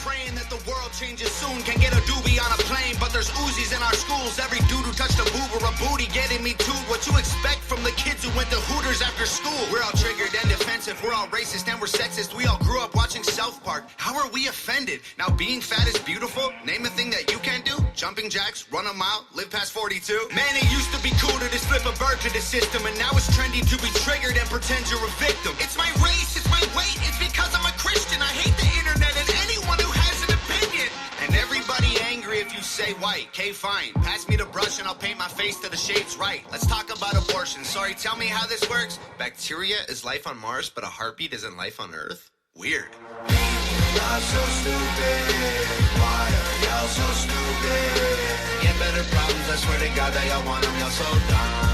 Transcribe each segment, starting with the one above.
praying that the world changes soon. Can get a doobie on a plane, but there's Uzis in our schools. Every dude who touched a boob or a booty getting me too. What you expect from the kids who went to Hooters after school? We're all triggered and defensive. We're all racist and we're sexist. We all grew up watching South Park. How are we offended? Now being fat is beautiful. Name a thing that you can't do. Jumping jacks, run a mile, live past 42. Man, it used to be cool to just flip a bird to the system, and now it's trendy to be triggered and pretend you're a victim. It's my race, it's my weight, it's because I'm a Christian. I hate the internet and anyone who has an opinion. And everybody angry if you say white. Okay, fine. Pass me the brush and I'll paint my face to the shades right. Let's talk about abortion. Sorry, tell me how this works. Bacteria is life on Mars, but a heartbeat isn't life on Earth? Weird. Y'all so stupid. Why are y'all so stupid? Get better problems, I swear to God that y'all want them. Y'all so dumb.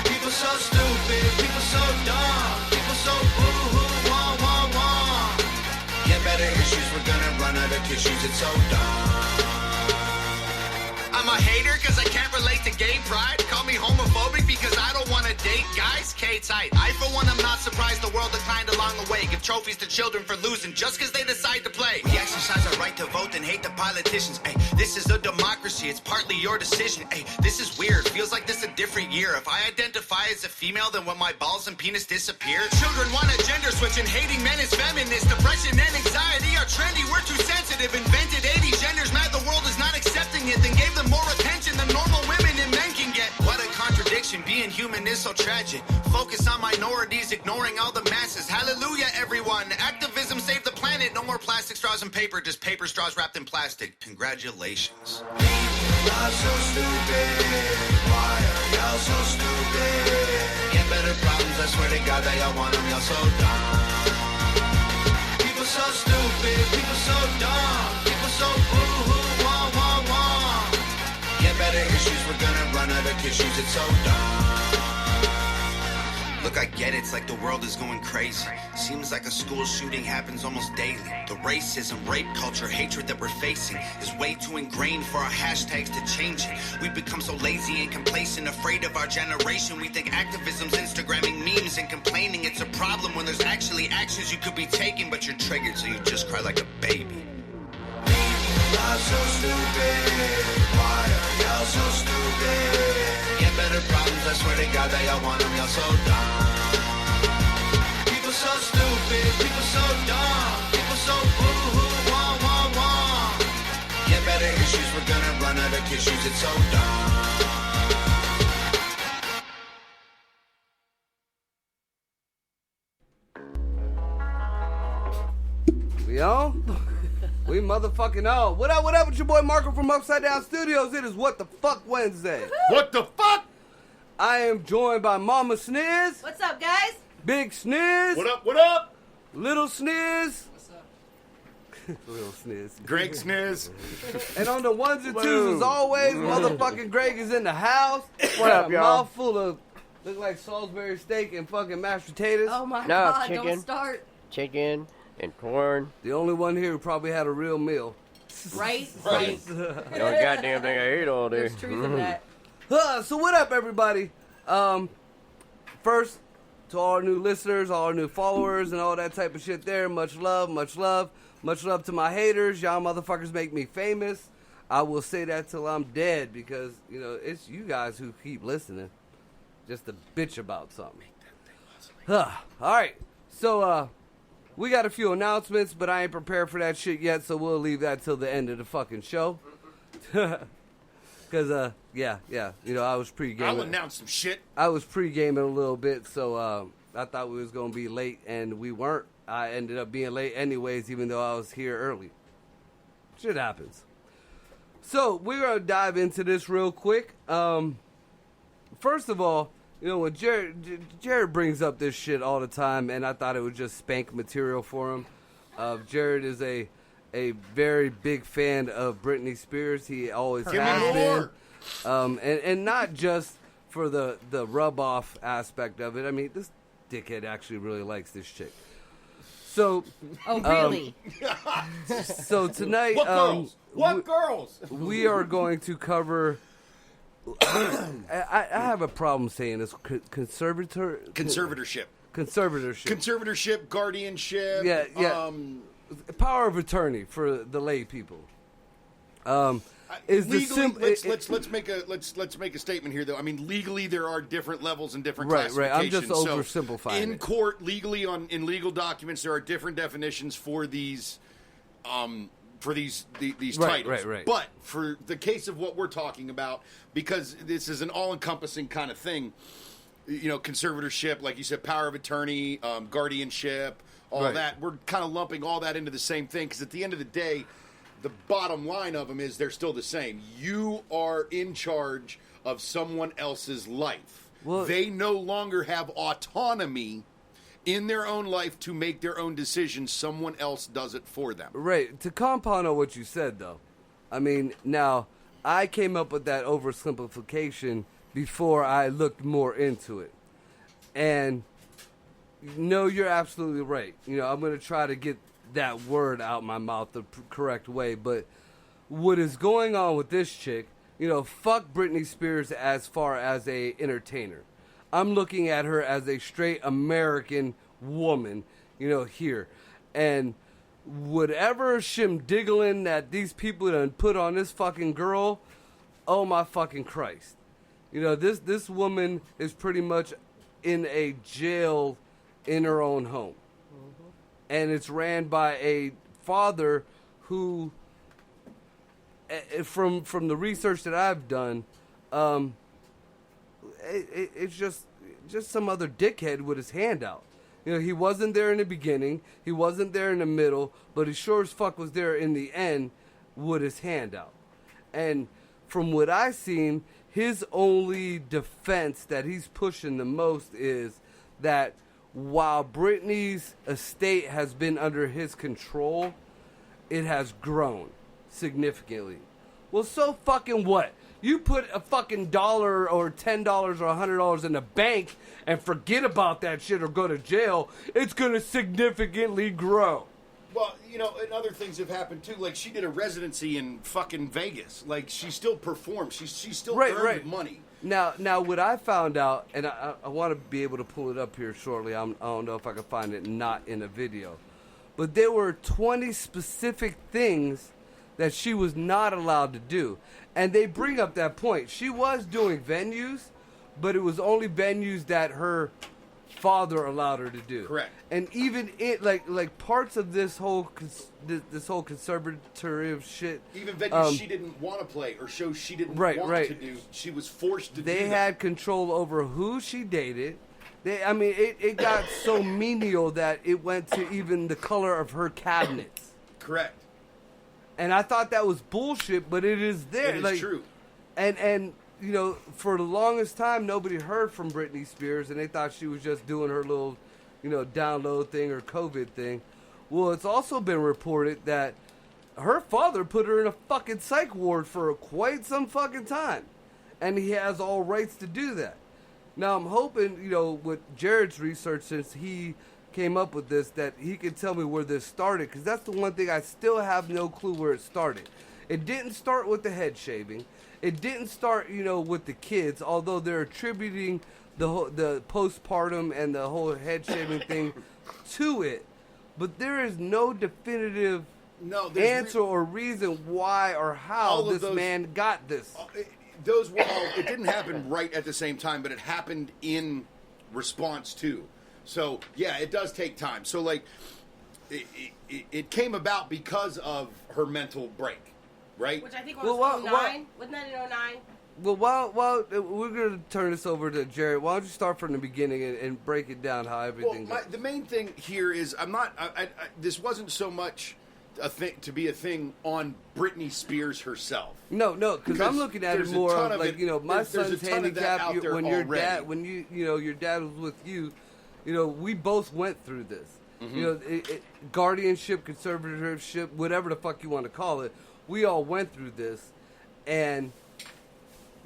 People so stupid. People so dumb. People so boo-hoo, wah, wah, wah. Get better issues, we're gonna run out of tissues. It's so dumb. I'm a hater because I can't relate to gay pride. Call me homophobic because I don't want to date guys. K-tight. I, for one, am not surprised the world declined along the way. Give trophies to children for losing just because they decide to play. We exercise our right to vote and hate the politicians. Ay, this is a democracy. It's partly your decision. Ay, this is weird. Feels like this a different year. If I identify as a female, then when my balls and penis disappear. Children want a gender switch and hating men is feminist. Depression and anxiety are trendy. We're too sensitive. Invented 80 genders. Mad the world is not accepting it. Then gave them more attention than normal women and men can get. What a contradiction. Being human is so tragic. Focus on minorities, ignoring all the masses. Hallelujah, everyone. Activism saved the planet. No more plastic straws and paper, just paper straws wrapped in plastic. Congratulations. Y'all so stupid. Why are y'all so stupid? Get better problems, I swear to God that y'all want them. Y'all so dumb. People so stupid. People so dumb. People so boo-hoo, wah, wah, wah. Get better issues, we're gonna run out of tissues. It's so dumb. Look, I get it, it's like the world is going crazy. Seems like a school shooting happens almost daily. The racism, rape culture, hatred that we're facing is way too ingrained for our hashtags to change it. We've become so lazy and complacent, afraid of our generation. We think activism's Instagramming memes and complaining. It's a problem when there's actually actions you could be taking, but you're triggered so you just cry like a baby. Y'all so stupid. Why are y'all so stupid? Get better problems, I swear to God that y'all want them. Y'all so dumb. People so stupid. People so dumb. People so boo-hoo, wah, wah, wah. Get better issues, we're gonna run out of tissues. It's so dumb. We on? We motherfucking on. What up with your boy Marco from Upside Down Studios? It is What the Fuck Wednesday. What the fuck? I am joined by Mama Sniz. What's up, guys? Big Sniz. What up, what up? Little Sniz. What's up? Little Sniz. Greg Sniz. And on the ones and twos, as always, motherfucking Greg is in the house. What up, A y'all? mouthful of, look like Salisbury steak and fucking mashed potatoes. Oh my No, God, chicken. don't start. Chicken and corn. The only one here who probably had a real meal. Right? Right. The only goddamn thing I ate all day. There's truth in that. So what up, everybody? First, to all our new listeners, all our new followers, and all that type of shit there, much love, much love. Much love to my haters. Y'all motherfuckers make me famous. I will say that till I'm dead because, you know, it's you guys who keep listening just to bitch about something. All right. So, we got a few announcements, but I ain't prepared for that shit yet, so we'll leave that till the end of the fucking show. Because, yeah, you know, I was pre-gaming. I'll announce some shit. I was pre-gaming a little bit, so I thought we was going to be late, and we weren't. I ended up being late anyways, even though I was here early. Shit happens. So, we're going to dive into this real quick. First of all, you know, when Jared brings up this shit all the time, and I thought it was just spank material for him. Jared is a very big fan of Britney Spears. He always has been. And not just for the rub-off aspect of it. I mean, this dickhead actually really likes this chick. So, Oh, really? so tonight, What girls? What girls? we are going to cover. I have a problem saying this. Conservatorship. Conservatorship. Conservatorship, guardianship. Yeah. power of attorney for the lay people. Is legally, the let's make a statement here, though. I mean, legally, there are different levels and different Right. I'm classifications. just So oversimplifying in it. court, legally, in legal documents, there are different definitions for these titles. Right. But for the case of what we're talking about, because this is an all-encompassing kind of thing, you know, conservatorship, like you said, power of attorney, guardianship, all Right. that. We're kind of lumping all that into the same thing because at the end of the day, the bottom line of them is they're still the same. You are in charge of someone else's life. Well- They no longer have autonomy in their own life to make their own decisions. Someone else does it for them. Right. To compound on what you said, though, I mean, now, I came up with that oversimplification before I looked more into it. And, no, you're absolutely right. You know, I'm going to try to get that word out my mouth the correct way. But what is going on with this chick, you know, fuck Britney Spears as far as a entertainer. I'm looking at her as a straight American woman, you know, here. And whatever shimdiggling that these people done put on this fucking girl, oh my fucking Christ. You know, this woman is pretty much in a jail in her own home. And it's ran by a father who, from the research that I've done, it's just some other dickhead with his hand out. You know, he wasn't there in the beginning, he wasn't there in the middle, but he sure as fuck was there in the end with his hand out. And from what I've seen, his only defense that he's pushing the most is that while Britney's estate has been under his control, it has grown significantly. Well, so fucking what? You put a fucking $1 or $10 or $100 in the bank and forget about that shit or go to jail, it's going to significantly grow. Well, you know, and other things have happened too. Like she did a residency in fucking Vegas. Like she still performed. She still earned money. Now, what I found out, and I want to be able to pull it up here shortly. I don't know if I can find it not in a video, but there were 20 specific things that she was not allowed to do, and they bring up that point. She was doing venues, but it was only venues that her father allowed her to do. Correct. And even it, like parts of this whole this whole conservative shit. Even venues she didn't want to play or shows she didn't want to do, she was forced to do. They had control over who she dated. It got so menial that it went to even the color of her cabinets. Correct. And I thought that was bullshit, but it is there. It is true. And you know, for the longest time, nobody heard from Britney Spears, and they thought she was just doing her little, you know, download thing or COVID thing. Well, it's also been reported that her father put her in a fucking psych ward for quite some fucking time, and he has all rights to do that. Now, I'm hoping, you know, with Jared's research, since he came up with this, that he can tell me where this started, because that's the one thing I still have no clue where it started. It didn't start with the head shaving. It didn't start, you know, with the kids, although they're attributing the postpartum and the whole head shaving thing to it. But there is no definitive answer or reason why or how this man got this. It didn't happen right at the same time, but it happened in response to. So, yeah, it does take time. So, like, it came about because of her mental break, right? Which I think was 09. Wasn't that in 09? Well, while we're going to turn this over to Jared, why don't you start from the beginning and break it down how everything goes? The main thing here is this wasn't so much a thing to be a thing on Britney Spears herself. No, because I'm looking at it more of like, you know, my son's handicapped. When your dad, your dad was with you, you know, we both went through this. Mm-hmm. You know, guardianship, conservatorship, whatever the fuck you want to call it. We all went through this, and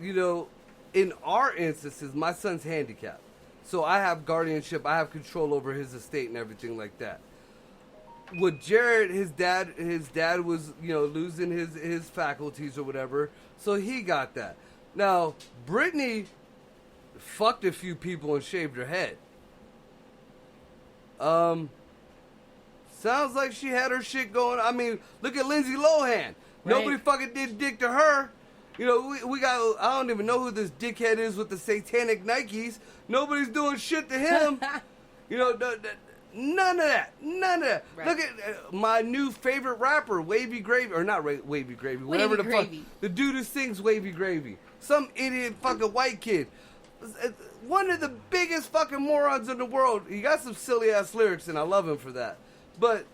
you know, in our instances, my son's handicapped, so I have guardianship. I have control over his estate and everything like that. With Jared, his dad was, you know, losing his faculties or whatever, so he got that. Now, Britney fucked a few people and shaved her head. Sounds like she had her shit going. I mean, look at Lindsay Lohan. Nobody fucking did dick to her. You know, we got, I don't even know who this dickhead is with the satanic Nikes. Nobody's doing shit to him. You know, none of that. None of that. Right. Look at my new favorite rapper, Wavy Gravy, or not Wavy Gravy, whatever the fuck. The dude who sings Wavy Gravy. Some idiot fucking white kid. One of the biggest fucking morons in the world. He got some silly ass lyrics, and I love him for that. But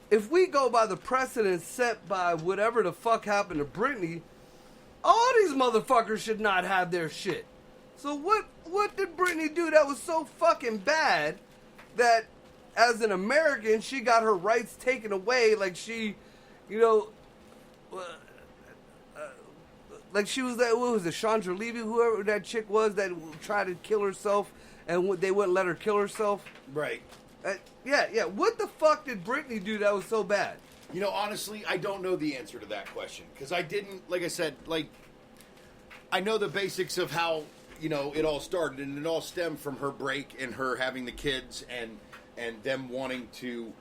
if we go by the precedent set by whatever the fuck happened to Britney, all these motherfuckers should not have their shit. So what did Britney do that was so fucking bad that as an American she got her rights taken away, like she, you know, like she was that, what was it, Chandra Levy, whoever that chick was that tried to kill herself and they wouldn't let her kill herself? Right. Yeah. What the fuck did Britney do that was so bad? You know, honestly, I don't know the answer to that question. Because I didn't, like I said, I know the basics of how, you know, it all started. And it all stemmed from her break and her having the kids and them wanting to,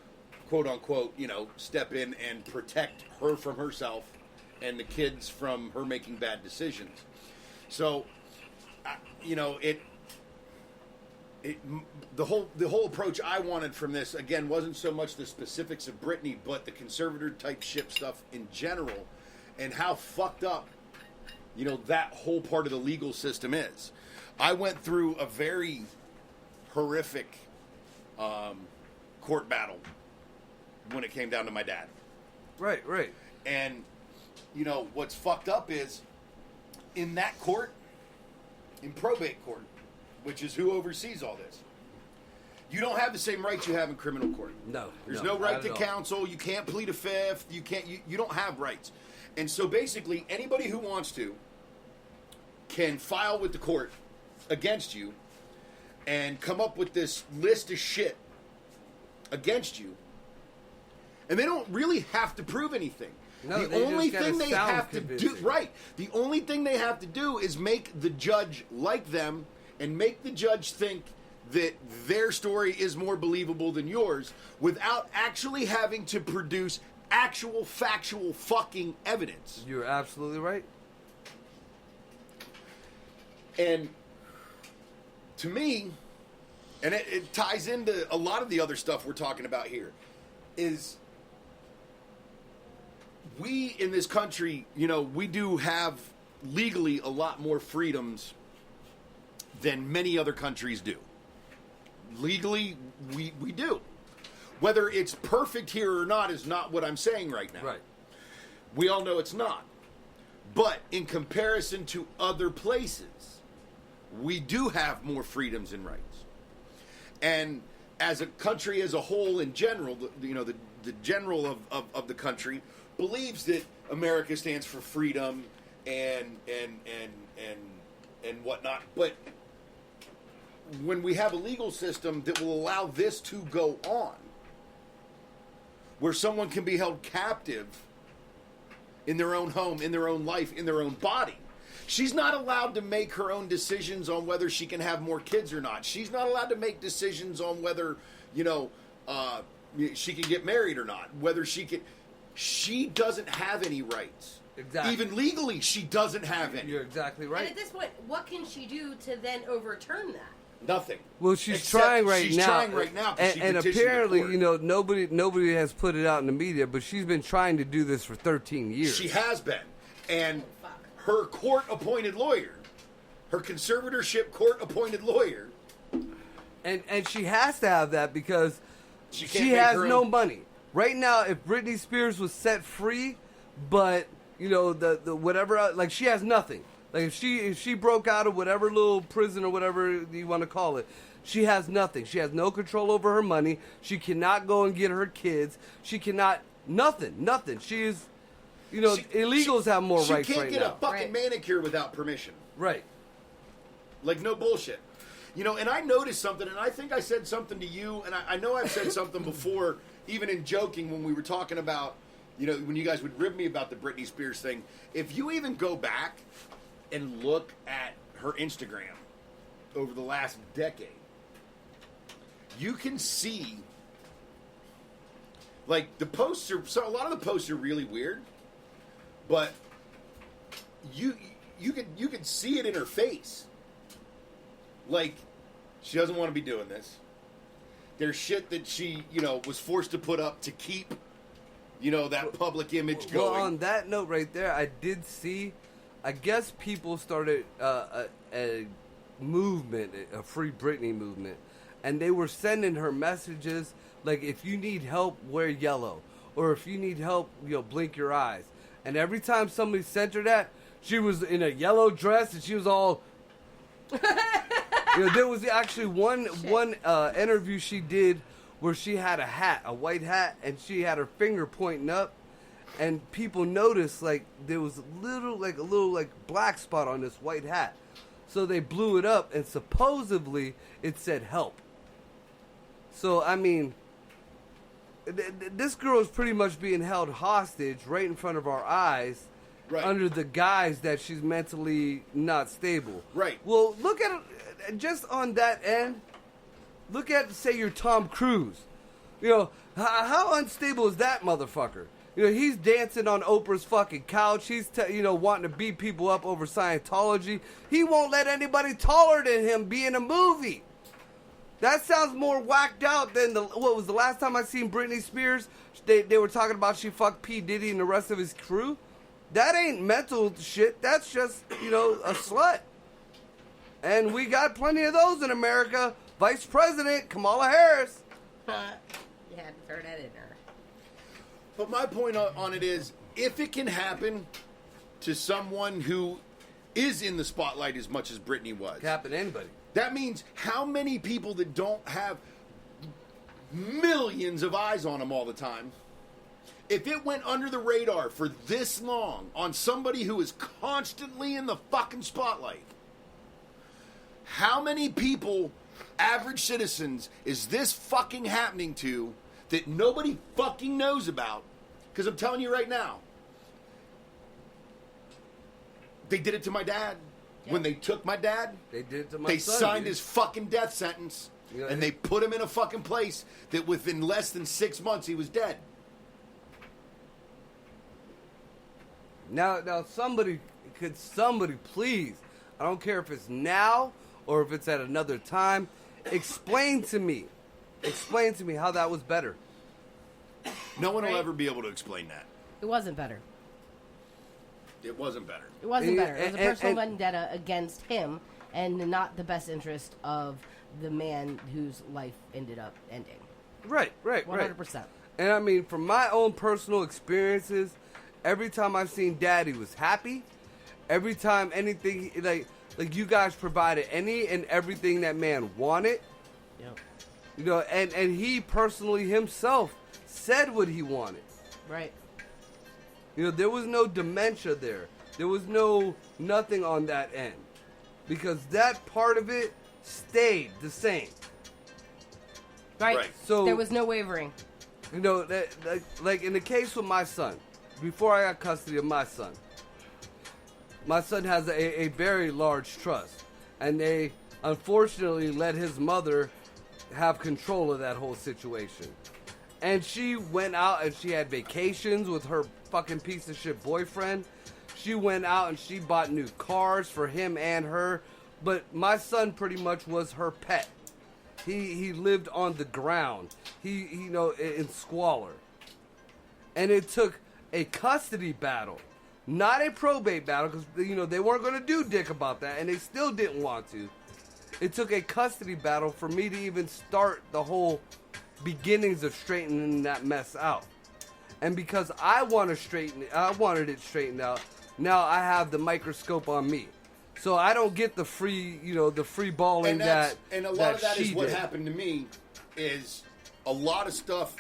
quote unquote, you know, step in and protect her from herself and the kids from her making bad decisions. So, you know, the whole approach I wanted from this, again, wasn't so much the specifics of Britney, but the conservator type ship stuff in general, and how fucked up, you know, that whole part of the legal system is. I went through a very horrific court battle when it came down to my dad. Right. And, you know, what's fucked up is, in that court, in probate court, which is who oversees all this, you don't have the same rights you have in criminal court. No. There's no right to counsel. You can't plead a fifth. You don't have rights. And so basically, anybody who wants to can file with the court against you and come up with this list of shit against you. And they don't really have to prove anything. No, the only thing they have to do, the only thing they have to do is make the judge like them and make the judge think that their story is more believable than yours without actually having to produce actual factual fucking evidence. You're absolutely right. And to me, and it ties into a lot of the other stuff we're talking about here, is we in this country, you know, we do have legally a lot more freedoms than many other countries do. Legally, we do. Whether it's perfect here or not is not what I'm saying right now. Right. We all know it's not. But in comparison to other places, we do have more freedoms and rights. And as a country as a whole in general, the general of the country believes that America stands for freedom and whatnot. But when we have a legal system that will allow this to go on, where someone can be held captive in their own home, in their own life, in their own body. She's not allowed to make her own decisions on whether she can have more kids or not. She's not allowed to make decisions on whether, she can get married or not. Whether she can... She doesn't have any rights. Exactly. Even legally, she doesn't have any. You're exactly right. And at this point, what can she do to then overturn that? Nothing. Well, she's Except trying right she's now. Trying right now. And apparently, nobody has put it out in the media, but she's been trying to do this for 13 years. She has been. And her court-appointed lawyer, her conservatorship court-appointed lawyer. And she has to have that because she has no money. Right now, if Britney Spears was set free, but, the whatever, like, she has nothing. Like, if she broke out of whatever little prison or whatever you want to call it, she has nothing. She has no control over her money. She cannot go and get her kids. She cannot, nothing. She is, illegals have more rights right now. She can't get a fucking manicure without permission. Right. Like, no bullshit. And I noticed something, and I think I said something to you, and I know I've said something before, even in joking when we were talking about, when you guys would rib me about the Britney Spears thing. If you even go back and look at her Instagram over the last decade, you can see Like the posts are, so a lot of the posts are really weird, but you could see it in her face. Like she doesn't want to be doing this. There's shit that she, was forced to put up to keep, that public image going. Well, on that note right there, I did see, I guess people started a movement, a Free Britney movement, and they were sending her messages like, if you need help, wear yellow, or if you need help, blink your eyes. And every time somebody sent her that, she was in a yellow dress and she was all. There was actually one interview she did where she had a white hat, and she had her finger pointing up, and people noticed like there was a little black spot on this white hat. So they blew it up, and supposedly it said help. So, I mean, this girl is pretty much being held hostage right in front of our eyes, right, under the guise that she's mentally not stable. Right. Well, look at it, just on that end, look at, say, you're Tom Cruise. How unstable is that motherfucker? He's dancing on Oprah's fucking couch. He's, wanting to beat people up over Scientology. He won't let anybody taller than him be in a movie. That sounds more whacked out than what was the last time I seen Britney Spears? They were talking about she fucked P. Diddy and the rest of his crew. That ain't mental shit. That's just, a slut. And we got plenty of those in America. Vice President Kamala Harris. You had to throw that in there. But my point on it is, if it can happen to someone who is in the spotlight as much as Britney was, It can happen to anybody. That means how many people that don't have millions of eyes on them all the time, if it went under the radar for this long on somebody who is constantly in the fucking spotlight, how many people, average citizens, is this fucking happening to that nobody fucking knows about? Because I'm telling you right now, they did it to my dad. Yep. When they took my dad, They did it to my they son. signed dude. his fucking death sentence, and they put him in a fucking place that within less than 6 months he was dead. Now, somebody please, I don't care if it's now or if it's at another time, explain to me how that was better. No one will Right. ever be able to explain that. It wasn't better. It wasn't better. It wasn't better. It was a And- personal and- vendetta against him and not the best interest of the man whose life ended up ending. Right. 100%. And I mean, from my own personal experiences, every time I've seen Dad, he was happy. Every time anything, like you guys provided any and everything that man wanted. Yep. And he personally himself said what he wanted. Right. There was no dementia there. There was nothing on that end. Because that part of it stayed the same. Right. So There was no wavering. like in the case with my son, before I got custody of my son has a very large trust. And they unfortunately let his mother have control of that whole situation. And she went out and she had vacations with her fucking piece of shit boyfriend. She went out and she bought new cars for him and her. But my son pretty much was her pet. He lived on the ground. He in squalor. And it took a custody battle, not a probate battle, because they weren't going to do dick about that, and they still didn't want to. It took a custody battle for me to even start the whole beginnings of straightening that mess out. And because I wanted it straightened out, now I have the microscope on me. So I don't get the free balling that and a lot of that she is what did. happened to me. Is a lot of stuff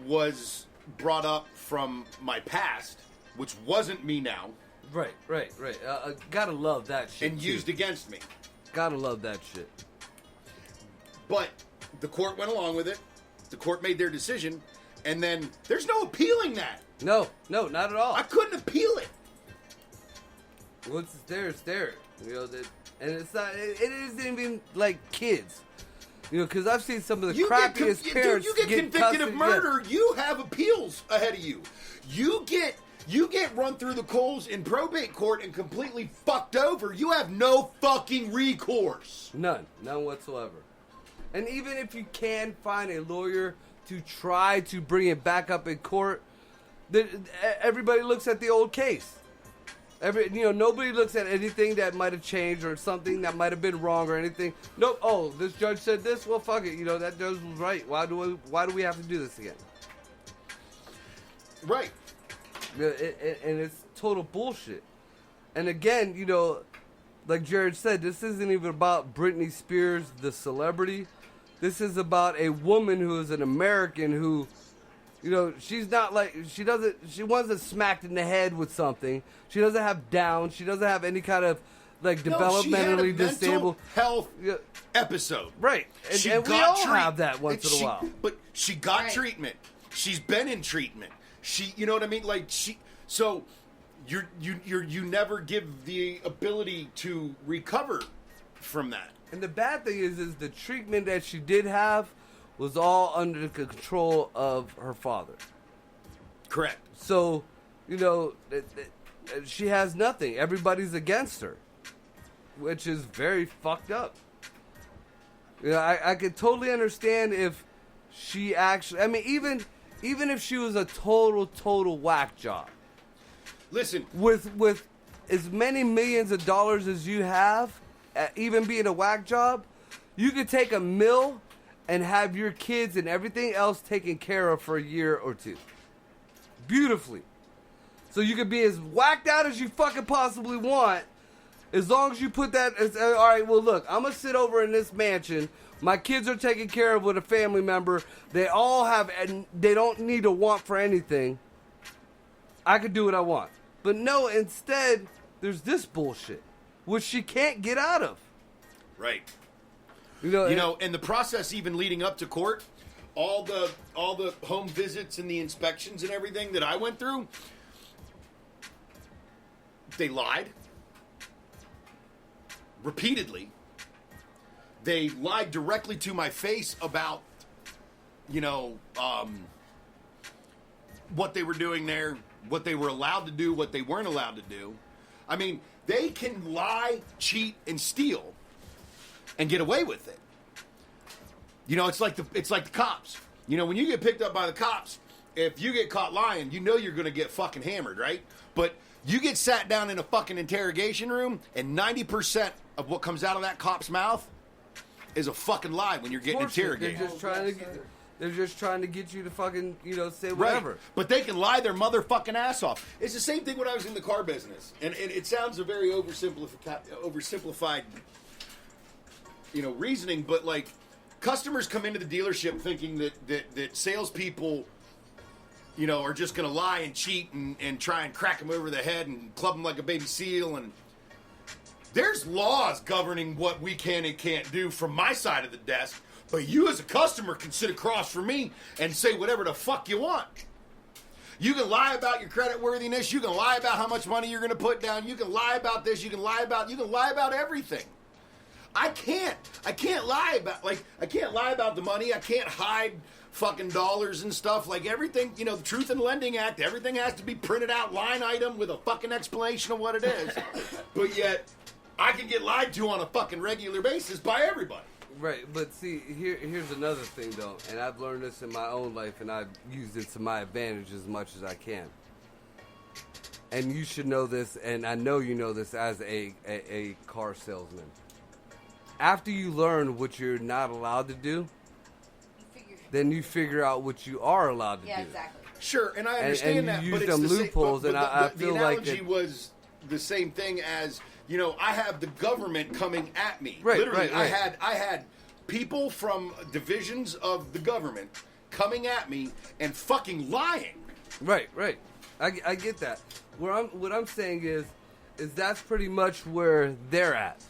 was brought up from my past, which wasn't me now, Right. Gotta love that shit. and too. used against me. Gotta love that shit. But the court went along with it. The court made their decision, and then there's no appealing that. No, not at all. I couldn't appeal it. Once it's there, it's there. And it's not. It isn't even like kids. You know, because I've seen some of the You get crappiest parents you get convicted custody, of murder. You have appeals ahead of you. You get run through the coals in probate court and completely fucked over. You have no fucking recourse. None whatsoever. And even if you can find a lawyer to try to bring it back up in court, everybody looks at the old case. Nobody looks at anything that might have changed or something that might have been wrong or anything. Nope. Oh, this judge said this. Well, fuck it. That judge was right. Why do we have to do this again? Right. And it's total bullshit. And again, like Jared said, this isn't even about Britney Spears, the celebrity. This is about a woman who is an American who, she's not like, she wasn't smacked in the head with something. She doesn't have Down. She doesn't have any kind of, developmentally disabled health episode. Right. And we all have that once in a while. But she got treatment. She's been in treatment. You know what I mean? So you never give the ability to recover from that. And the bad thing is the treatment that she did have was all under the control of her father. Correct. So, she has nothing. Everybody's against her, which is very fucked up. I could totally understand if she actually, even if she was a total whack job. Listen, with as many millions of dollars as you have, even being a whack job, you could take $1 million and have your kids and everything else taken care of for a year or two. Beautifully. So you could be as whacked out as you fucking possibly want, as long as you put that as, all right, well, look, I'm going to sit over in this mansion. My kids are taken care of with a family member. They all have, and they don't need a want for anything. I could do what I want. But no, instead, there's this bullshit, which she can't get out of. Right. And the process even leading up to court, all the home visits and the inspections and everything that I went through, they lied. Repeatedly. They lied directly to my face about, what they were doing there, what they were allowed to do, what they weren't allowed to do. They can lie, cheat, and steal and get away with it. It's like the cops. When you get picked up by the cops, if you get caught lying, you're going to get fucking hammered, right? But you get sat down in a fucking interrogation room, and 90% of what comes out of that cop's mouth is a fucking lie when you're getting interrogated. They're just trying to get you to fucking, say whatever. Right. But they can lie their motherfucking ass off. It's the same thing when I was in the car business. And it sounds a very oversimplified, reasoning, but customers come into the dealership thinking that salespeople, are just going to lie and cheat and try and crack them over the head and club them like a baby seal. And there's laws governing what we can and can't do from my side of the desk. But you as a customer can sit across from me and say whatever the fuck you want. You can lie about your credit worthiness. You can lie about how much money you're going to put down. You can lie about this. You can lie about everything. I can't lie about the money. I can't hide fucking dollars and stuff. Everything, the Truth in Lending Act, everything has to be printed out line item with a fucking explanation of what it is. But yet, I can get lied to on a fucking regular basis by everybody. Right, but see, here's another thing, though, and I've learned this in my own life, and I've used it to my advantage as much as I can. And you should know this, and I know you know this as a car salesman. After you learn what you're not allowed to do, then you figure out what you are allowed to do. Yeah, exactly. Sure, and I understand and that, you but use it's them the loopholes, same, and I feel like the analogy was the same thing as, I have the government coming at me. Right, Literally, right. I had people from divisions of the government coming at me and fucking lying. Right. I get that. What I'm saying is that's pretty much where they're at.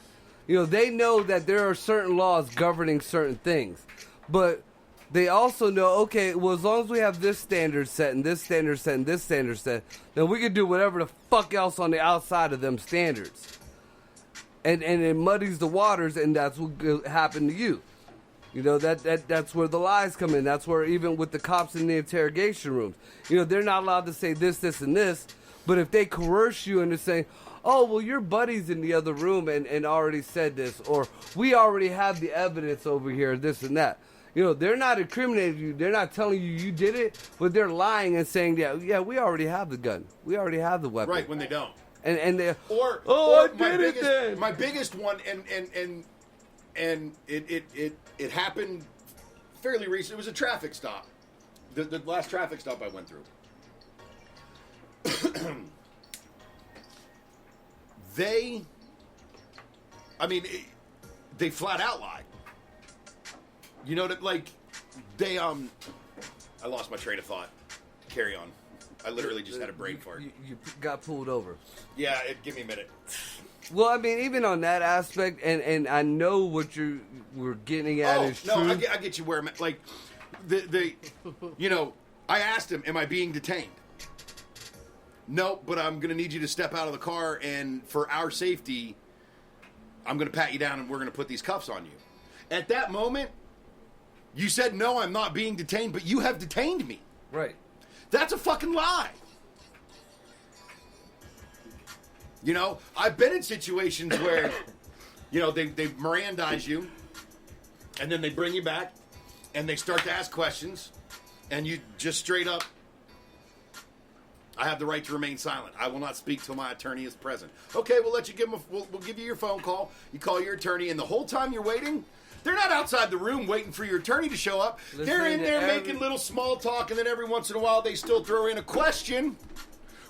They know that there are certain laws governing certain things, but they also know, okay, well, as long as we have this standard set and this standard set and this standard set, then we can do whatever the fuck else on the outside of them standards. And it muddies the waters, and that's what happened to you. You know, that's where the lies come in. That's where even with the cops in the interrogation rooms, you know, they're not allowed to say this, and this. But if they coerce you and they're saying, oh, well, your buddy's in the other room and already said this, or we already have the evidence over here, this and that. You know, they're not incriminating you. They're not telling you you did it, but they're lying and saying, yeah, we already have the gun. We already have the weapon. Right, when they don't. And they or I my did biggest, it then. my biggest one, and it happened fairly recent. It was a traffic stop, the last traffic stop I went through. They flat out lied. You know that, like, they I lost my train of thought. Carry on. I literally just had a brain fart. You got pulled over. Yeah, give me a minute. Well, I mean, even on that aspect, and I know what you were getting at is true. I get you where I'm at. Like, you know, I asked him, am I being detained? No, but I'm going to need you to step out of the car, and for our safety, I'm going to pat you down, and we're going to put these cuffs on you. At that moment, you said, no, I'm not being detained, but you have detained me. Right. That's a fucking lie. You know, I've been in situations where, you know, they Mirandize you, and then they bring you back, and they start to ask questions, and you just straight up, I have the right to remain silent. I will not speak till my attorney is present. Okay, we'll let you give them. We'll give you your phone call. You call your attorney, and the whole time you're waiting, they're not outside the room waiting for your attorney to show up. They're in there making little small talk, and then every once in a while they still throw in a question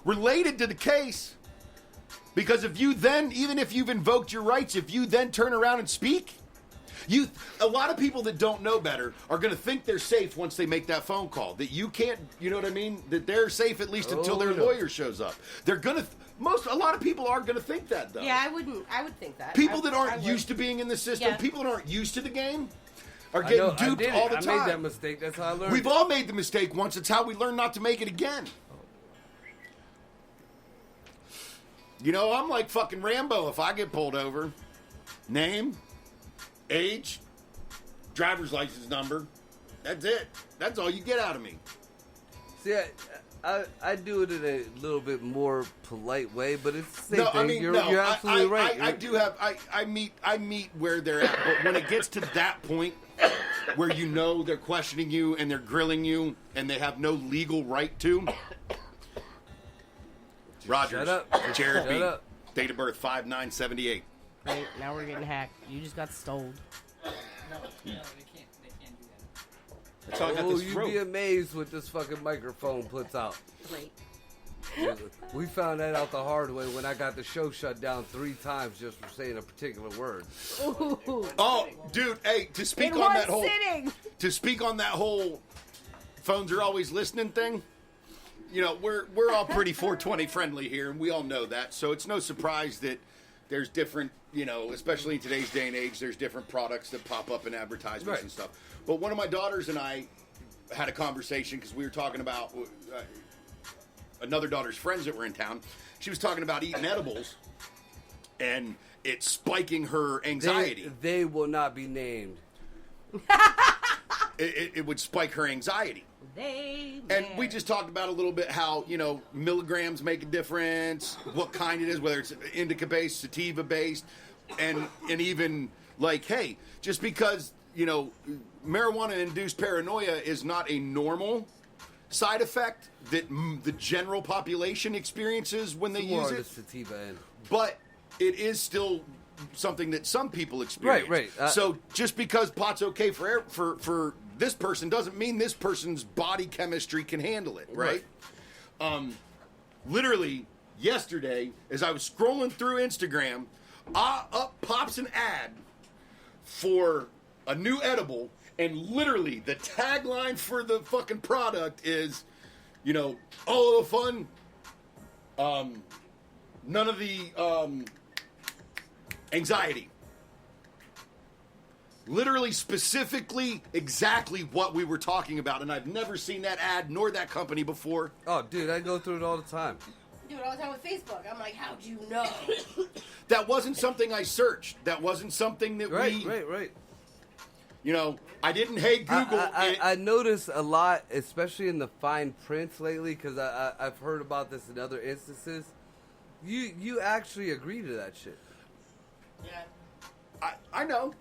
related to the case. Because if you then, even if you've invoked your rights, if you then turn around and speak, a lot of people that don't know better are going to think they're safe once they make that phone call. That you can't, you know what I mean? That they're safe at least until their lawyer shows up. They're going to, a lot of people are going to think that, though. Yeah, I would think that. People that aren't used to being in the system, people that aren't used to the game, are getting duped all the time. I made that mistake. That's how I learned. We've all made the mistake once. It's how we learn not to make it again. You know, I'm like fucking Rambo if I get pulled over. Name, age, driver's license number. That's it. That's all you get out of me. See, I do it in a little bit more polite way, but it's the same thing. I mean, you're absolutely right. I do have I meet where they're at, but when it gets to that point where you know they're questioning you and they're grilling you and they have no legal right to. Rogers, Jared B. Date of birth 5/9/78. Right, now we're getting hacked. You just got stole. No, they can't do that. That's how I got this You'd throat. be amazed what this fucking microphone puts out. Great. We found that out the hard way when I got the show shut down 3 times just for saying a particular word. Ooh. Oh, dude, hey, to speak In on one that whole sitting. to speak on that whole phones are always listening thing. You know, we're all pretty 420 friendly here, and we all know that. So it's no surprise that there's different, you know, especially in today's day and age, there's different products that pop up in advertisements and stuff. But one of my daughters and I had a conversation because we were talking about another daughter's friends that were in town. She was talking about eating edibles and it spiking her anxiety. They will not be named. It would spike her anxiety. And we just talked about a little bit how, you know, milligrams make a difference, what kind it is, whether it's indica-based, sativa-based, and even, like, hey, just because, you know, marijuana-induced paranoia is not a normal side effect that the general population experiences when they use it. Sativa and But it is still something that some people experience. Right. So just because pot's okay for this person doesn't mean this person's body chemistry can handle it, right? Literally yesterday, as I was scrolling through Instagram, up pops an ad for a new edible, and literally the tagline for the fucking product is, you know, all of the fun, none of the anxiety. Literally, specifically, exactly what we were talking about, and I've never seen that ad nor that company before. Oh, dude, I go through it all the time. Do it all the time with Facebook. I'm like, how'd you know? That wasn't something I searched. That wasn't something that Right. You know, I didn't hey Google. I notice a lot, especially in the fine prints lately, because I've heard about this in other instances. You actually agree to that shit. Yeah. I know.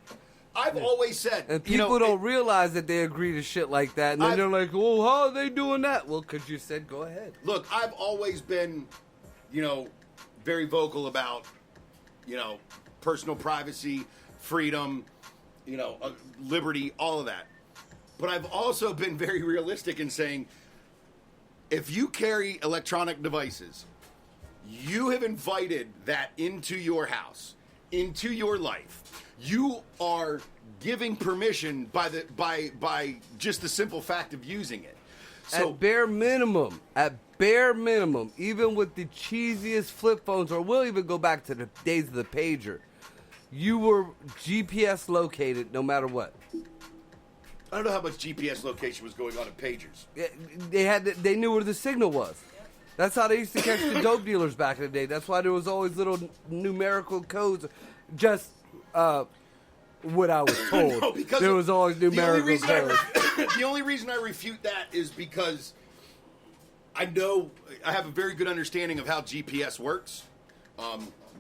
I've always said, And people don't realize that they agree to shit like that, and then they're like, "Oh, how are they doing that?" Well, because you said go ahead. Look, I've always been, very vocal about, personal privacy, freedom, liberty, all of that. But I've also been very realistic in saying, if you carry electronic devices, you have invited that into your house, into your life. You are giving permission by just the simple fact of using it. So At bare minimum, even with the cheesiest flip phones, or we'll even go back to the days of the pager, you were GPS located no matter what. I don't know how much GPS location was going on in pagers. They knew where the signal was. That's how they used to catch the dope dealers back in the day. That's why there was always little numerical codes. Just what I was told. No, because there was always numerical codes. The only reason I refute that is because I know I have a very good understanding of how GPS works.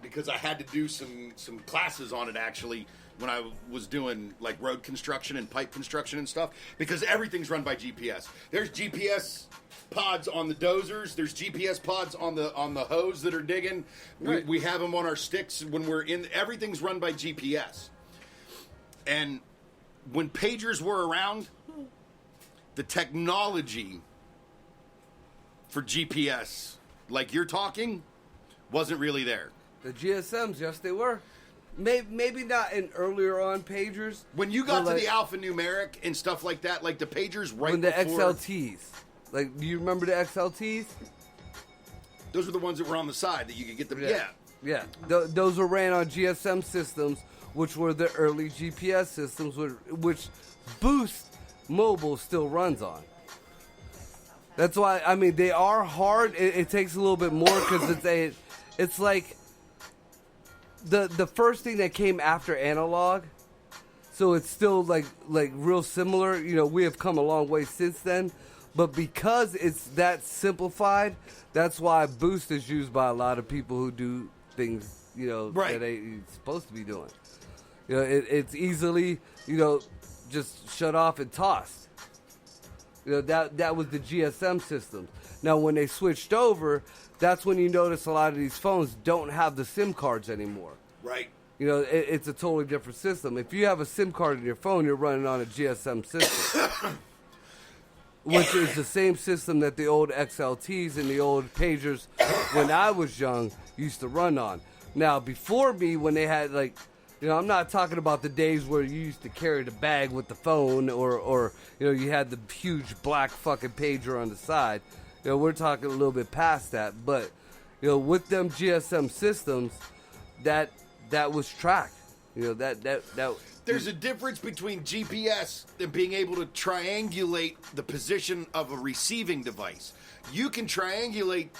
Because I had to do some classes on it actually when I was doing like road construction and pipe construction and stuff. Because everything's run by GPS. There's GPS pods on the dozers. There's GPS pods on the hose that are digging. Right. We have them on our sticks when we're in. Everything's run by GPS. And when pagers were around, the technology for GPS, like you're talking, wasn't really there. The GSMs, yes, they were. Maybe not in earlier on pagers. When you got but to the alphanumeric and stuff like that, like the pagers right when the before... XLTs. Like, do you remember the XLTs? Those were the ones that were on the side that you could get them... Yeah. Those were ran on GSM systems, which were the early GPS systems, which Boost Mobile still runs on. That's why, I mean, they are hard. It takes a little bit more because it's like the first thing that came after analog. So it's still like real similar. You know, we have come a long way since then. But because it's that simplified, that's why Boost is used by a lot of people who do things, Right. that ain't supposed to be doing. It's easily, just shut off and tossed. That was the GSM system. Now, when they switched over, that's when you notice a lot of these phones don't have the SIM cards anymore. Right. It's a totally different system. If you have a SIM card in your phone, you're running on a GSM system. Which is the same system that the old XLTs and the old pagers, when I was young, used to run on. Now, before me, when they had, I'm not talking about the days where you used to carry the bag with the phone or you had the huge black fucking pager on the side. We're talking a little bit past that. But, with them GSM systems, that was tracked. There's a difference between GPS and being able to triangulate the position of a receiving device. You can triangulate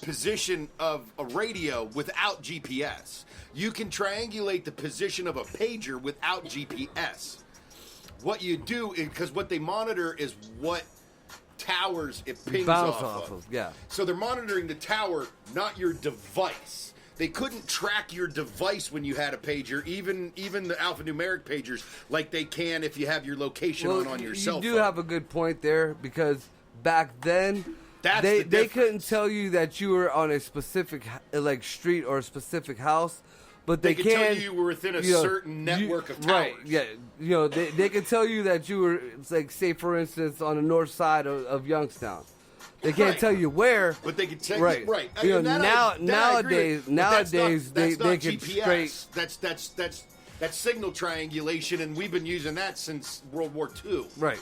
position of a radio without GPS. You can triangulate the position of a pager without GPS. What you do is, because what they monitor is what towers it pings Bounce off of. Yeah. So they're monitoring the tower, not your device. They couldn't track your device when you had a pager, even the alphanumeric pagers, like they can if you have your location on your cell phone. You do have a good point there, because back then they couldn't tell you that you were on a specific street or a specific house, but they could can tell you were within a certain network of towers. Right? Yeah, they could tell you that you were, say for instance, on the north side of Youngstown. They can't tell you where, but they can tell right. you right. Nowadays they can GPS. straight. That's signal triangulation, and we've been using that since World War II. Right.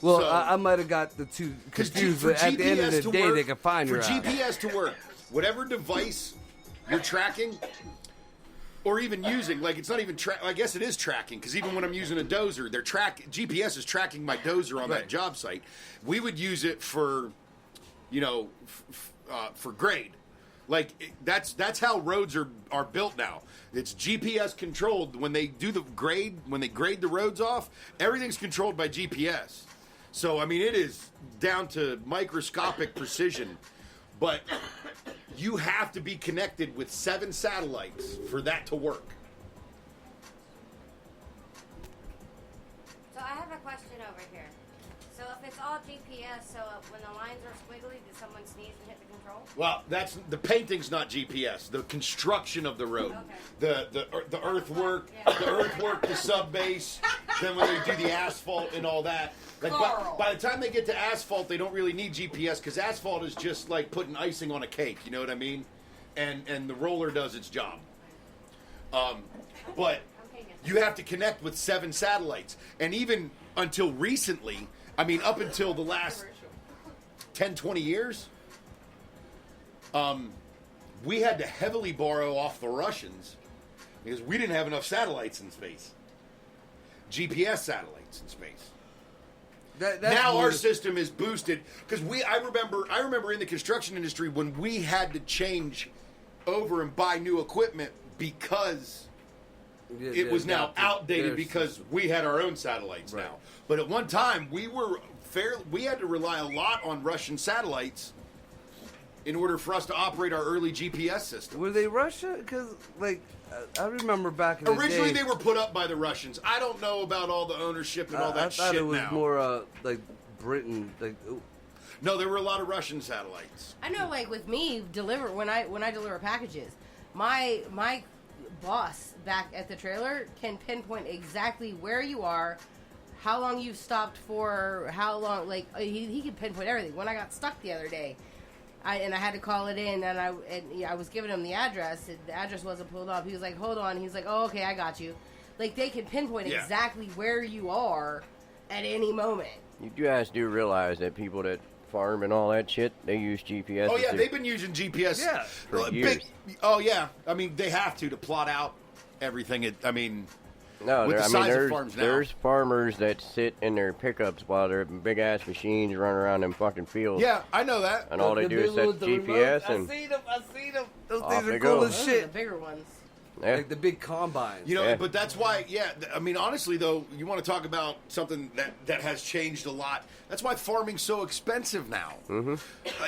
Well, So- I might have got the two confused, but at the end of the day, they can find your For ass. GPS to work, whatever device you're tracking, or even using, like it's not even I guess it is tracking, because even when I'm using a dozer, GPS is tracking my dozer on that job site. We would use it for, for grade. That's how roads are built now. It's GPS controlled. When they do when they grade the roads off, everything's controlled by GPS. So I mean, it is down to microscopic precision. But you have to be connected with 7 satellites for that to work. So I have a question over here. So if it's all GPS, so when the lines are squiggly, did someone sneeze and hit the control? Well, the painting's not GPS. The construction of the road, the earthwork, the sub base. Then when they do the asphalt and all that, like by the time they get to asphalt, they don't really need GPS because asphalt is just like putting icing on a cake. You know what I mean? And the roller does its job. But you have to connect with 7 satellites, and even until recently, I mean, up until the last 10, 20 years. We had to heavily borrow off the Russians because we didn't have enough satellites in space. GPS satellites in space. Now our system is boosted because I remember in the construction industry when we had to change over and buy new equipment because it was now outdated because we had our own satellites now. But at one time we had to rely a lot on Russian satellites in order for us to operate our early GPS system. Were they Russia? Because, like, I remember back in the day... Originally, they were put up by the Russians. I don't know about all the ownership and all that shit now. I thought it was more, like, Britain. Like, no, there were a lot of Russian satellites. I know, like, with me, when I deliver packages, my boss back at the trailer can pinpoint exactly where you are, how long you've stopped for, how long, like, he can pinpoint everything. When I got stuck the other day, I had to call it in, and I was giving him the address. The address wasn't pulled up. He was like, hold on. He's like, oh, okay, I got you. Like, they can pinpoint exactly where you are at any moment. You guys do realize that people that farm and all that shit, they use GPS. Oh, yeah, they've been using GPS for years. Oh, yeah. I mean, they have to plot out everything. No, with the size of farms now. There's farmers that sit in their pickups while their big-ass machines run around them fucking fields. Yeah, I know that. And all they do is set the GPS and... I seen them. Those Off things they are go. cool as Those are shit. the bigger ones. Yeah. Like the big combines. You know, but that's why, I mean, honestly, though, you want to talk about something that has changed a lot. That's why farming's so expensive now. Mm-hmm.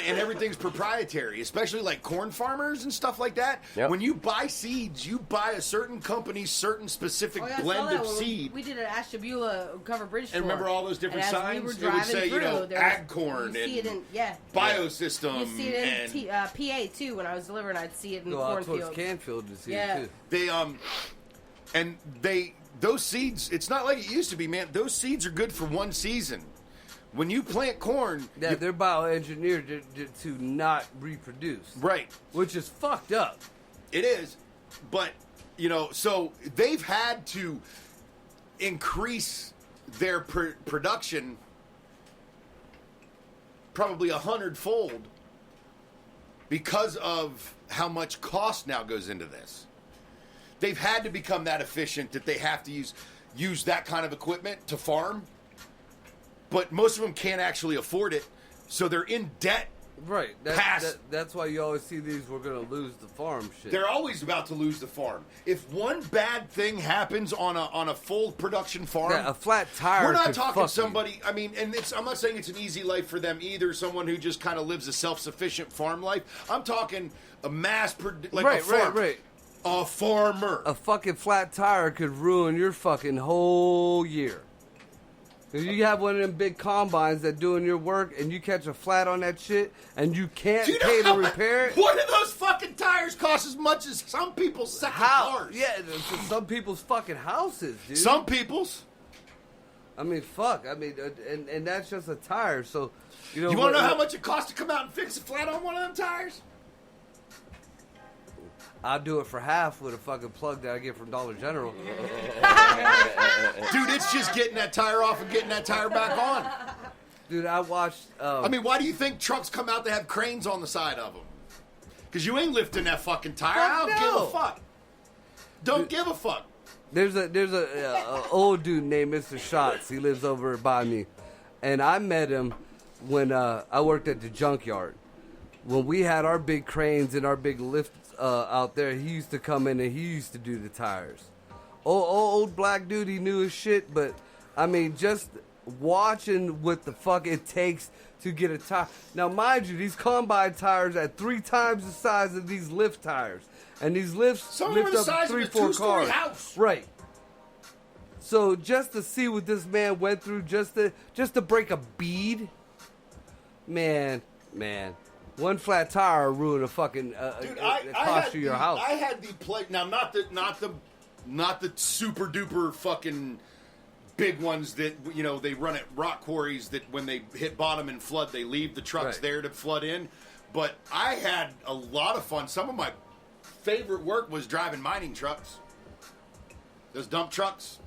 And everything's proprietary, especially like corn farmers and stuff like that. Yep. When you buy seeds, you buy a certain company's certain specific blend of seed. We did an Ashtabula covered bridge tour. And remember all those different signs? We were It would driving say, through, ag corn you see and it in, biosystem. You see it in PA, too. When I was delivering, I'd see it in the Go out cornfield. towards Canfield to see it, too. Those seeds, it's not like it used to be, man. Those seeds are good for one season. When you plant corn... Yeah, they're bioengineered to not reproduce. Right. Which is fucked up. It is. But, so they've had to increase their production probably 100-fold because of how much cost now goes into this. They've had to become that efficient that they have to use that kind of equipment to farm, but most of them can't actually afford it, so they're in debt. Right. That's why you always see these, we're going to lose the farm shit. They're always about to lose the farm. If one bad thing happens on a full production farm... Yeah, a flat tire. We're not talking somebody... I mean, and I'm not saying it's an easy life for them either, someone who just kind of lives a self-sufficient farm life. I'm talking a a farm. Right. A farmer. A fucking flat tire could ruin your fucking whole year. If you have one of them big combines that doing your work and you catch a flat on that shit and you can't pay to repair it. What do those fucking tires cost as much as some people's second cars? Yeah, some people's fucking houses, dude. Some people's. I mean, fuck. I mean, and that's just a tire. So, you want to know how much it costs to come out and fix a flat on one of them tires? I'll do it for half with a fucking plug that I get from Dollar General. Dude, it's just getting that tire off and getting that tire back on. Dude, I watched... I mean, why do you think trucks come out that have cranes on the side of them? Because you ain't lifting that fucking tire. I don't give a fuck. Don't give a fuck. There's a old dude named Mr. Schatz. He lives over by me. And I met him when I worked at the junkyard. when we had our big cranes and our big lifts out there, he used to come in and he used to do the tires. Old black dude, he knew his shit, but I mean, just watching what the fuck it takes to get a tire. Now, mind you, these combine tires are 3 times the size of these lift tires, and these lifts lift up 3-4 cars. House. Right. So just to see what this man went through, just to break a bead, man, one flat tire will ruin a fucking Dude, cost you your house. I had the play now, not the super duper fucking big ones that they run at rock quarries that when they hit bottom and flood, they leave the trucks there to flood in. But I had a lot of fun. Some of my favorite work was driving mining trucks. Those dump trucks.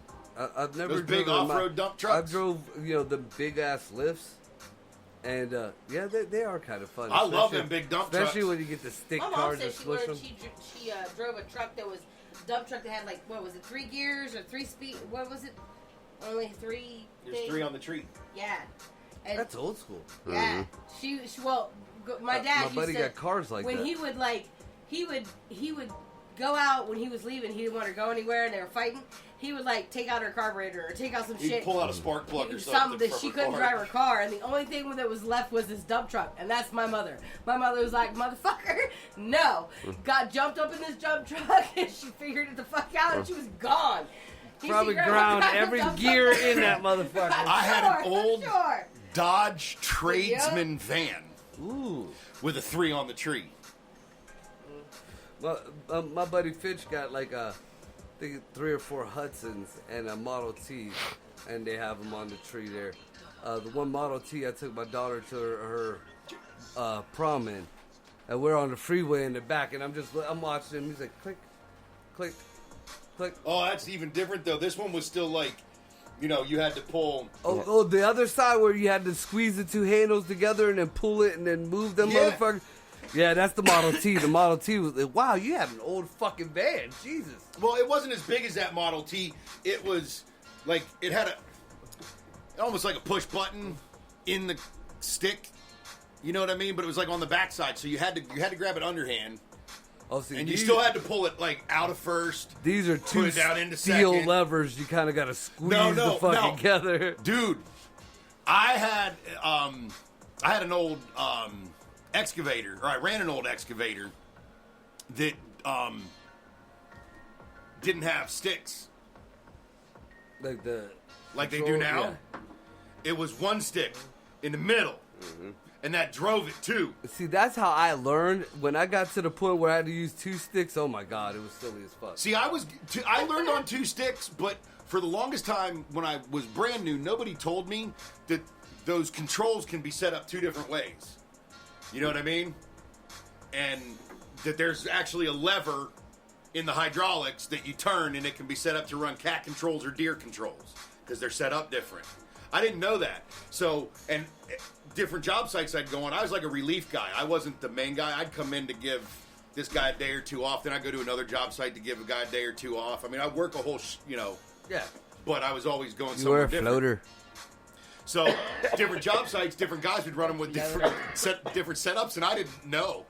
I've never those big off-road dump trucks. I drove, the big ass lifts, and they are kind of fun. I love them big dump trucks, especially when you get the stick My mom cars said and squish them. she drove a truck that was dump truck that had like what was it 3 gears or 3 speed? What was it? Only 3. There's 3 on the tree. Yeah, and That's old school. yeah. She my dad. My buddy used to, got cars like when that. he would go out when he was leaving. He didn't want to go anywhere, and they were fighting. He would take out her carburetor or take out some He'd shit. pull out a spark plug or something that she couldn't drive her car, and the only thing that was left was this dump truck, and that's my mother. My mother was like, "Motherfucker, no!" Got jumped up in this dump truck, and she figured it the fuck out, and she was gone. Probably ground every gear in that motherfucker. I had an old Sure. Dodge Tradesman van Ooh. with a 3 on the tree. Well, my buddy Fitch got I think 3 or 4 Hudsons and a Model T, and they have them on the tree there. The one Model T, I took my daughter to her prom in, and we're on the freeway in the back, and I'm watching him. He's like, click, click, click. Oh, that's even different though. This one was still you had to pull. Oh, the other side where you had to squeeze the 2 handles together and then pull it and then move them motherfuckers. Yeah, that's the Model T. The Model T was, wow, you have an old fucking van. Jesus. Well, it wasn't as big as that Model T. It was it had almost like a push button in the stick. You know what I mean? But it was on the backside, so you had to grab it underhand. Oh, see, And you still had to pull it out of first. These are put 2 it down into steel second. levers. You kind of got to squeeze the fuck together. Dude, I had an old excavator, or I ran an old excavator that didn't have sticks Like they do now. Yeah. It was 1 stick in the middle, and that drove it too. See, that's how I learned. When I got to the point where I had to use 2 sticks, oh my god, it was silly as fuck. See, I learned on 2 sticks, but for the longest time when I was brand new, nobody told me that those controls can be set up 2 different ways. You know what I mean? And that there's actually a lever in the hydraulics that you turn, and it can be set up to run cat controls or deer controls because they're set up different. I didn't know that. So, and different job sites I'd go on, I was like a relief guy. I wasn't the main guy. I'd come in to give this guy a day or 2 off. Then I'd go to another job site to give a guy a day or 2 off. I mean, I'd work a whole, Yeah. But I was always going You somewhere were a different. floater. So, different job sites, different guys would run them with different setups, and I didn't know.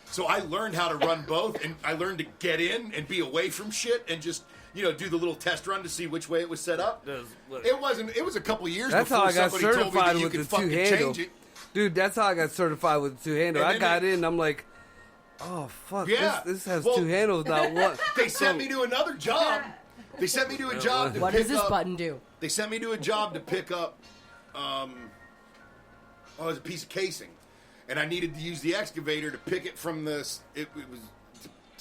So I learned how to run both, and I learned to get in and be away from shit and just, do the little test run to see which way it was set up. It was a couple of years That's before how I got somebody told me that certified you with could the fucking 2-handle. change it. Dude, that's how I got certified with the 2-handle. And I then got in, I'm like, oh fuck, Yeah. this has Well, 2 handles, not one. They sent me to another job. They sent me to a job to What pick does this up, button do? They sent me to a job to pick up, it was a piece of casing, and I needed to use the excavator to pick it from to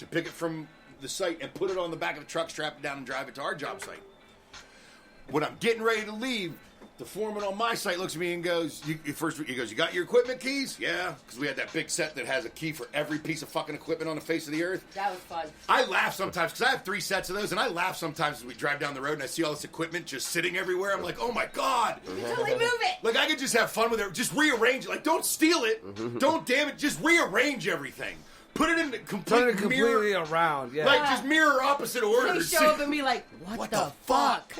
pick it from the site and put it on the back of the truck, strap it down, and drive it to our job site. When I'm getting ready to leave, the foreman on my site looks at me and goes, "You got your equipment keys?" Yeah, because we had that big set that has a key for every piece of fucking equipment on the face of the earth. That was fun. I laugh sometimes because I have 3 sets of those, and I laugh sometimes as we drive down the road and I see all this equipment just sitting everywhere. I'm like, oh my god! Totally move it. Like I could just have fun with it. Just rearrange it. Like don't steal it. Don't damn it. Just rearrange everything. Put it in the Turn it completely mirror. around, yeah. Like just mirror opposite They orders. show up and be like, what the fuck?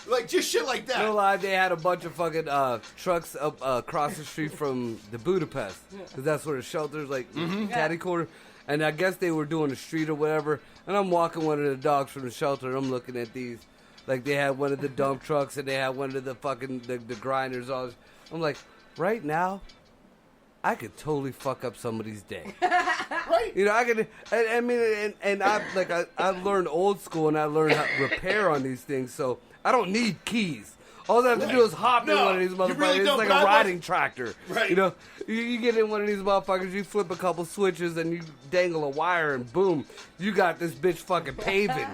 Like, just shit like that. No lie, they had a bunch of fucking trucks up across the street from the Budapest. Because that's where the shelter's, like, catty corner. And I guess they were doing the street or whatever. And I'm walking one of the dogs from the shelter, and I'm looking at these. Like, they had one of the dump trucks, and they had one of the fucking, the grinders. I'm like, right now, I could totally fuck up somebody's day. Right? You know, I could, I mean, and I learned old school, and I learned how to repair on these things, so I don't need keys. All I have to do is hop in one of these motherfuckers. really It's don't, like but a I riding tractor. Right. You know, you get in one of these motherfuckers, you flip a couple switches, and you dangle a wire, and boom, you got this bitch fucking paving.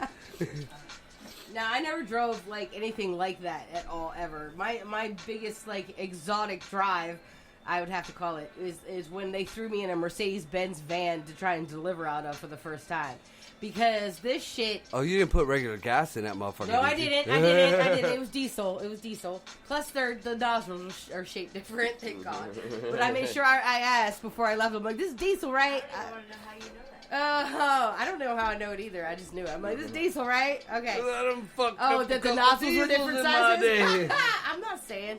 Now, I never drove, like, anything like that at all, ever. My biggest, like, exotic drive, I would have to call it, is when they threw me in a Mercedes-Benz van to try and deliver out of for the first time. Because this shit... Oh, you didn't put regular gas in that motherfucker, No, I did you? didn't. I didn't. It was diesel. Plus, the nostrils are shaped different, thank God. But I made sure I asked before I left. I'm like, this is diesel, right? I want to know how you know that. Oh, I don't know how I know it either. I just knew it. I'm like, this is diesel, right? Okay. Let 'em fuck Oh, up that a the couple nostrils were diesels different in my day. sizes? I'm not saying.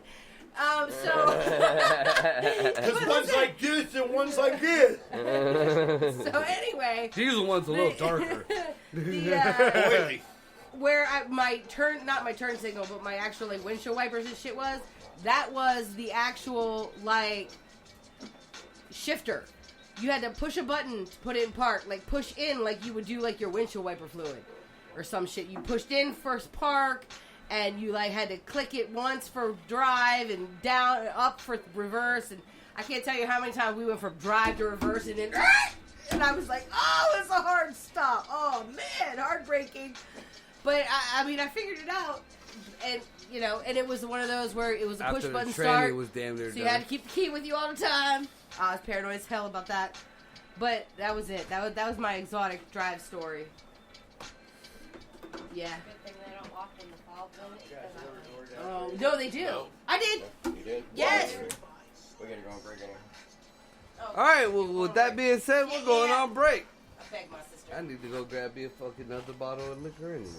Because one's like this and one's like this. So anyway, Diesel one's a little darker. Oily. where not my turn signal, but my actual like windshield wipers and shit that was the actual like shifter. You had to push a button to put it in park, like push in like you would do like your windshield wiper fluid or some shit. You pushed in first park, and you like had to click it once for drive and down up for reverse. And I can't tell you how many times we went from drive to reverse, and then and I was like, oh, it's a hard stop. Oh man, heartbreaking. But I mean, I figured it out, and you know, and it was one of those where it was a After push the button training start. was damn near So you done. had to keep the key with you all the time. I was paranoid as hell about that. But that was it. That was my exotic drive story. Yeah. Good thing they don't walk in the fall building. Oh, no, they do. I did. You did? Yes. We gotta go on break anyway. All right, well, with that being said, we're going on break. I begged my sister. I need to go grab me a fucking another bottle of liquor anyway.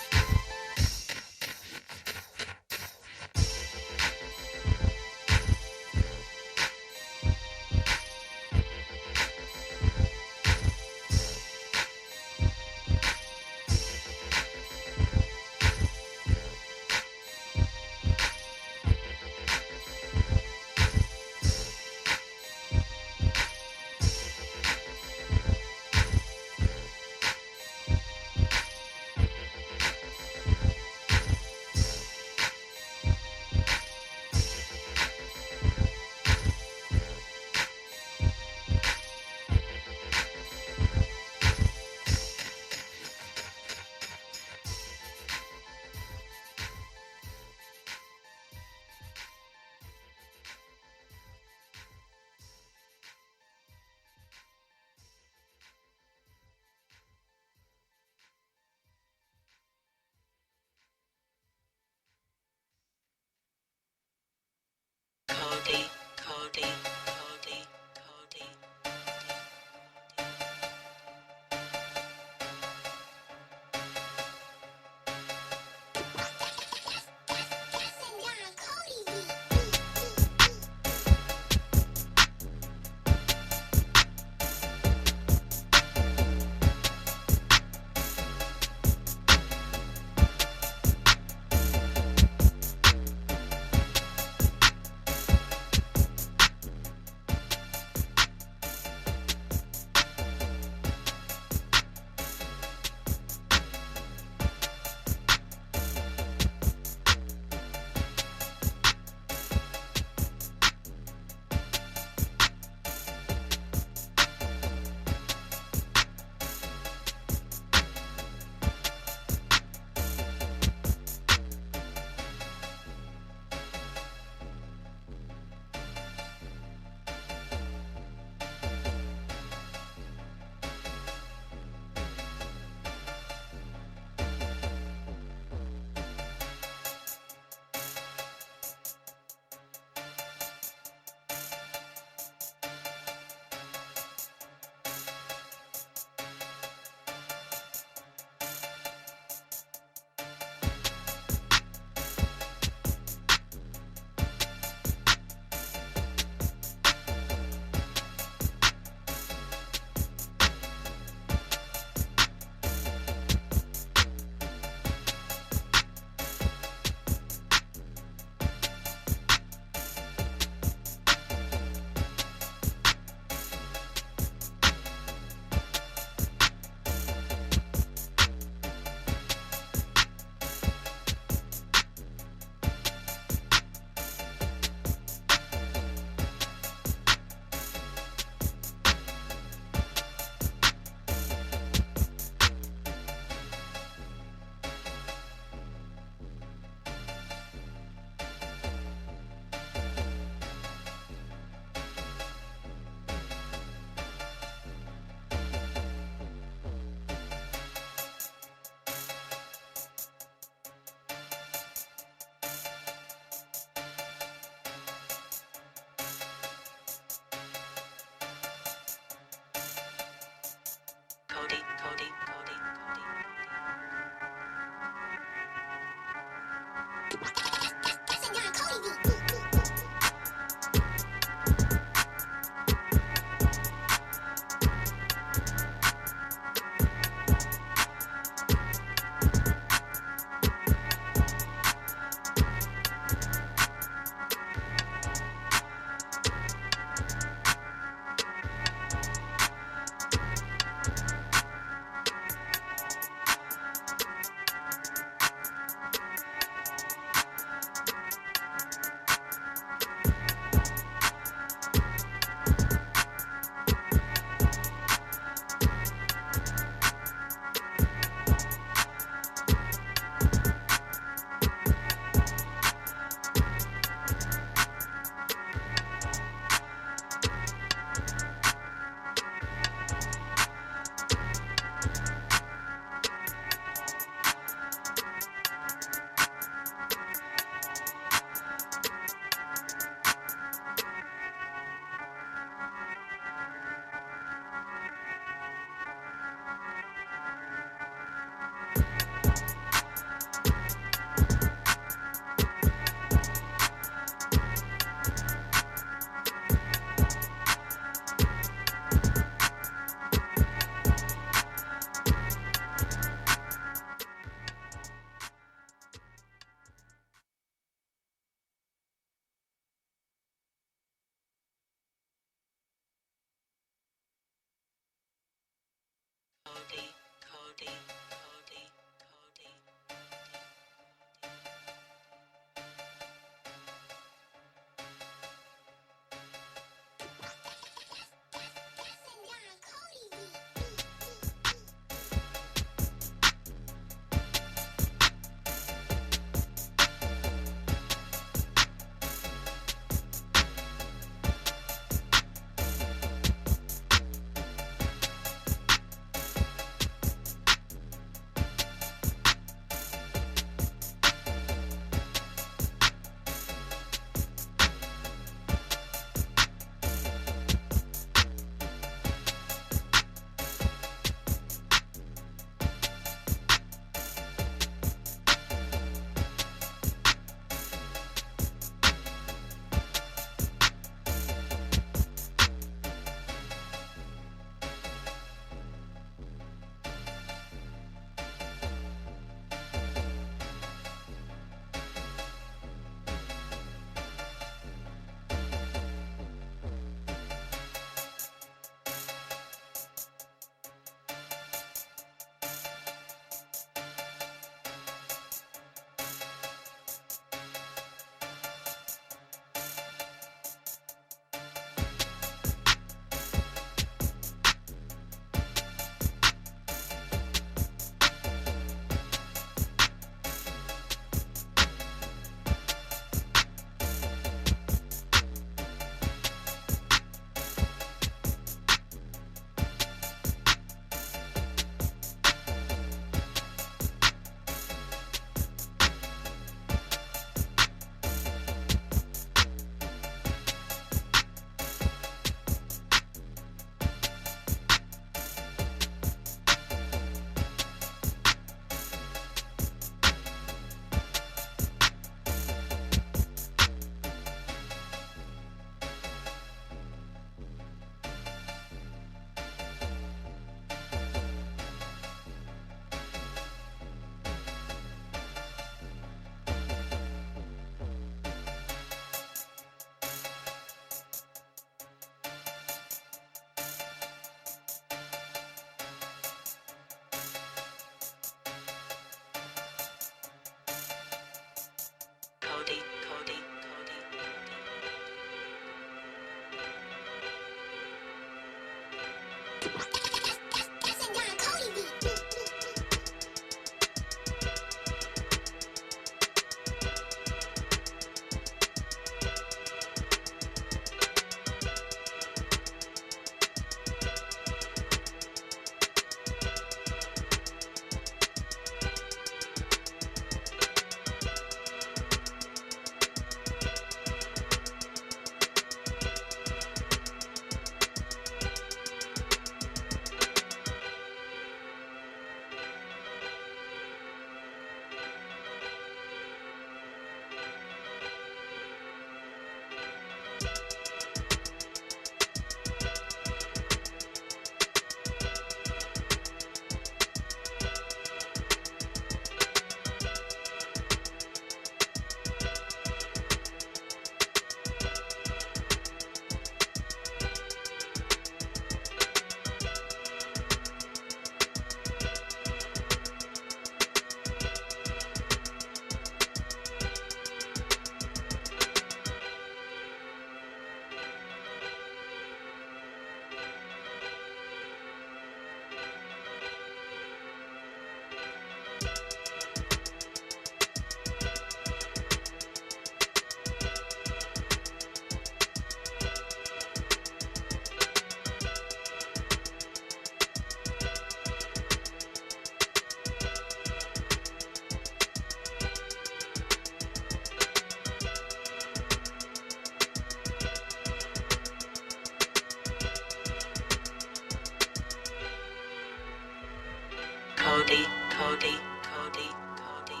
Cody, Cody, Cody, Cody.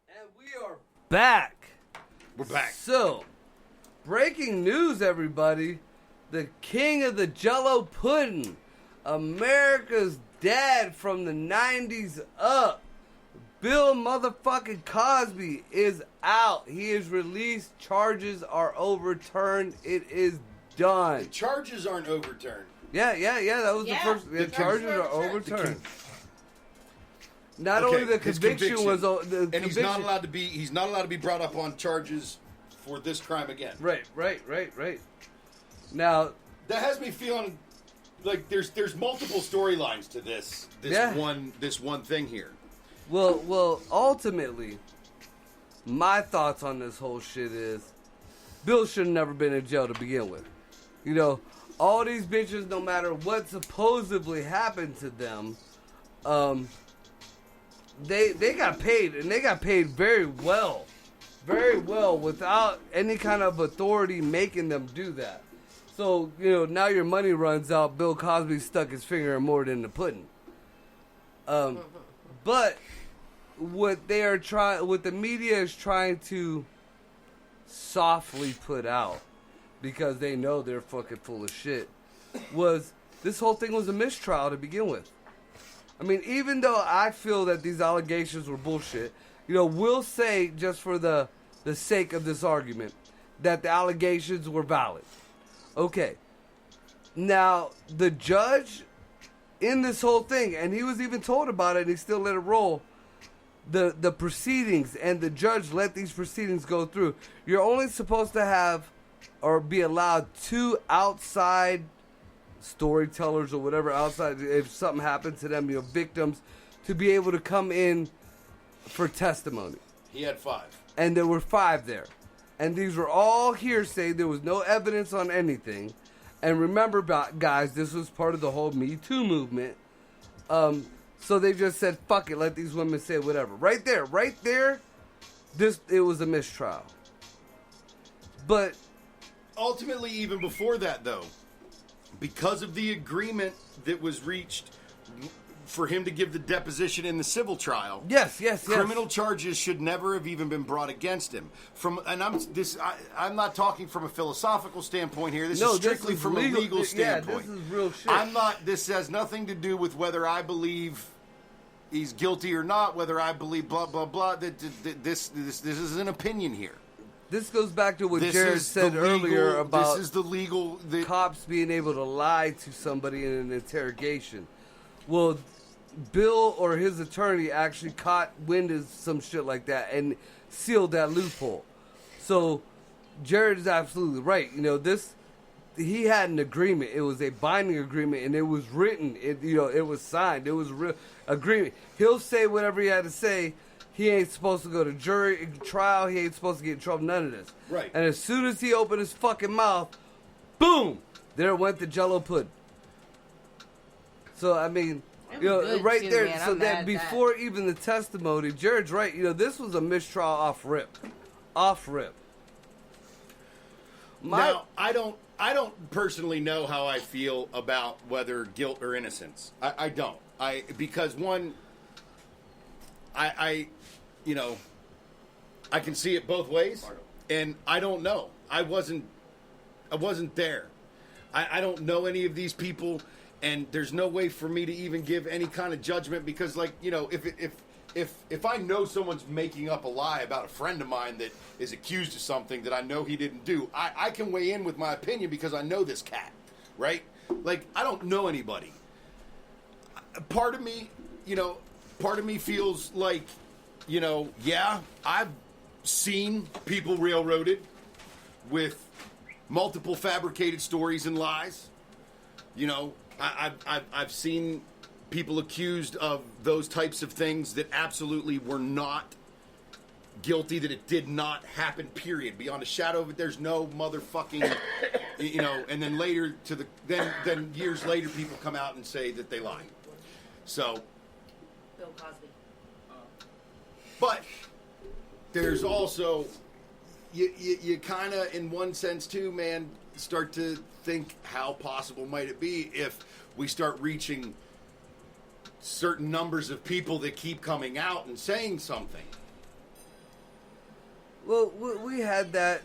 And we are back. We're back. So, breaking news, everybody. The king of the Jello pudding, America's dad from the 90s up, Bill motherfucking Cosby is out. He is released. Charges are overturned. It is done. Charges aren't overturned. Yeah. That was Yeah, the first. the The charges charges are are overturned. Not Okay, only the his conviction was, and he's not allowed to be. He's not allowed to be brought up on charges for this crime again. Right. Now, That has me feeling like there's multiple storylines to this Yeah. one thing here. well, ultimately, my thoughts on this whole shit is, Bill should have never been in jail to begin with. You know, all these bitches, no matter what supposedly happened to them, they got paid, and they got paid very well, without any kind of authority making them do that. So, you know, now your money runs out. Bill Cosby stuck his finger in more than the pudding. But what the media is trying to softly put out, because they know they're fucking full of shit, was this whole thing was a mistrial to begin with. I mean, even though I feel that these allegations were bullshit, you know, we'll say, just for the sake of this argument, that the allegations were valid. Okay. Now, the judge in this whole thing, and he was even told about it, and he still let it roll, the proceedings, and the judge let these proceedings go through. You're only supposed to have or be allowed 2 outside storytellers or whatever outside, if something happened to them, you know, victims, to be able to come in for testimony. He had 5. And there were 5 there. And these were all hearsay. There was no evidence on anything. And remember, guys, this was part of the whole Me Too movement. So they just said, fuck it, let these women say whatever. Right there, it was a mistrial. But Ultimately, even before that, though, because of the agreement that was reached for him to give the deposition in the civil trial, yes. criminal charges should never have even been brought against him. I'm not talking from a philosophical standpoint here. This is strictly from a legal standpoint. Yeah, this is real shit. This has nothing to do with whether I believe he's guilty or not, whether I believe blah blah blah. This is an opinion here. This goes back to what Jared said earlier about this is the legal cops being able to lie to somebody in an interrogation. Well, Bill or his attorney actually caught wind of some shit like that and sealed that loophole. So Jared is absolutely right. You know, he had an agreement. It was a binding agreement, and it was written. It was signed. It was a real agreement. He'll say whatever he had to say. He ain't supposed to go to jury trial. He ain't supposed to get in trouble. None of this. Right. And as soon as he opened his fucking mouth, boom, there went the Jello pudding. So I mean, you know, right too, there. man. So I'm that mad at before even the testimony, Jared's right. You know, this was a mistrial off rip. Now, I don't personally know how I feel about whether guilt or innocence. I don't. Because one, I can see it both ways, and I don't know. I wasn't there. I don't know any of these people, and there's no way for me to even give any kind of judgment because, like, you know, if I know someone's making up a lie about a friend of mine that is accused of something that I know he didn't do, I can weigh in with my opinion because I know this cat, right? Like, I don't know anybody. Part of me feels like, you know, yeah, I've seen people railroaded, with multiple fabricated stories and lies. You know, I've seen people accused of those types of things that absolutely were not guilty, that it did not happen, period. Beyond a shadow of it, there's no motherfucking, you know, and then later then years later people come out and say that they lied. So, Bill Cosby. but there's also, you kind of, in one sense too, man, start to think how possible might it be if we start reaching certain numbers of people that keep coming out and saying something. Well, we had that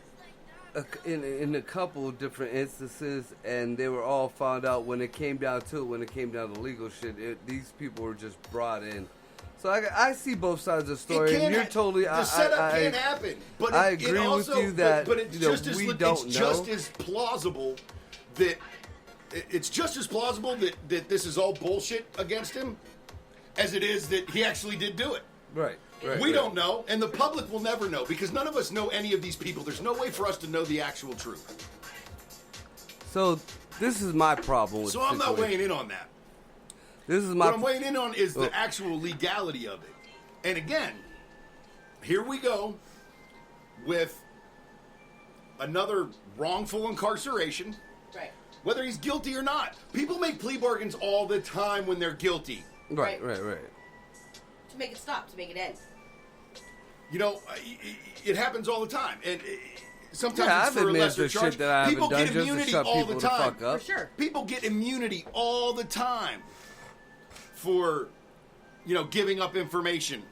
in a couple of different instances, and they were all found out when it came down to it, when it came down to legal shit. These people were just brought in. So I see both sides of the story, and you're totally... The setup can't happen. But I agree with you that it's just as, we don't it's know. just as plausible that... It's just as plausible that this is all bullshit against him as it is that he actually did do it. Right. We don't know, and the public will never know, because none of us know any of these people. There's no way for us to know the actual truth. So this is my problem with So the I'm not situation. weighing in on that. This is my... What I'm weighing in on is the actual legality of it. And again, here we go with another wrongful incarceration. Right. Whether he's guilty or not. People make plea bargains all the time when they're guilty. Right. To make it stop, to make it end. You know, it happens all the time. And sometimes Yeah, it's I've for a admitted lesser the charge. shit that I haven't People done get just to immunity shut all people the the time. fuck up. For sure. People get immunity all the time for, you know, giving up information.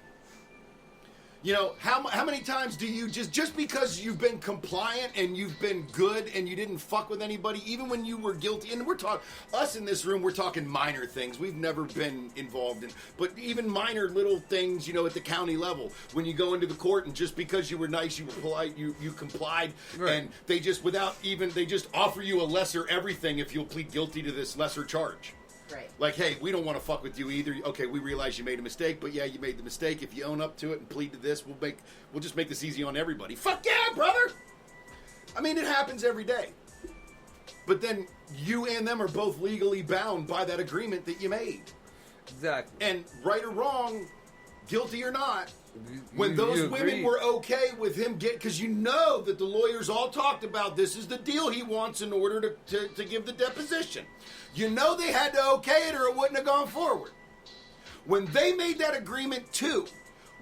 You know, how many times do you just because you've been compliant and you've been good and you didn't fuck with anybody, even when you were guilty, and we're talking, us in this room, we're talking minor things we've never been involved in, but even minor little things, you know, at the county level, when you go into the court and just because you were nice, you were polite, you complied, right. And they just, they just offer you a lesser everything if you'll plead guilty to this lesser charge. Right. Like, hey, we don't want to fuck with you either. Okay, we realize you made a mistake, but yeah, you made the mistake. If you own up to it and plead to this, we'll just make this easy on everybody. Fuck yeah, brother! I mean, it happens every day. But then you and them are both legally bound by that agreement that you made. Exactly. And right or wrong, guilty or not, when You those agree. women were okay with him because you know that the lawyers all talked about this is the deal he wants in order to give the deposition. You know they had to okay it or it wouldn't have gone forward. When they made that agreement too,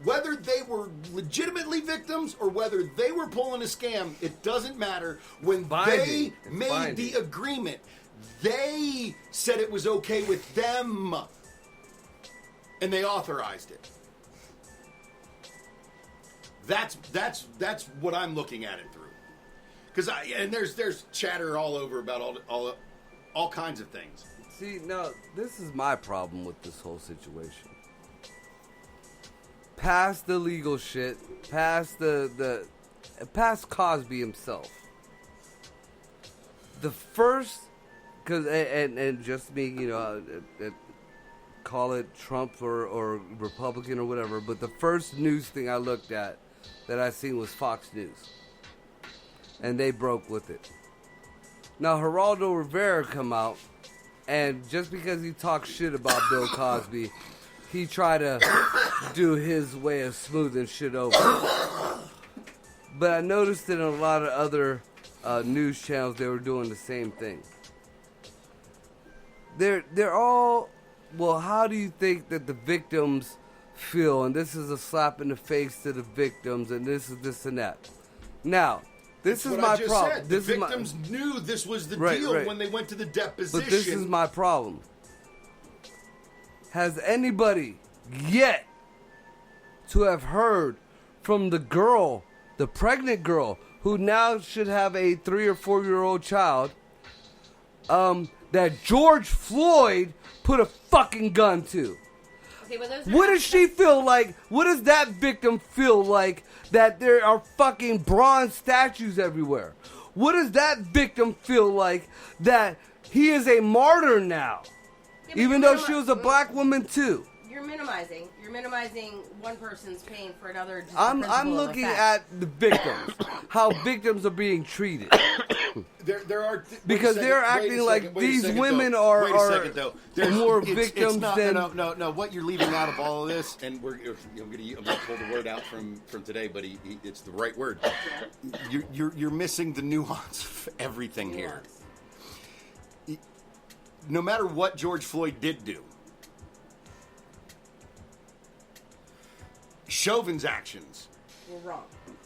whether they were legitimately victims or whether they were pulling a scam, it doesn't matter. When Binding. It's they made binding. the agreement, they said it was okay with them. And they authorized it. That's what I'm looking at it through. Because there's chatter all over about all kinds of things. See, now, this is my problem with this whole situation. Past the legal shit, past past Cosby himself. The first, and just me, you know, call it Trump or Republican or whatever, but the first news thing I looked at that I seen was Fox News. And they broke with it. Now, Geraldo Rivera come out, and just because he talks shit about Bill Cosby, he tried to do his way of smoothing shit over. But I noticed that in a lot of other news channels, they were doing the same thing. They're all, well, how do you think that the victims feel? And this is a slap in the face to the victims, and this is this and that. Now, this is my problem. The victims knew this was the deal when they went to the deposition. But this is my problem. Has anybody yet to have heard from the girl, the pregnant girl, who now should have a 3 or 4 year old child, that George Floyd put a fucking gun to? Okay, well, What does she feel like? What does that victim feel like that there are fucking bronze statues everywhere? What does that victim feel like that he is a martyr now? Yeah, but Even you're though not- she was a black woman too. you're minimizing. You're minimizing one person's pain for another. Just I'm looking at the victims, how victims are being treated. There are because they're acting like these women are more victims than no. What you're leaving out of all of this, and I'm going to pull the word out from today, but it's the right word. You're missing the nuance of everything here. No matter what George Floyd did do, Chauvin's actions We're wrong.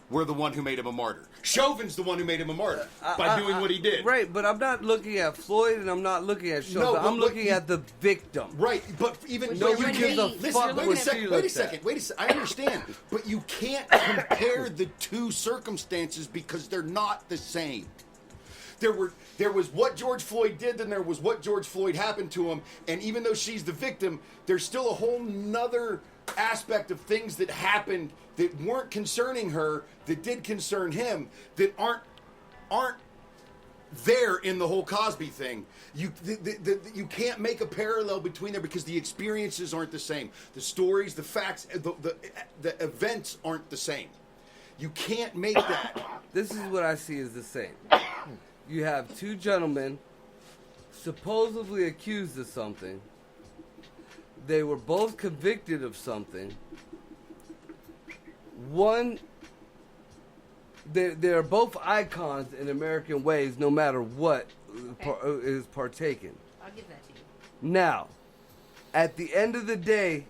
were the one who made him a martyr. Chauvin's the one who made him a martyr by doing what he did. Right, but I'm not looking at Floyd and I'm not looking at Chauvin. No, I'm looking at the victim. Right, but even Nobody gives a fuck wait what a second, she wait a looks second, at. wait a second. I understand, but you can't compare the two circumstances because they're not the same. There was what George Floyd did, then there was what George Floyd happened to him, and even though she's the victim, there's still a whole nother aspect of things that happened that weren't concerning her, that did concern him, that aren't there in the whole Cosby thing. You can't make a parallel between there because the experiences aren't the same. The stories, the facts, the events aren't the same. You can't make that. This is what I see as the same. You have two gentlemen supposedly accused of something. They were both convicted of something. One, they're both icons in American ways, no matter what is partaken. I'll give that to you. Now, at the end of the day,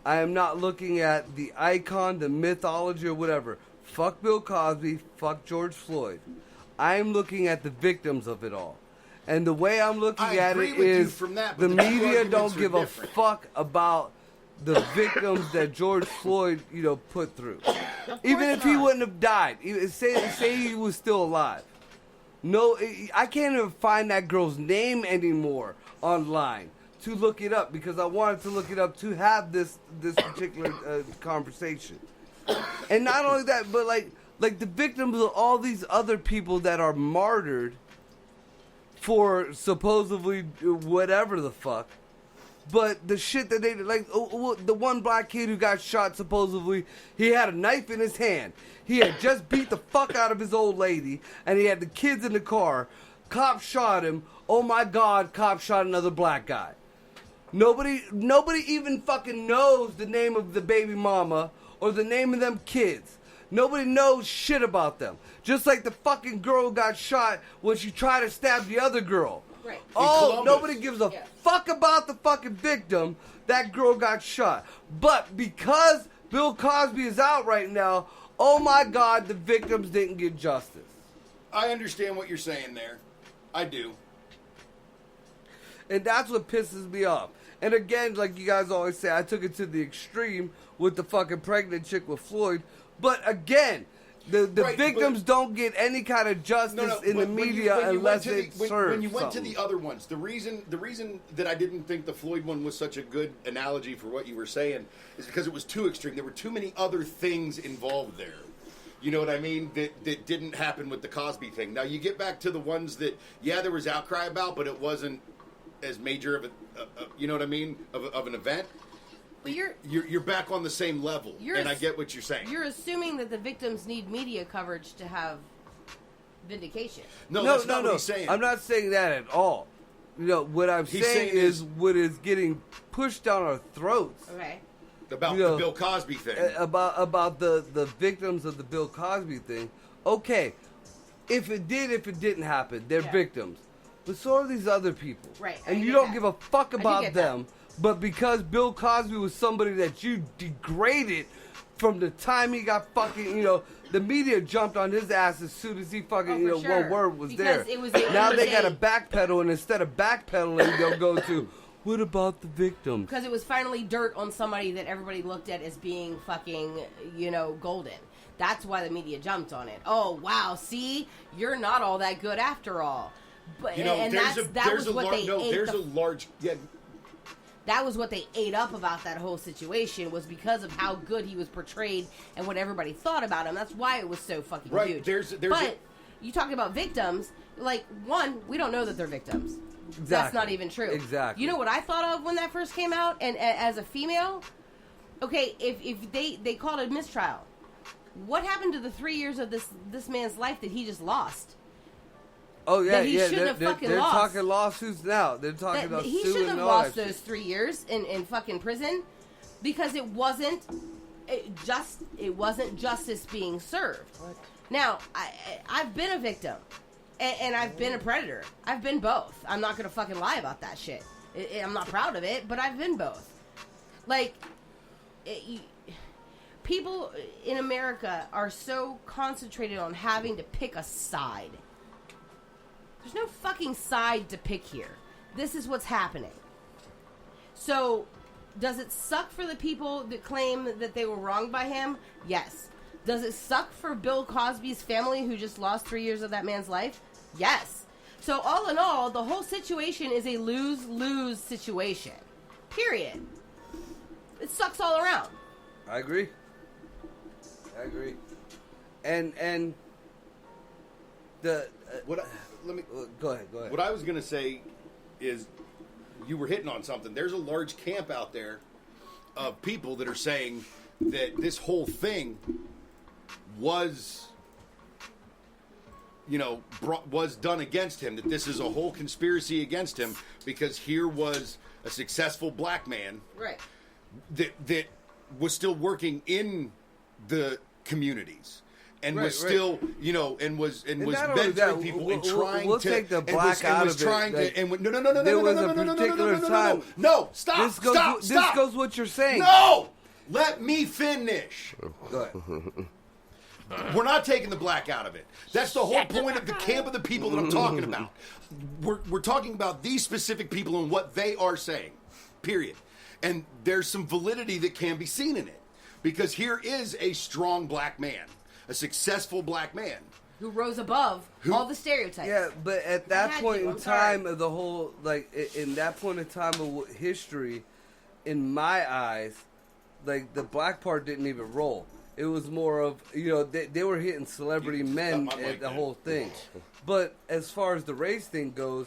I am not looking at the icon, the mythology, or whatever. Fuck Bill Cosby, fuck George Floyd. I'm looking at the victims of it all. And the way I'm looking at it is the media don't give a fuck about the victims that George Floyd, put through. Even if he wouldn't have died. Say he was still alive. No, I can't even find that girl's name anymore online to look it up because I wanted to look it up to have this particular conversation. And not only that, but like the victims of all these other people that are martyred for supposedly whatever the fuck. But the shit that they did, like the one black kid who got shot, supposedly, he had a knife in his hand. He had just beat the fuck out of his old lady, and he had the kids in the car. Cop shot him. Oh my God, cop shot another black guy. Nobody even fucking knows the name of the baby mama or the name of them kids. Nobody knows shit about them. Just like the fucking girl got shot when she tried to stab the other girl. Right. Oh, nobody gives a fuck about the fucking victim. That girl got shot. But because Bill Cosby is out right now, oh my God, the victims didn't get justice. I understand what you're saying there. I do. And that's what pisses me off. And again, like you guys always say, I took it to the extreme with the fucking pregnant chick with Floyd. But again, the victims don't get any kind of justice in the media unless it's served. When you went to the other ones, the reason that I didn't think the Floyd one was such a good analogy for what you were saying is because it was too extreme. There were too many other things involved there. You know what I mean? That didn't happen with the Cosby thing. Now you get back to the ones that there was outcry about, but it wasn't as major of a you know what I mean, of an event. But you're back on the same level, and I get what you're saying. You're assuming that the victims need media coverage to have vindication. No, that's not what he's saying. I'm not saying that at all. What I'm saying is what is getting pushed down our throats. Okay. About the Bill Cosby thing. About the victims of the Bill Cosby thing. Okay, if it didn't happen, they're victims. But so are these other people. Right. And you don't give a fuck about them. But because Bill Cosby was somebody that you degraded from the time he got fucking, the media jumped on his ass as soon as he fucking, one word was because there. Now they got to backpedal, and instead of backpedaling, they'll go to, what about the victims? Because it was finally dirt on somebody that everybody looked at as being fucking, golden. That's why the media jumped on it. Oh, wow, see? You're not all that good after all. But, that was what they ate. That was what they ate up about that whole situation, was because of how good he was portrayed and what everybody thought about him. That's why it was so fucking huge. You talking about victims, like, one, we don't know that they're victims. That's not even true. Exactly. You know what I thought of when that first came out? And as a female, okay, if they called it mistrial, what happened to the 3 years of this man's life that he just lost? Oh yeah, that he yeah. shouldn't have fucking they're lost. talking lawsuits now. They're talking That about he suing shouldn't have and all lost that those shit. 3 years in fucking prison because it wasn't justice being served. Now I've been a victim and I've been a predator. I've been both. I'm not gonna fucking lie about that shit. I'm not proud of it, but I've been both. Like, people in America are so concentrated on having to pick a side. There's no fucking side to pick here. This is what's happening. So, does it suck for the people that claim that they were wronged by him? Yes. Does it suck for Bill Cosby's family who just lost 3 years of that man's life? Yes. So, all in all, the whole situation is a lose-lose situation. Period. It sucks all around. I agree. And the go ahead. What I was going to say is, you were hitting on something. There's a large camp out there of people that are saying that this whole thing was, was done against him. That this is a whole conspiracy against him because here was a successful black man, Right. that was still working in the communities. And Right, was right. still, and was not only mentoring that, people we'll- and trying we'll to take the and black was, and out was of it, trying like, to and no there was a particular time. No, stop. This goes. Stop. This goes what you're saying. No, let me finish. Go ahead. We're not taking the black out of it. That's the whole point of the camp of the people that I'm talking about. We're talking about these specific people and what they are saying. Period. And there's some validity that can be seen in it. Because here is a strong black man, a successful black man. Who rose above all the stereotypes. Yeah, but at that had point to, in I'm sorry. time of the whole, like, in that point in time of history, in my eyes, like, the black part didn't even roll. It was more of, they were hitting celebrity men stop my at mic, the man. whole thing. But as far as the race thing goes,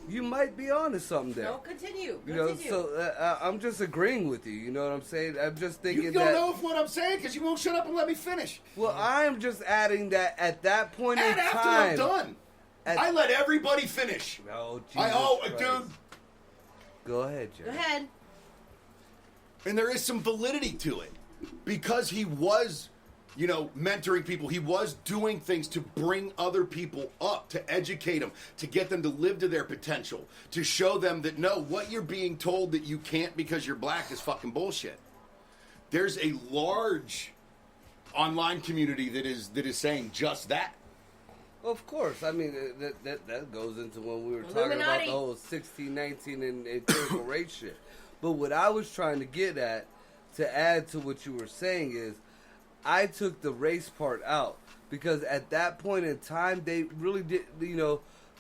you might be onto something there. No, continue. So I'm just agreeing with you. You know what I'm saying? I'm just thinking You that. don't know what I'm saying because you won't shut up and let me finish. Well, I'm just adding that at that point And in after time. I'm done, I let everybody finish. Oh, Jesus Christ. Dude. Go ahead, Jerry. Go ahead. And there is some validity to it because he was, mentoring people. He was doing things to bring other people up, to educate them, to get them to live to their potential, to show them that no, what you're being told that you can't because you're black is fucking bullshit. There's a large online community that is saying just that. Of course. I mean, that goes into when we were talking about Illuminati. the whole 16, 19, and critical race shit. But what I was trying to get at, to add to what you were saying, is I took the race part out. Because at that point in time, they really did,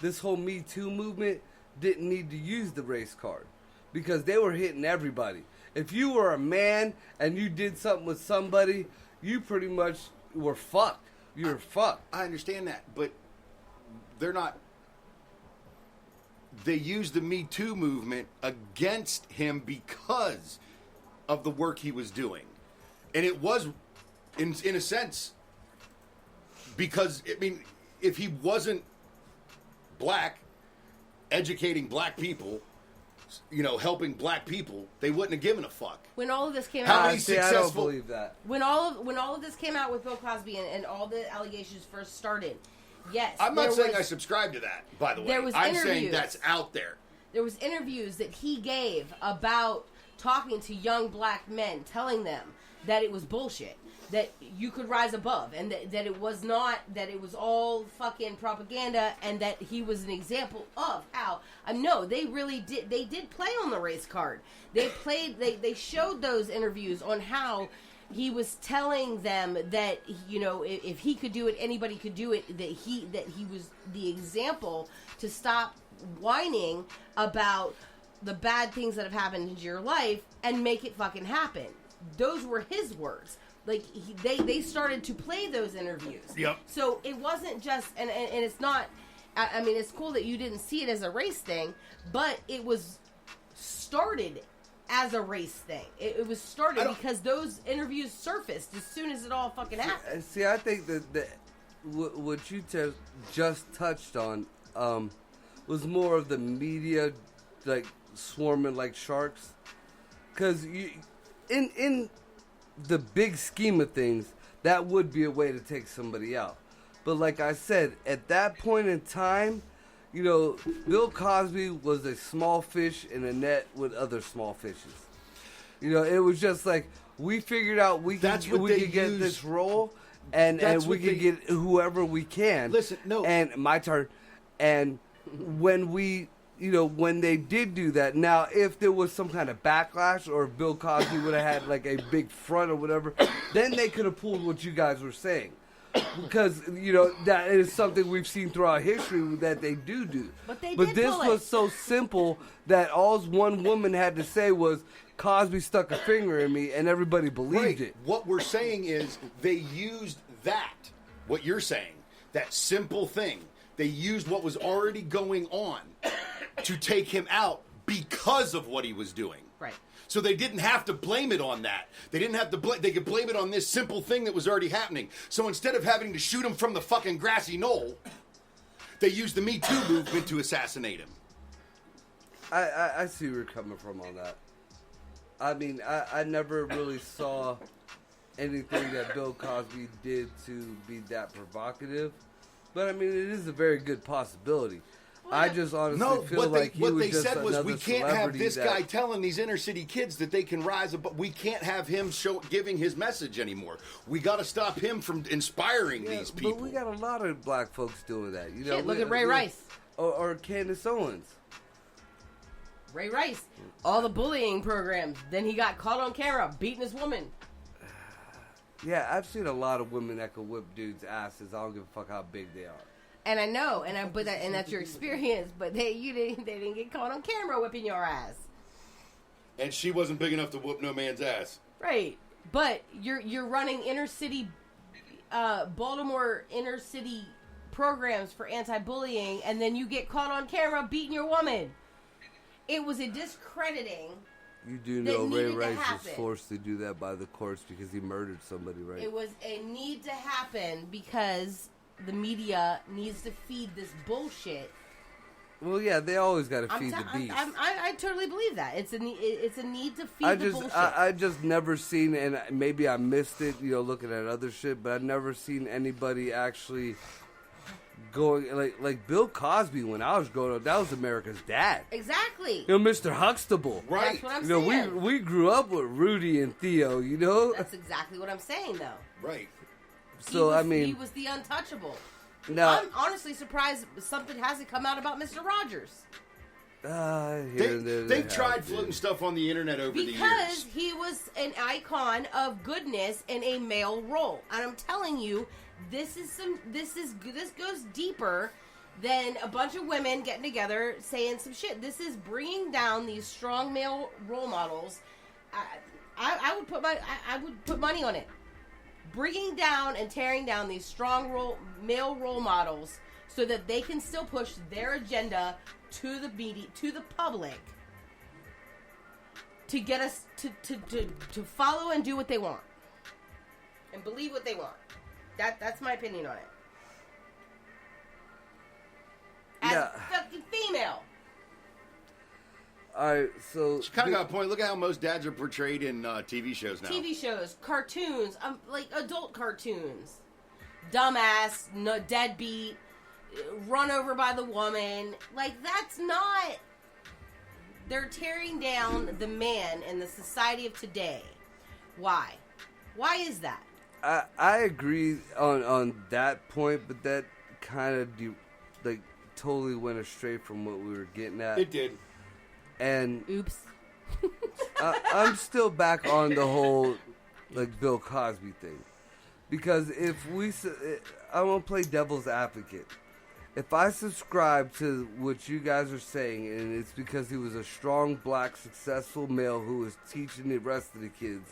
this whole Me Too movement didn't need to use the race card. Because they were hitting everybody. If you were a man and you did something with somebody, you pretty much were fucked. You were fucked. I understand that, but they're not. They used the Me Too movement against him because of the work he was doing. And it was, in a sense, because, if he wasn't black, educating black people, helping black people, they wouldn't have given a fuck. When all of this came How out, many I don't successful- believe that. when all of this came out with Bill Cosby and all the allegations first started, yes, I'm not there saying was- I subscribe to that, by the way. there was I'm saying interviews. that's out there. There was interviews that he gave about talking to young black men, telling them that it was bullshit, that you could rise above, and that it was not, that it was all fucking propaganda, and that he was an example of how. No, they really did. They did play on the race card. They showed those interviews on how he was telling them that if he could do it, anybody could do it. That he was the example to stop whining about the bad things that have happened into your life and make it fucking happen. Those were his words. Like, they started to play those interviews. Yep. So it wasn't just, and it's not, I mean, it's cool that you didn't see it as a race thing, but it was started as a race thing. It was started because those interviews surfaced as soon as it all fucking happened. See, I think that what you just touched on was more of the media, like, swarming like sharks. Because in the big scheme of things, that would be a way to take somebody out. But like I said, at that point in time, you know, Bill Cosby was a small fish in a net with other small fishes. You know, it was just like, we figured out we could get this role, and we could get whoever we can. Listen, no. And my turn. And when when they did do that, now, if there was some kind of backlash, or if Bill Cosby would have had, like, a big front or whatever, then they could have pulled what you guys were saying. Because, you know, that is something we've seen throughout history that they do. But they But did this pull it. was so simple that all one woman had to say was, Cosby stuck a finger in me, and everybody believed it. What we're saying is they used that, what you're saying, that simple thing. They used what was already going on to take him out because of what he was doing. Right. So they didn't have to blame it on that. They didn't have to they could blame it on this simple thing that was already happening. So instead of having to shoot him from the fucking grassy knoll, they used the Me Too movement to assassinate him. I see where you're coming from on that. I mean, I never really saw anything that Bill Cosby did to be that provocative. But, I mean, it is a very good possibility. I just honestly feel like he was just another celebrity. We can't have this guy telling these inner city kids that they can rise above. We can't have him giving his message anymore. We got to stop him from inspiring these people. But we got a lot of black folks doing that. You know, Look at Ray Rice. Or Candace Owens. Ray Rice. All the bullying programs. Then he got caught on camera beating his woman. Yeah, I've seen a lot of women that can whip dudes' asses. I don't give a fuck how big they are. And I know, and that's your experience. But they didn't get caught on camera whipping your ass. And she wasn't big enough to whoop no man's ass. Right, but you're running inner city, Baltimore inner city programs for anti-bullying, and then you get caught on camera beating your woman. It was a discrediting. You do know Ray Rice was forced to do that by the courts because he murdered somebody, right? It was a need to happen because the media needs to feed this bullshit. Well, yeah, they always got to feed the beast. I totally believe that. It's a need to feed the bullshit. I just never seen, and maybe I missed it, you know, looking at other shit, but I've never seen anybody actually going, like Bill Cosby when I was growing up, that was America's dad. Exactly. You know, Mr. Huxtable. Right. That's what I'm saying. You know, we grew up with Rudy and Theo, you know? That's exactly what I'm saying, though. Right. So, he was the untouchable. Now, I'm honestly surprised something hasn't come out about Mr. Rogers. They've tried floating stuff on the internet over the years. Because he was an icon of goodness in a male role. And I'm telling you, this goes deeper than a bunch of women getting together saying some shit. This is bringing down these strong male role models. I would put money on it. Bringing down and tearing down these strong male role models so that they can still push their agenda to the media, to the public, to get us to follow and do what they want and believe what they want. That's my opinion on it. As a fucking female. Alright, so... She kind of got a point. Look at how most dads are portrayed in TV shows now. TV shows, cartoons, like adult cartoons. Dumbass, deadbeat, run over by the woman. Like, that's not... They're tearing down the man in the society of today. Why? Why is that? I agree on that point, but that kind of totally went astray from what we were getting at. It did. And oops. I'm still back on the whole Bill Cosby thing, because I'm gonna play devil's advocate. If I subscribe to what you guys are saying, and it's because he was a strong black successful male who was teaching the rest of the kids,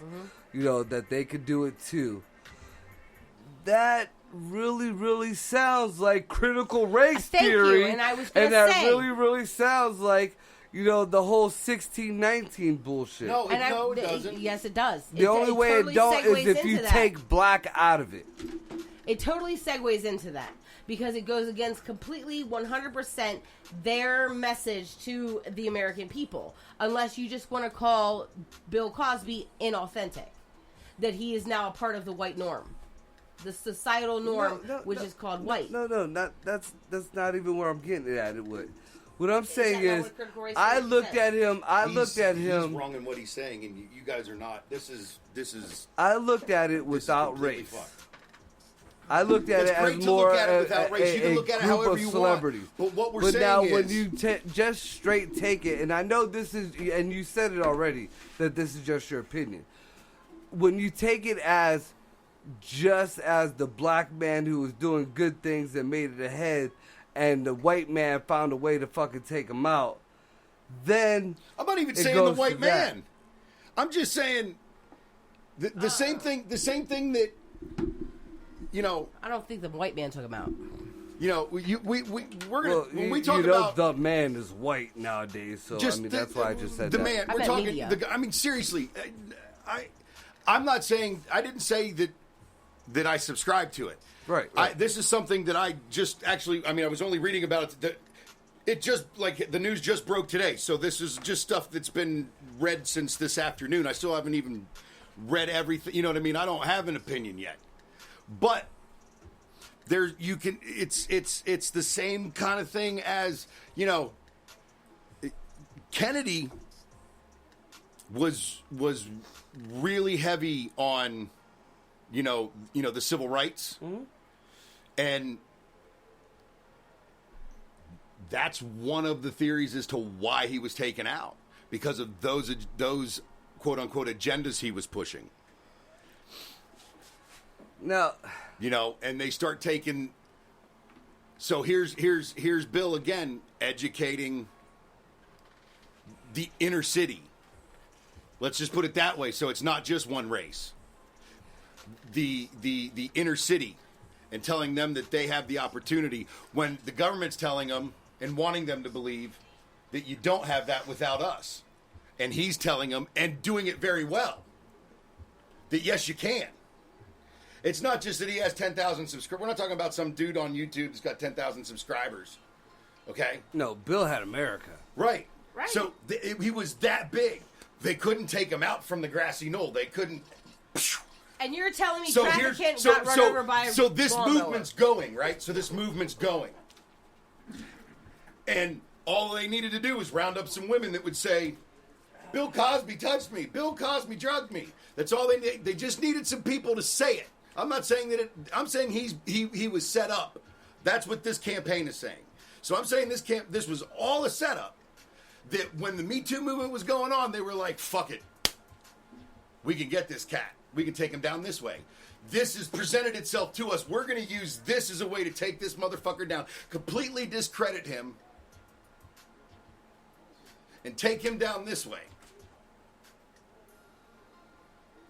you know, that they could do it too, that really, really sounds like critical race Thank theory. you, and I was gonna that say- really, really sounds like, the whole 1619 bullshit. No, And it doesn't. Yes, it does. the only way totally it don't segues is if into you that. take black out of it. It totally segues into that because it goes against completely 100% their message to the American people. Unless you just want to call Bill Cosby inauthentic, that he is now a part of the white norm, the societal norm, which is called white. That's not even where I'm getting at it with. What I'm saying that not is, what critical race I theory looked says? at him. He's wrong in what he's saying, and you guys are not. This is. I looked at it without completely race. fucked. I looked at It's it great as to more look at it a, without race. You can a look at it group however of you want. celebrities. But what we're but saying now, is, when you just straight take it, and I know this is, and you said it already, that this is just your opinion. When you take it as just as the black man who was doing good things and made it ahead, and the white man found a way to fucking take him out, then I'm not even it saying the goes white to that. man. I'm just saying the same thing. The same thing that I don't think the white man took him out. we're gonna Well, when we talk know, about the man is white nowadays, so just I mean that's why I just said the that. man. I We're bet talking. media. I mean, seriously, I'm not saying. I didn't say that I subscribe to it. Right. This is something that I just actually. I mean, I was only reading about it. It just like the news just broke today, so this is just stuff that's been read since this afternoon. I still haven't even read everything. You know what I mean? I don't have an opinion yet, but you can. It's the same kind of thing as Kennedy was really heavy on the civil rights, and that's one of the theories as to why he was taken out, because of those quote unquote agendas he was pushing. Now, And they start taking. So here's Bill again educating the inner city. Let's just put it that way. So it's not just one race. The inner city, and telling them that they have the opportunity when the government's telling them and wanting them to believe that you don't have that without us. And he's telling them, and doing it very well, that yes, you can. It's not just that he has 10,000 subscribers. We're not talking about some dude on YouTube that's got 10,000 subscribers. Okay? no, Bill had America. Right. Right. So he was that big. They couldn't take him out from the grassy knoll. They couldn't. And you're telling me So traffic here's can't so got run so over by a so this lawnmower. movement's going, right? So this movement's going, and all they needed to do was round up some women that would say, "Bill Cosby touched me. Bill Cosby drugged me." That's all they need. They just needed some people to say it. I'm not saying that. I'm saying he was set up. That's what this campaign is saying. So I'm saying this was all a setup. That when the Me Too movement was going on, they were like, "Fuck it. We can get this cat. We can take him down this way. This has presented itself to us. We're going to use this as a way to take this motherfucker down, completely discredit him, and take him down this way."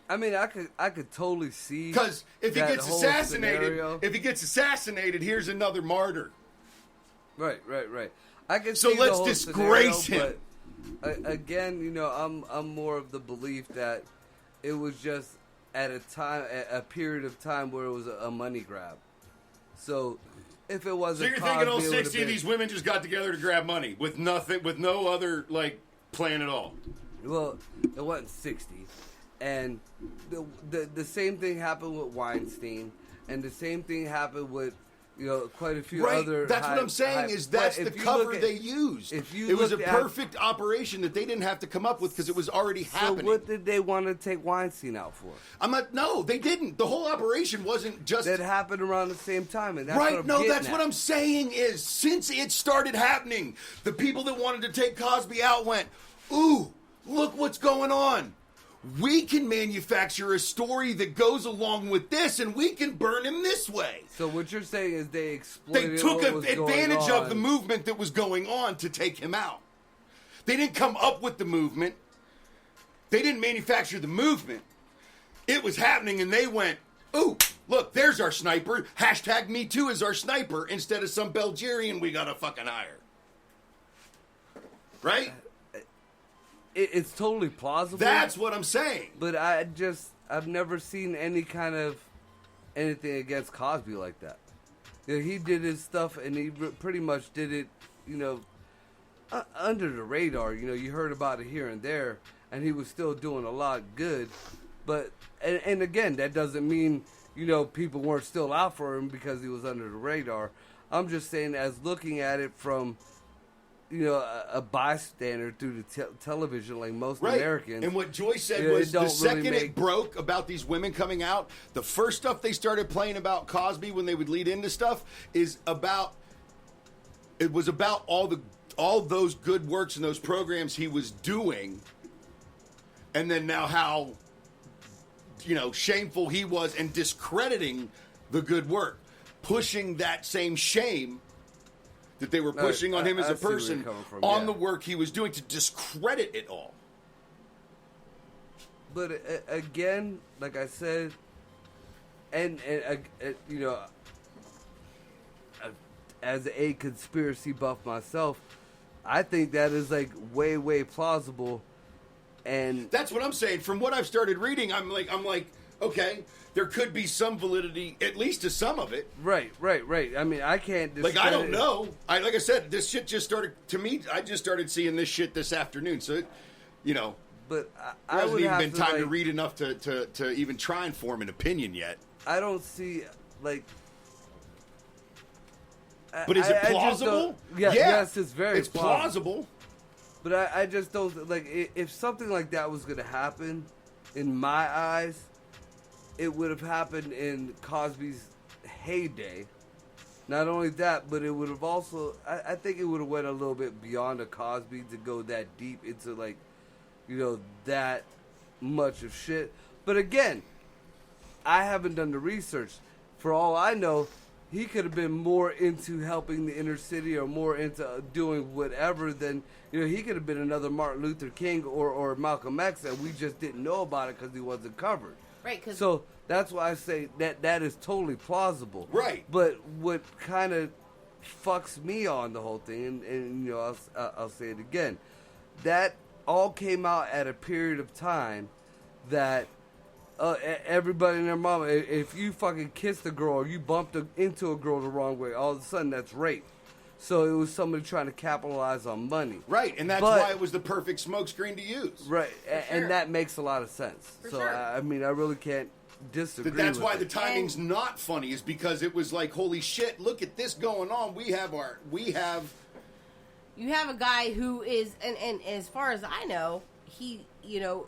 I mean, I could totally see, Because if he that gets whole assassinated, scenario. here's another martyr. Right. I can So see let's the whole disgrace scenario, him. But again, I'm more of the belief that it was just at a period of time where it was a money grab. So if it wasn't, So you're thinking all Cosby, it would've 60 of been- these women just got together to grab money with nothing, with no other plan at all. Well, it wasn't 60. And the same thing happened with Weinstein, and the same thing happened with quite a few Right. other. That's what I'm saying. Is that's the cover they used. It was a perfect operation that they didn't have to come up with because it was already happening. So what did they want to take Weinstein out for? No, they didn't. The whole operation wasn't just That happened around the same time, and that's right. What I'm No, getting that's at. what I'm saying. Is since it started happening, the people that wanted to take Cosby out went, "Ooh, look what's going on. We can manufacture a story that goes along with this, and we can burn him this way." So what you're saying is they exploited. They took what was advantage going of the on. movement that was going on to take him out. They didn't come up with the movement. They didn't manufacture the movement. It was happening, and they went, "Ooh, Look, there's our sniper. Hashtag Me Too is our sniper instead of some Belgarian we gotta fucking hire. Right? It's totally plausible. That's what I'm saying. But I've never seen any kind of anything against Cosby like that. You know, he did his stuff, and he pretty much did it, you know, under the radar. You know, you heard about it here and there, and he was still doing a lot good. But, and again, that doesn't mean, you know, people weren't still out for him because he was under the radar. I'm just saying, as looking at it from, you know, a bystander through the television, like most Americans. And what Joy said you know, was the second really it broke about these women coming out, the first stuff they started playing about Cosby when they would lead into stuff was about all those good works and those programs he was doing, and then now how, you know, shameful he was and discrediting the good work, pushing that same shame that they were pushing on him as a person on the work he was doing to discredit it all. But again, like I said, and you know, as a conspiracy buff myself, I think that is like way plausible. And that's what I'm saying. From what I've started reading, I'm like, okay, there could be some validity, at least to some of it. Right. I mean, I can't like, I don't know. Like I said, this shit just started, to me, I just started seeing this shit this afternoon. So, you know, but I hasn't even been time to read enough to even try and form an opinion yet. I don't see, like... But is it plausible? Yes, it's very It's plausible. But I just don't, like, if something like that was going to happen, in my eyes, it would have happened in Cosby's heyday. Not only that, but it would have also, I think it would have went a little bit beyond a Cosby to go that deep into, like, you know, that much of shit. But again, I haven't done the research. For all I know, he could have been more into helping the inner city or more into doing whatever than, you know, he could have been another Martin Luther King or Malcolm X, and we just didn't know about it because he wasn't covered. Right. So that's why I say that is totally plausible. Right. But what kind of fucks me on the whole thing, and you know, I'll say it again, that all came out at a period of time that everybody and their mama, if you fucking kissed a girl or you bumped into a girl the wrong way, all of a sudden that's rape. So it was somebody trying to capitalize on money. Right, and that's why it was the perfect smokescreen to use. Right, and that makes a lot of sense. For so, sure. I mean, I really can't disagree That's with why it. the timing's not funny, is because it was like, holy shit, look at this going on. You have a guy who is, and as far as I know, he, you know,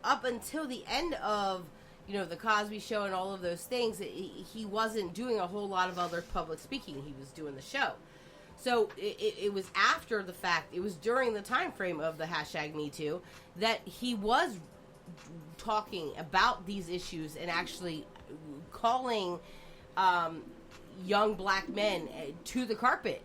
up until the end of, you know, the Cosby Show and all of those things, he wasn't doing a whole lot of other public speaking. He was doing the show. So it was after the fact, it was during the time frame of the hashtag Me Too, that he was talking about these issues and actually calling young black men to the carpet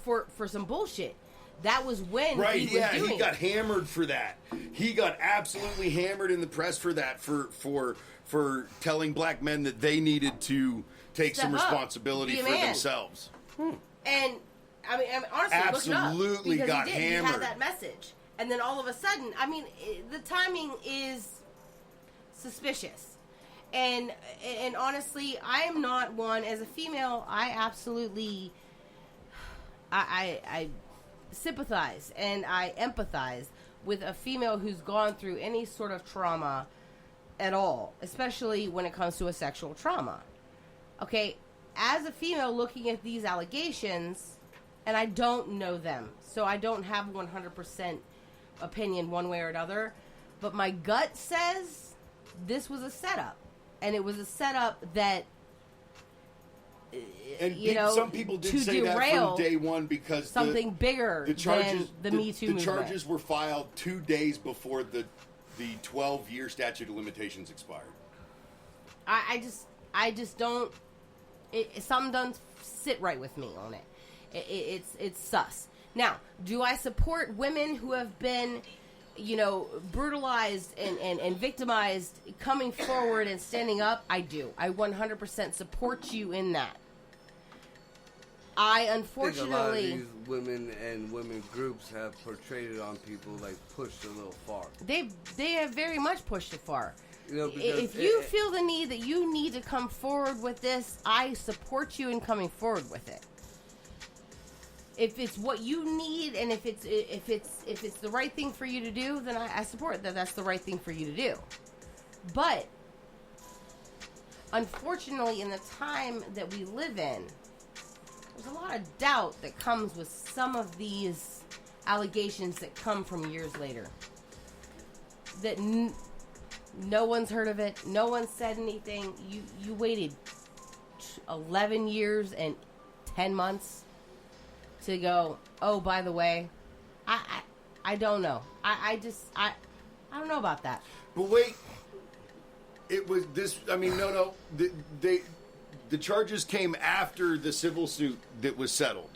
for some bullshit. That was when he was doing he got hammered for that. He got absolutely hammered in the press for that, for telling black men that they needed to take Step some up. responsibility Be a for man. themselves. And I mean, honestly, Absolutely look it up, because got he did. hammered. He had that message, and then all of a sudden, I mean, the timing is suspicious. And honestly, I am not one, as a female, I absolutely I sympathize and I empathize with a female who's gone through any sort of trauma at all, especially when it comes to a sexual trauma. Okay, as a female looking at these allegations, and I don't know them, so I don't have 100% opinion one way or another, but my gut says this was a setup. And it was a setup that, And you know, some people did to say that derail from day one because something bigger the charges, than the Me Too movement. The charges were filed 2 days before the 12-year statute of limitations expired. I just don't. Something doesn't sit right with me on it. It's sus. Now, do I support women who have been brutalized and victimized, coming forward and standing up, I do. I 100% support you in that. I I think a lot of unfortunately, these women and women groups have portrayed it on people like pushed a little far. they have very much pushed it far. Because If you feel the need that you need to come forward with this, I support you in coming forward with it. If it's what you need, and if it's the right thing for you to do, then I support that. That's the right thing for you to do. But unfortunately, in the time that we live in, there's a lot of doubt that comes with some of these allegations that come from years later. That no one's heard of it. No one said anything. You waited 11 years and 10 months to go, oh, by the way, I don't know. I don't know about that. But wait, it was this. I mean, no. The charges came after the civil suit that was settled,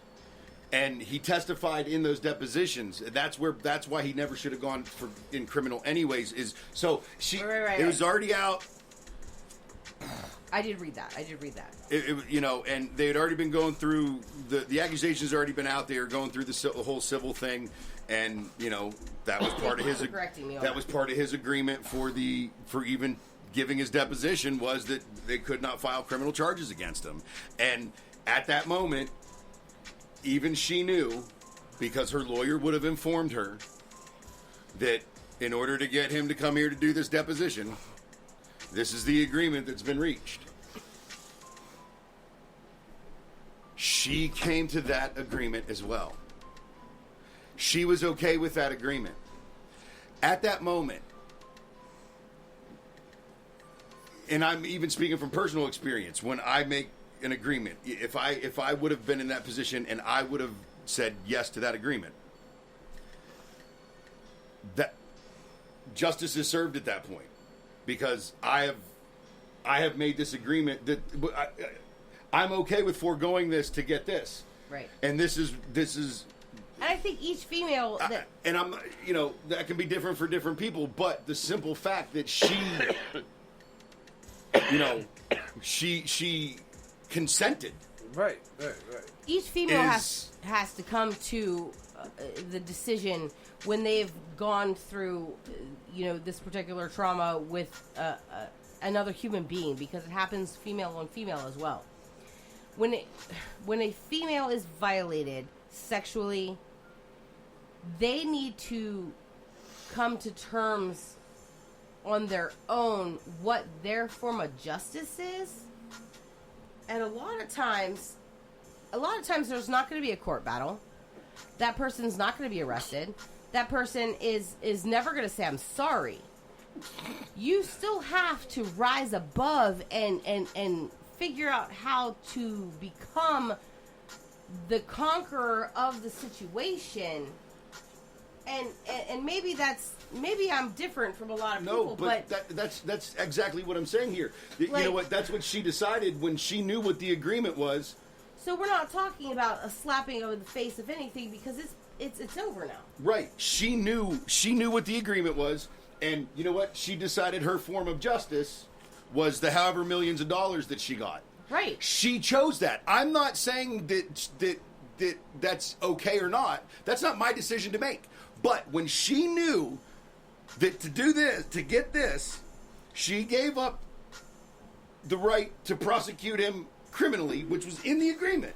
and he testified in those depositions. That's why he never should have gone in criminal, anyways. Right. It was already out. I did read that. And they had already been going through the accusations. Already been out there, going through the whole civil thing, and that was part of his. Correcting me on that was part of his agreement for even giving his deposition, was that they could not file criminal charges against him. And at that moment, even she knew, because her lawyer would have informed her, that in order to get him to come here to do this deposition, this is the agreement that's been reached. She came to that agreement as well. She was okay with that agreement. At that moment, and I'm even speaking from personal experience, when I make an agreement, if I would have been in that position and I would have said yes to that agreement, that justice is served at that point, because I have made this agreement that I'm okay with foregoing this to get this. Right. And this is. And I think each female that And I'm, that can be different for different people, but the simple fact that she, she consented. Right. each female has to come to the decision when they've gone through, this particular trauma with another human being, because it happens female on female as well. When a female is violated sexually, they need to come to terms on their own what their form of justice is. And a lot of times there's not going to be a court battle. That person's not going to be arrested. That person is never going to say, I'm sorry. You still have to rise above and figure out how to become the conqueror of the situation. And maybe I'm different from a lot of people, but that's exactly what I'm saying here. You know what? That's what she decided when she knew what the agreement was. So we're not talking about a slapping over the face of anything, because it's over now. Right. She knew what the agreement was, and you know what? She decided her form of justice was the however millions of dollars that she got. Right. She chose that. I'm not saying that's okay or not. That's not my decision to make. But when she knew that to do this, to get this, she gave up the right to prosecute him criminally, which was in the agreement.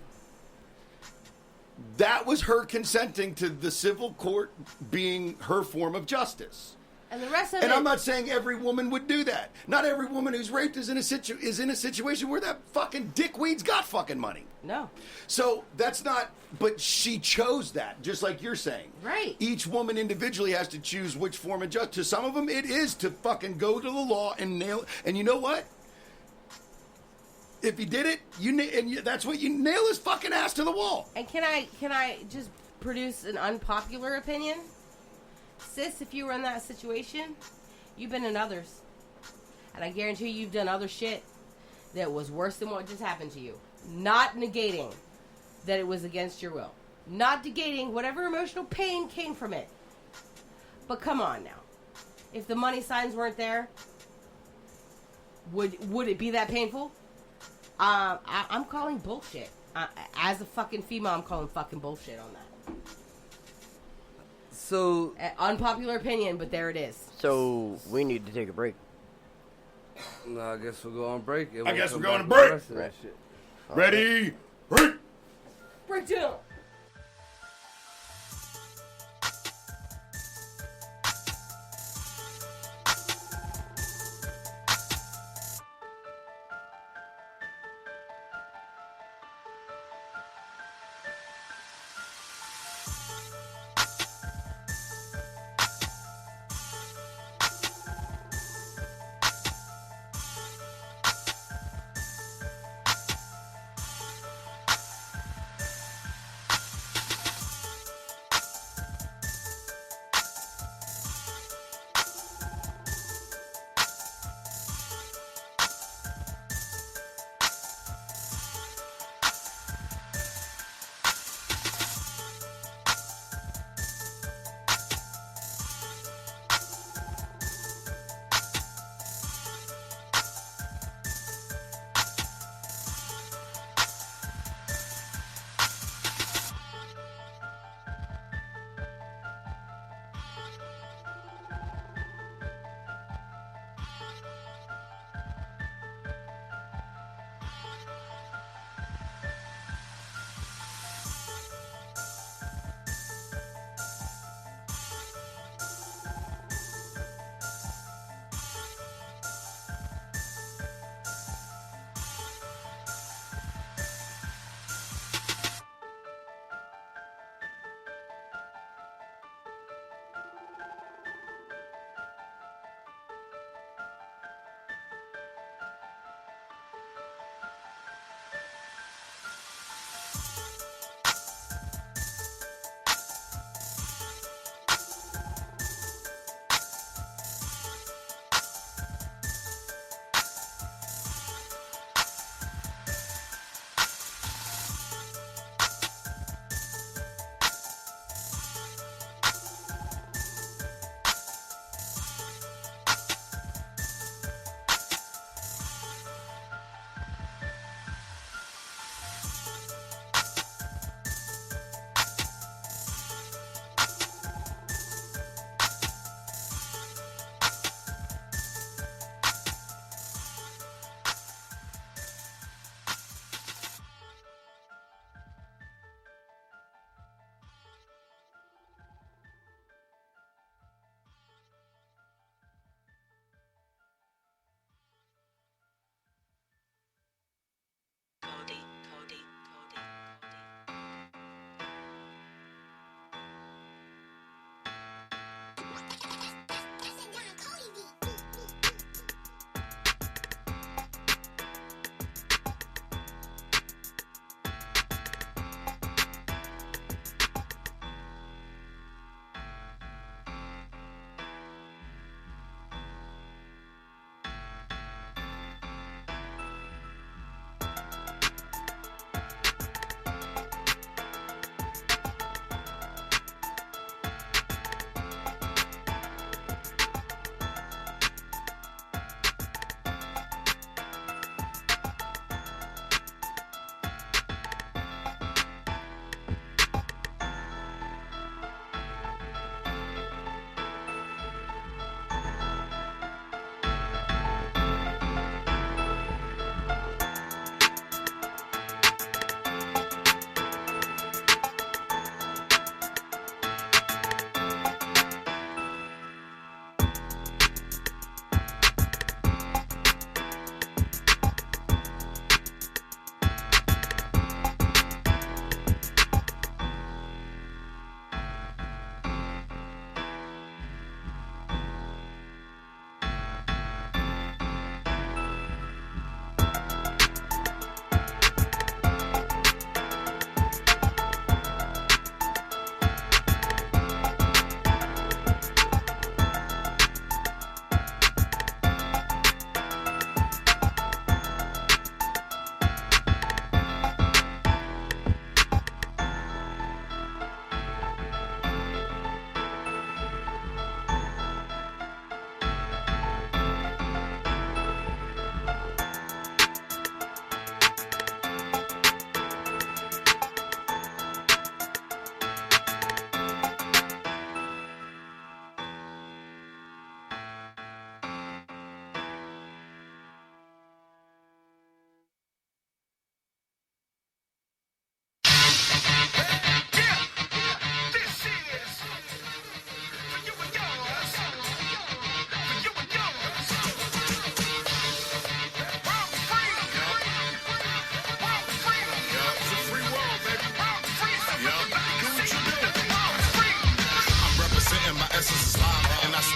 That was her consenting to the civil court being her form of justice. And the rest of I'm not saying every woman would do that. Not every woman who's raped is in a situation where that fucking dickweed's got fucking money. No. So that's not. But she chose that, just like you're saying. Right. Each woman individually has to choose which form of justice. To some of them, it is to fucking go to the law and nail. And you know what? If he did it, that's what you nail his fucking ass to the wall. And can I just produce an unpopular opinion? Sis, if you were in that situation, you've been in others. And I guarantee you've done other shit that was worse than what just happened to you. Not negating that it was against your will. Not negating whatever emotional pain came from it. But come on now. If the money signs weren't there, would it be that painful? I'm calling bullshit. As a fucking female, I'm calling fucking bullshit on that. So Unpopular opinion, but there it is. So we need to take a break. no, I guess we'll go on break. and I we'll guess come we're going back to with the break. rest of that Right. shit. Ready? Break! Breakdown.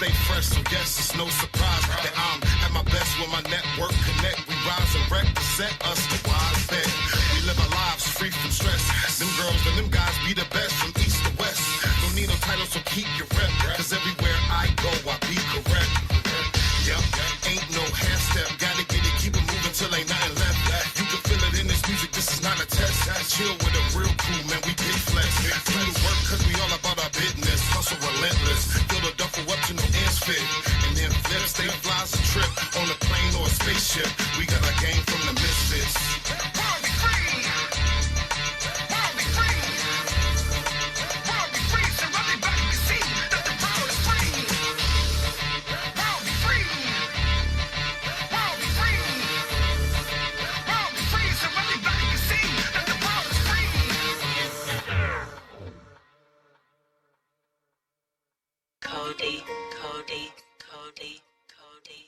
stay fresh, so yes, it's no surprise that I'm at my best when my network connect. We rise and represent us the wise men. We live our lives free from stress. Them girls and them guys be the best from east to west. Don't need no title, so keep your rep. Cause everywhere I go, I be correct. Yep, ain't no half step. Gotta get it, keep it moving till ain't nothing left. You can feel it in this music, this is not a test. Chill with a real crew, man, we big flex. Do the work cause we all about our business. Hustle relentless, fill the duffel up to no ends fit. And then flip, stay flies a trip on a plane or a spaceship. We got our game from the misfits. World be free! World be free! World be free so everybody can see that the world is free! World be free! World be free! World be free so everybody can see that the world is free! Cody, Cody, Cody, Cody.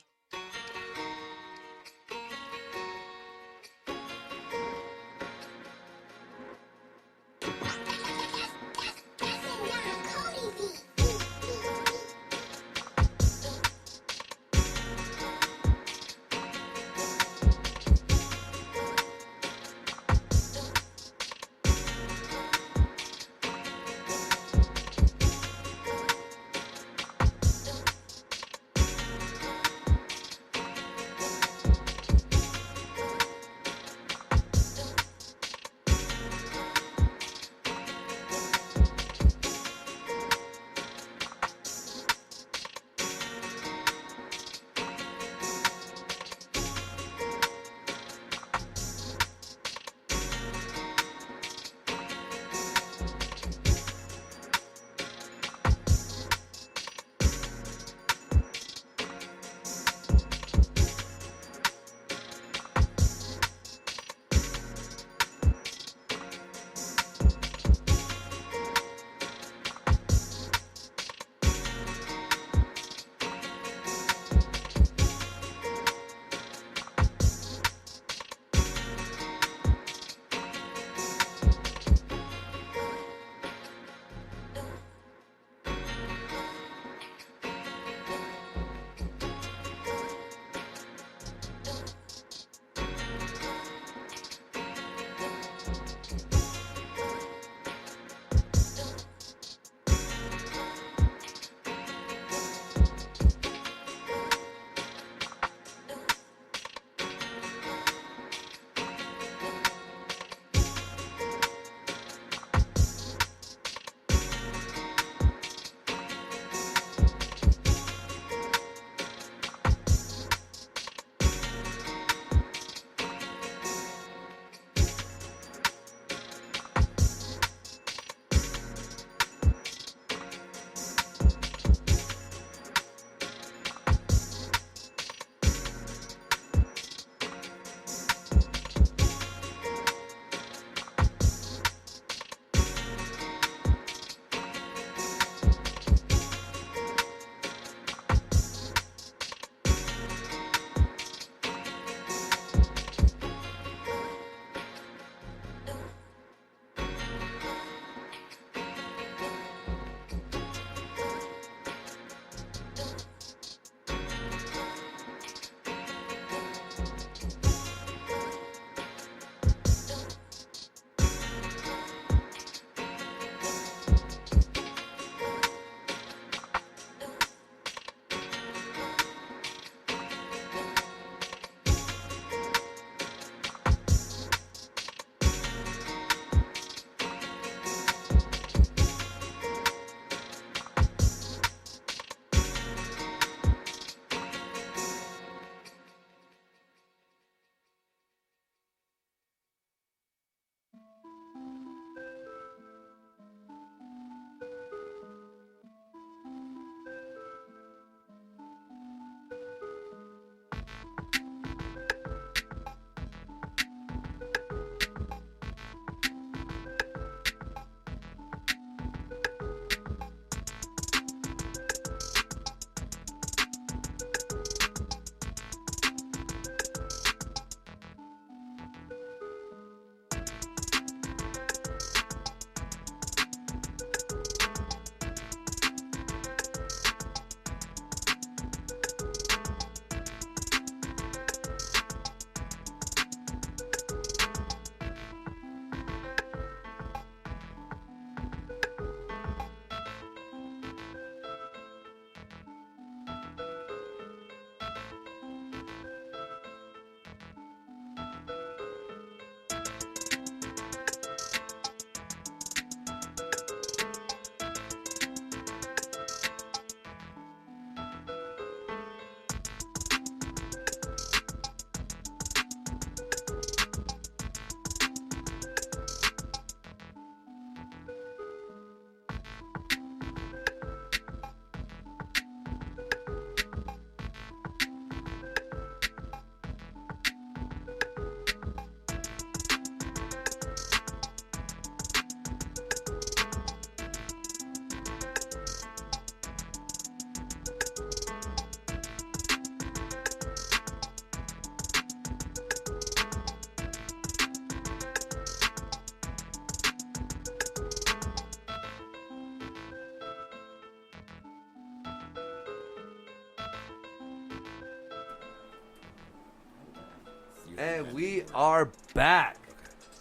And we are back.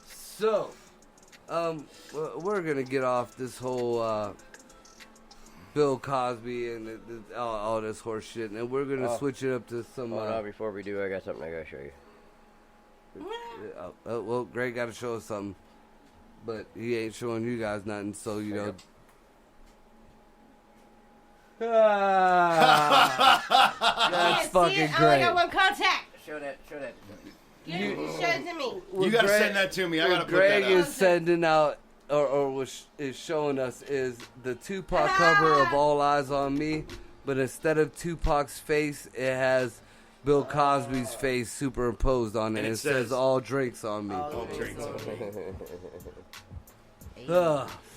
So, we're gonna get off this whole Bill Cosby and all this horse shit, and we're gonna switch it up to some. Before we do, I got something I gotta show you. Well, Greg got to show us something, but he ain't showing you guys nothing, so you know. That's fucking great. I only got one contact. Show that. You show it to me. You gotta send that to me. I gotta put Greg that up. is sending out, or is showing us, is the Tupac cover of All Eyes on Me, but instead of Tupac's face, it has Bill Cosby's face superimposed on it. And it says "All drinks on me." All drinks on me.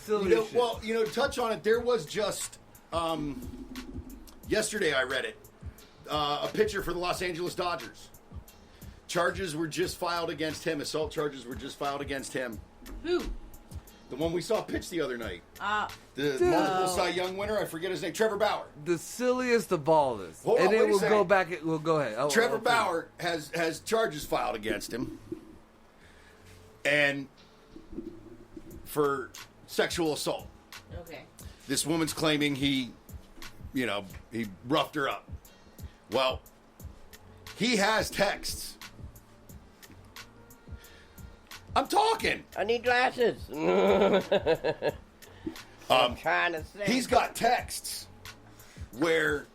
Silly shit. Well, to touch on it, there was just yesterday I read it. A pitcher for the Los Angeles Dodgers. Charges were just filed against him. Assault charges were just filed against him. Who? The one we saw pitch the other night. The Dude. multiple Cy Young winner. I forget his name. Trevor Bauer. The silliest of all this. Hold and on, then wait a we'll second. go back. We'll go ahead. Trevor Bauer has charges filed against him, and for sexual assault. Okay. This woman's claiming he roughed her up. Well, he has texts. I'm talking. I need glasses. I'm trying to say. He's got texts where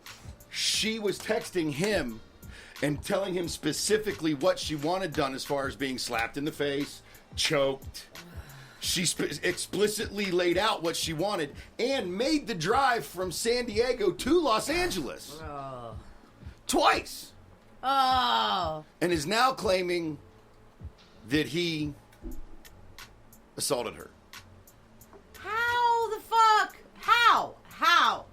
she was texting him and telling him specifically what she wanted done as far as being slapped in the face, choked. She explicitly laid out what she wanted and made the drive from San Diego to Los Angeles. Oh. Twice. Oh. And is now claiming that he assaulted her. How the fuck? How? How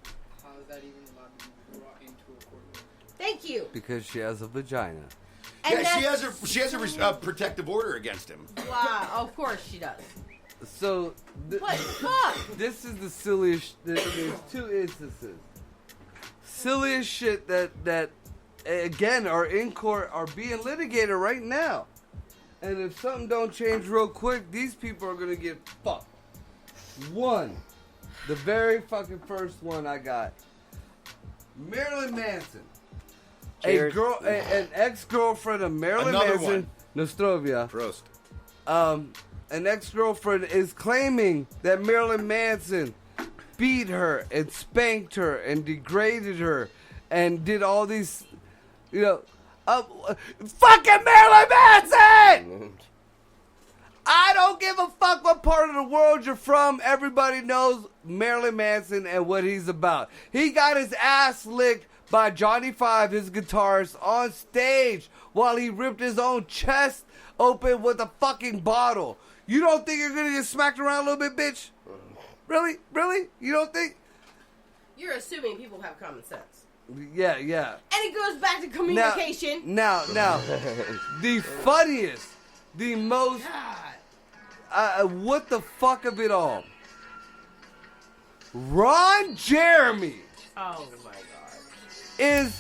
is that even allowed to be brought into a courtroom? Thank you. Because she has a vagina. And Yeah, she has a protective order against him. Wow, of course she does. So, What the fuck? this is the silliest. There's two instances. Silliest shit that again are in court, are being litigated right now. And if something don't change real quick, these people are gonna get fucked. One, the very fucking first one I got, Marilyn Manson. Cheers. An ex-girlfriend of Marilyn Another Manson, one. Nostrovia. Prost. An ex-girlfriend is claiming that Marilyn Manson beat her and spanked her and degraded her and did all these, fucking Marilyn Manson! I don't give a fuck what part of the world you're from. Everybody knows Marilyn Manson and what he's about. He got his ass licked by Johnny Five, his guitarist, on stage while he ripped his own chest open with a fucking bottle. You don't think you're gonna get smacked around a little bit, bitch? Really? Really? You don't think? You're assuming people have common sense. Yeah. And it goes back to communication. Now, the funniest, the most, what the fuck of it all? Ron Jeremy Oh my god. is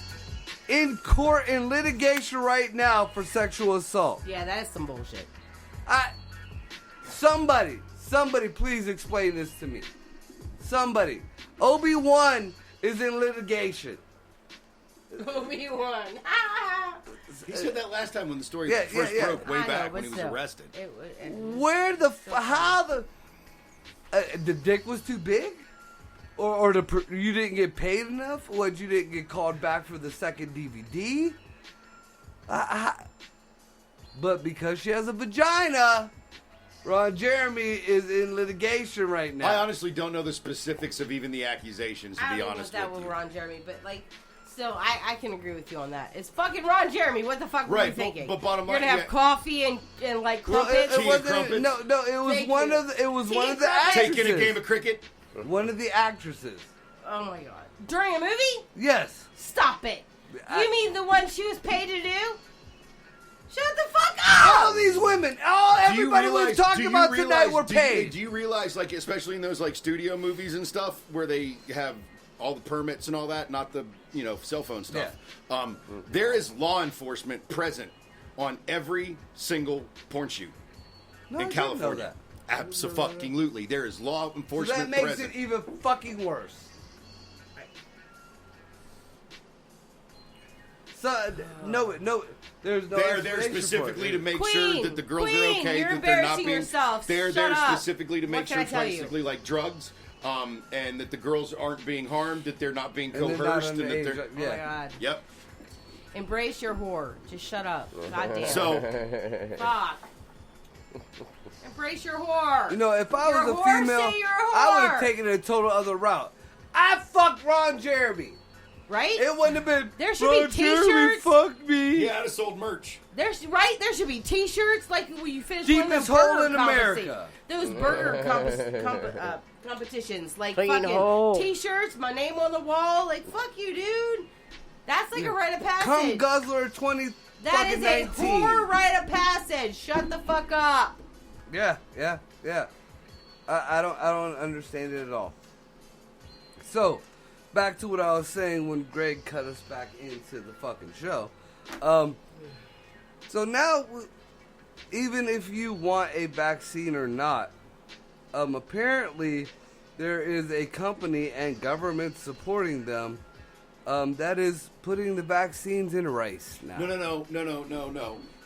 in court in litigation right now for sexual assault. Yeah, that is some bullshit. Somebody, please explain this to me. Somebody. Obi-Wan is in litigation. Obi-Wan. He said that last time when the story Yeah, first yeah. broke way I know, back but when he was still. arrested. Where the dick was too big? Or you didn't get paid enough? Or you didn't get called back for the second DVD? But because she has a vagina, Ron Jeremy is in litigation right now. I honestly don't know the specifics of even the accusations, to I be don't know honest about that with with you. Ron Jeremy, but still, I can agree with you on that. It's fucking Ron Jeremy. What the fuck were you Right, thinking? but bottom You're line, gonna have yeah. coffee and like Well, crumpets. Tea and wasn't. crumpets. No, it was Thank one you. of the. It was Tea one and of the crumpets? actresses. Taking a game of cricket? One of the actresses. Oh my god! During a movie? Yes. Stop it! I- You mean the one she was paid to do? Shut the fuck up! All these women, everybody we've talked about tonight were paid. Do you realize, like, especially in those like studio movies and stuff, where they have all the permits and all that, not the cell phone stuff. Yeah. There is law enforcement present on every single porn shoot No, I in didn't know California. that. Absolutely. There is law So enforcement that makes present. it even fucking worse. So no, there's no. They're there explanation specifically for it. to make Queen, sure that the girls Queen, are okay, you're that they're not embarrassing being. yourself. They're Shut there up. specifically to What make can sure I it's tell you? basically like drugs, and that the girls aren't being harmed, that they're not being And they're not coerced, and that underage, they're. Oh my god. Yep. Embrace your whore. Just shut up. God damn. So Fuck. Embrace your whore. You know, if I You're was a a whore, female, say you're a I would whore. have taken it a total other route. I fucked Ron Jeremy. Right? It wouldn't have been. There should be Ron Jeremy t-shirts. fucked me. he had sold merch. There should be T-shirts like when you finish one of Deepest those hole burger in America. Those burger competitions, like Clean fucking hole. T-shirts, my name on the wall. Like fuck you, dude. That's like a rite of passage. Come Guzzler 20 That fucking is a 19. whore rite of passage. Shut the fuck up. Yeah. I don't understand it at all. So, back to what I was saying when Greg cut us back into the fucking show. So now, even if you want a vaccine or not, apparently there is a company and government supporting them that is putting the vaccines in rice now. No.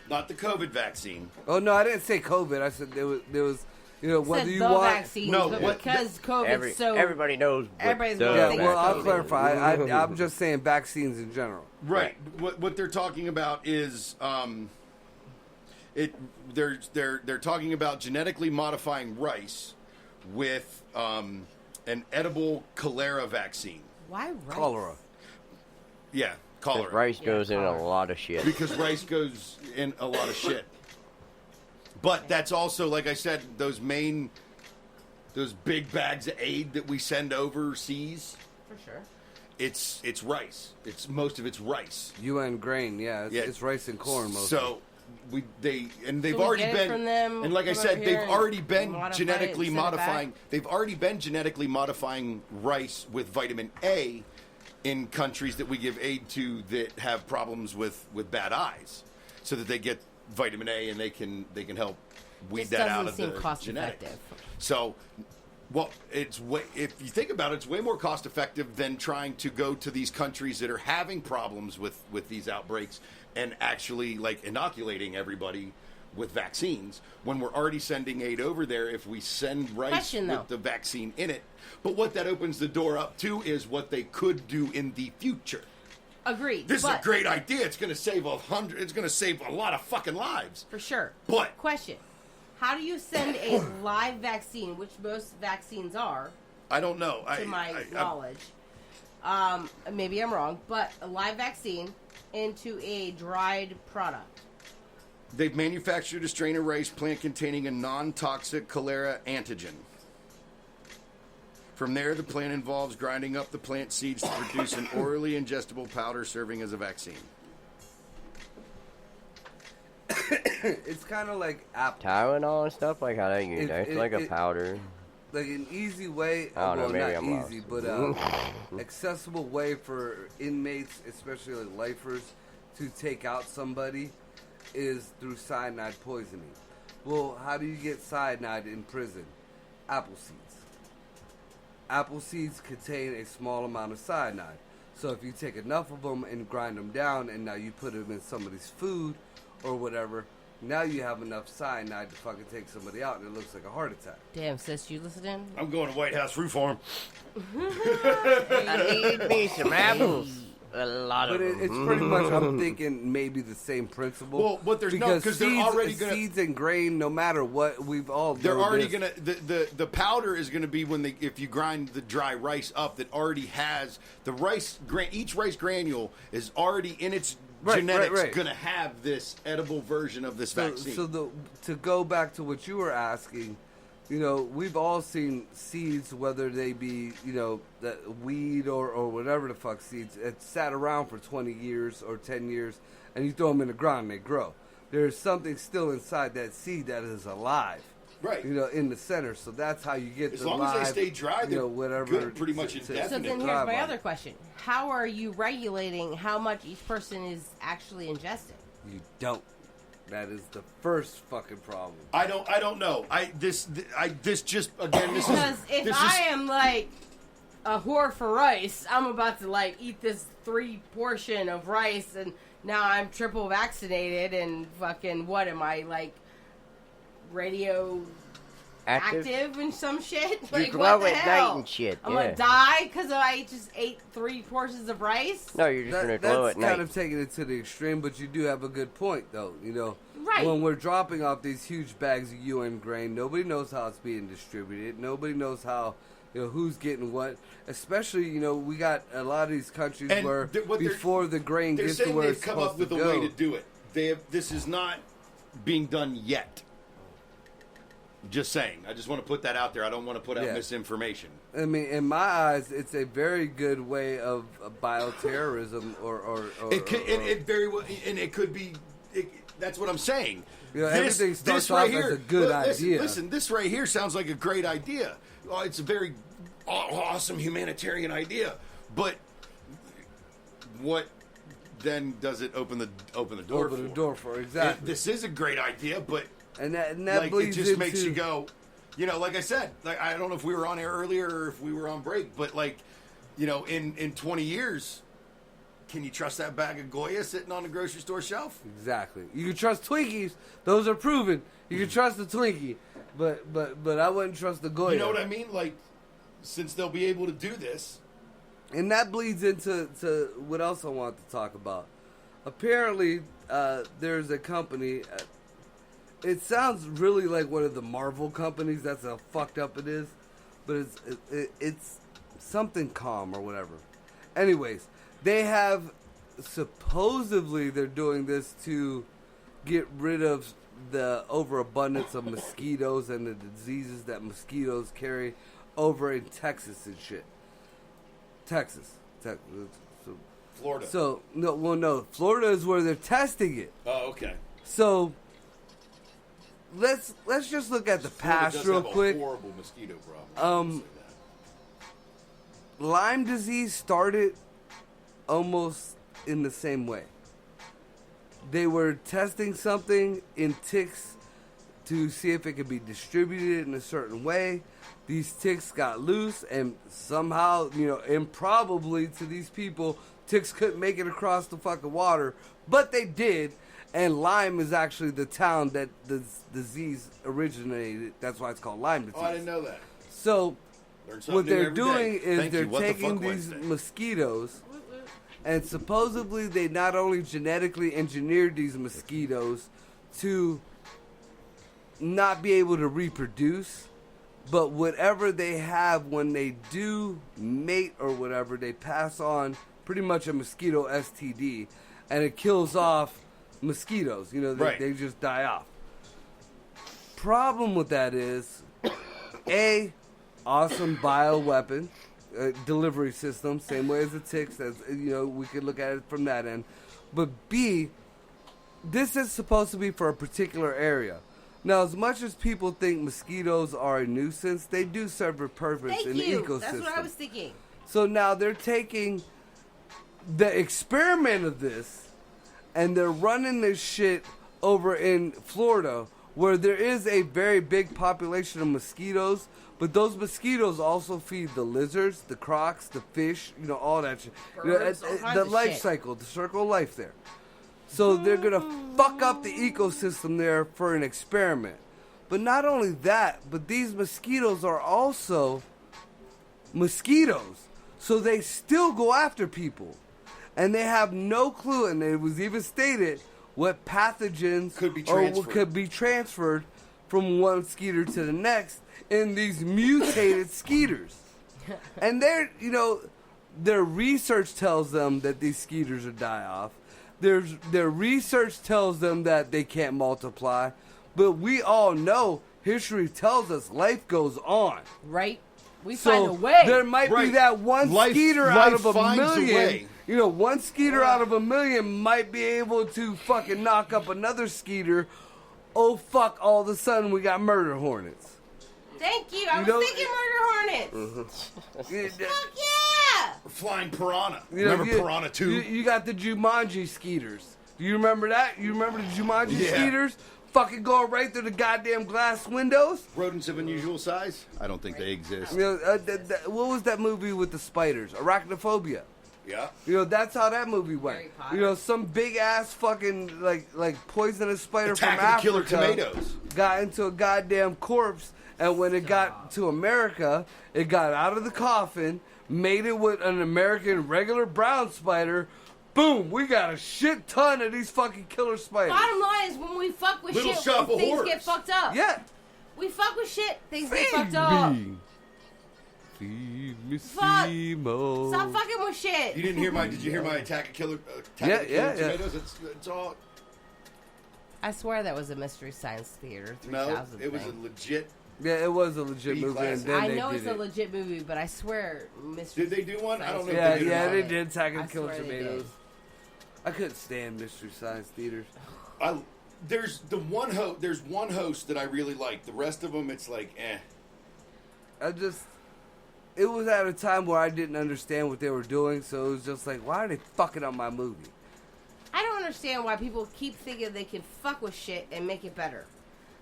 Not the COVID vaccine. Oh no, I didn't say COVID. I said there was whether Said you the want. vaccines, No, but what- because COVID's so Everybody knows. What Everybody's the gonna think Yeah, well, I'll vaccine. clarify. I'm just saying vaccines in general. Right. What they're talking about is they're talking about genetically modifying rice with an edible cholera vaccine. why rice? Cholera. Yeah, cholera. Rice goes in cholera. a lot of shit. Because rice goes in a lot of shit. But that's also, like I said, those big bags of aid that we send overseas. For sure. It's rice. Most of it's rice. UN grain, yeah, it's rice and corn mostly. So they've we already get it been from them, and like I come said, over here they've and already been modify it genetically and send it modifying. back? They've already been genetically modifying rice with vitamin A in countries that we give aid to that have problems with bad eyes, so that they get vitamin A and they can help weed This that out doesn't of seem the cost genetics. effective. So, well, if you think about it, it's way more cost effective than trying to go to these countries that are having problems with these outbreaks and actually like inoculating everybody with vaccines when we're already sending aid over there. If we send rice Question, though. with the vaccine in it, but what that opens the door up to is what they could do in the future. Agreed. This is but a great idea. It's going to save It's going to save a lot of fucking lives. for sure. But Question. How do you send a live vaccine, which most vaccines are, I don't know. to my knowledge? Maybe I'm wrong, but a live vaccine into a dried product. They've manufactured a strain of rice plant containing a non-toxic cholera antigen. From there, the plant involves grinding up the plant seeds to produce an orally ingestible powder serving as a vaccine. It's kind of like apple. Tylenol and stuff like how they use that. It's like a powder. Like an easy way, I don't know, well, maybe not I'm easy, lost. but accessible way for inmates, especially like lifers, to take out somebody is through cyanide poisoning. Well, how do you get cyanide in prison? Apple seeds. Apple seeds contain a small amount of cyanide. So if you take enough of them and grind them down and now you put them in somebody's food or whatever, now you have enough cyanide to fucking take somebody out and it looks like a heart attack. Damn, sis, you listening? I'm going to White House Fruit Farm. I need me some apples. A lot But of them. it's pretty much, I'm thinking maybe the same principle. Well, but there's no- 'cause they're already gonna- seeds and grain, no matter what, we've all They're learned already this. gonna the powder is gonna be when if you grind the dry rice up that already has the rice each rice granule is already in its genetics gonna have this edible version of this vaccine. So to go back to what you were asking, we've all seen seeds, whether they be, that weed or whatever the fuck seeds, it sat around for 20 years or 10 years, and you throw them in the ground and they grow. There's something still inside that seed that is alive. Right. In the center. So that's how you get As the long live, as they stay dry, they're whatever. good pretty much indefinite. So then here's thrive my on other it. question. How are you regulating how much each person is actually ingesting? You don't. That is the first fucking problem. I don't know. This just again. This Because is if this I is, am like a whore for rice, I'm about to like eat this 3 portion of rice, and now I'm triple vaccinated, and fucking what am I like? Radioactive and some shit. Like glow what the at hell? night and shit, I'm yeah. gonna die because I just ate 3 portions of rice. No, you're just gonna glow That's at night. kind of taking it to the extreme, but you do have a good point, though. You know, Right. when we're dropping off these huge bags of UN grain, nobody knows how it's being distributed. Nobody knows how, you know, who's getting what. Especially, you know, we got a lot of these countries And where what they're- before the grain they're gets to saying where they've it's come supposed up with to a go. way to do it. This is not being done yet. Just saying. I just want to put that out there. I don't want to put out Yeah. misinformation. I mean, in my eyes, it's a very good way of bioterrorism, or It could, and it very well, and it could be. That's what I'm saying. You know, everything starts off as a good idea. Listen, this right here sounds like a great idea. Oh, it's a very awesome humanitarian idea, but what then does it open the door for? open the door for exactly. This is a great idea, but and that like, it bleeds just into, makes you go. You know, like I said, like I don't know if we were on air earlier or if we were on break, but like, you know, in 20 years, can you trust that bag of Goya sitting on the grocery store shelf? Exactly. You can trust Twinkies; those are proven. You can trust the Twinkie, but I wouldn't trust the Goya. You know what I mean? Like, since they'll be able to do this, and that bleeds into what else I want to talk about. Apparently, there's a company. It sounds really like one of the Marvel companies. That's how fucked up it is, but it's something calm or whatever. Anyways, they have supposedly they're doing this to get rid of the overabundance of mosquitoes and the diseases that mosquitoes carry over in Texas and shit. Texas. Florida. So no, Florida is where they're testing it. Oh, okay. So let's just look at the Florida past does real have quick. A horrible mosquito problem. Lyme disease started almost in the same way. They were testing something in ticks to see if it could be distributed in a certain way. These ticks got loose, and somehow, you know, improbably to these people, ticks couldn't make it across the fucking water, but they did. And Lyme is actually the town that the disease originated. That's why it's called Lyme disease. Oh, I didn't know that. So Learn something what new they're every doing day. is Thank they're you. What the taking fuck these Wednesday? mosquitoes, and supposedly they not only genetically engineered these mosquitoes to not be able to reproduce, but whatever they have when they do mate or whatever, they pass on pretty much a mosquito STD, and it kills off mosquitoes. You know, they just die off. Problem with that is, awesome bioweapon delivery system, same way as the ticks. As you know, we could look at it from that end. But B, this is supposed to be for a particular area. Now, as much as people think mosquitoes are a nuisance, they do serve a purpose in the ecosystem. That's what I was thinking. So now they're taking the experiment of this, and they're running this shit over in Florida, where there is a very big population of mosquitoes, but those mosquitoes also feed the lizards, the crocs, the fish, you know, all that shit. Birds, all kinds the of life shit. cycle, the circle of life there. So they're going to fuck up the ecosystem there for an experiment. But not only that, but these mosquitoes are also mosquitoes. So they still go after people. And they have no clue, and it was even stated, what pathogens Could be or what transferred. could be transferred from one skeeter to the next in these mutated skeeters. And they're, you know, their research tells them that these skeeters are die off. Their research tells them that they can't multiply. But we all know, history tells us life goes on. Right? We So find a way. there might be Right. that one skeeter out life of a finds a million. way. You know, one skeeter out of a million might be able to fucking knock up another skeeter. Oh fuck! All of a sudden we got murder hornets. Thank you. I You was know- thinking murder hornets. Fuck yeah! Flying piranha. You know, Remember Piranha 2? You got the Jumanji skeeters. You remember that? You remember the Jumanji Yeah. eaters? Fucking going right through the goddamn glass windows? Rodents of unusual size? I don't think they exist. You know, what was that movie with the spiders? Arachnophobia. Yeah. You know, that's how that movie went. Harry Potter. You know, some big ass fucking like poisonous spider Attack from of the Africa Killer Tomatoes. got into a goddamn corpse, and when it got to America, it got out of the coffin, made it with an American regular brown spider. Boom! We got a shit ton of these fucking killer spiders. Bottom line is when we fuck with Little shit, Shop of things Horrors. get fucked up. Yeah. We fuck with shit, things get Feed fucked up. me. Feed me, Fuck. Simo. Stop fucking with shit. You didn't hear my? Did you hear my Attack of Killer Yeah, Tomatoes? It's all. I swear that was a Mystery Science Theater 3000 No, it was a thing. legit. Yeah, it was a legit B movie, and classic. then I they know did it's it. a legit movie, but I swear Mystery Did they do one? I don't know. if Yeah, they did yeah, or they not. did. Attack I and Killer swear they Tomatoes. did. I couldn't stand Mystery Science Theaters. There's one host that I really like. The rest of them, it's like, eh. It was at a time where I didn't understand what they were doing, so it was just like, why are they fucking up my movie? I don't understand why people keep thinking they can fuck with shit and make it better.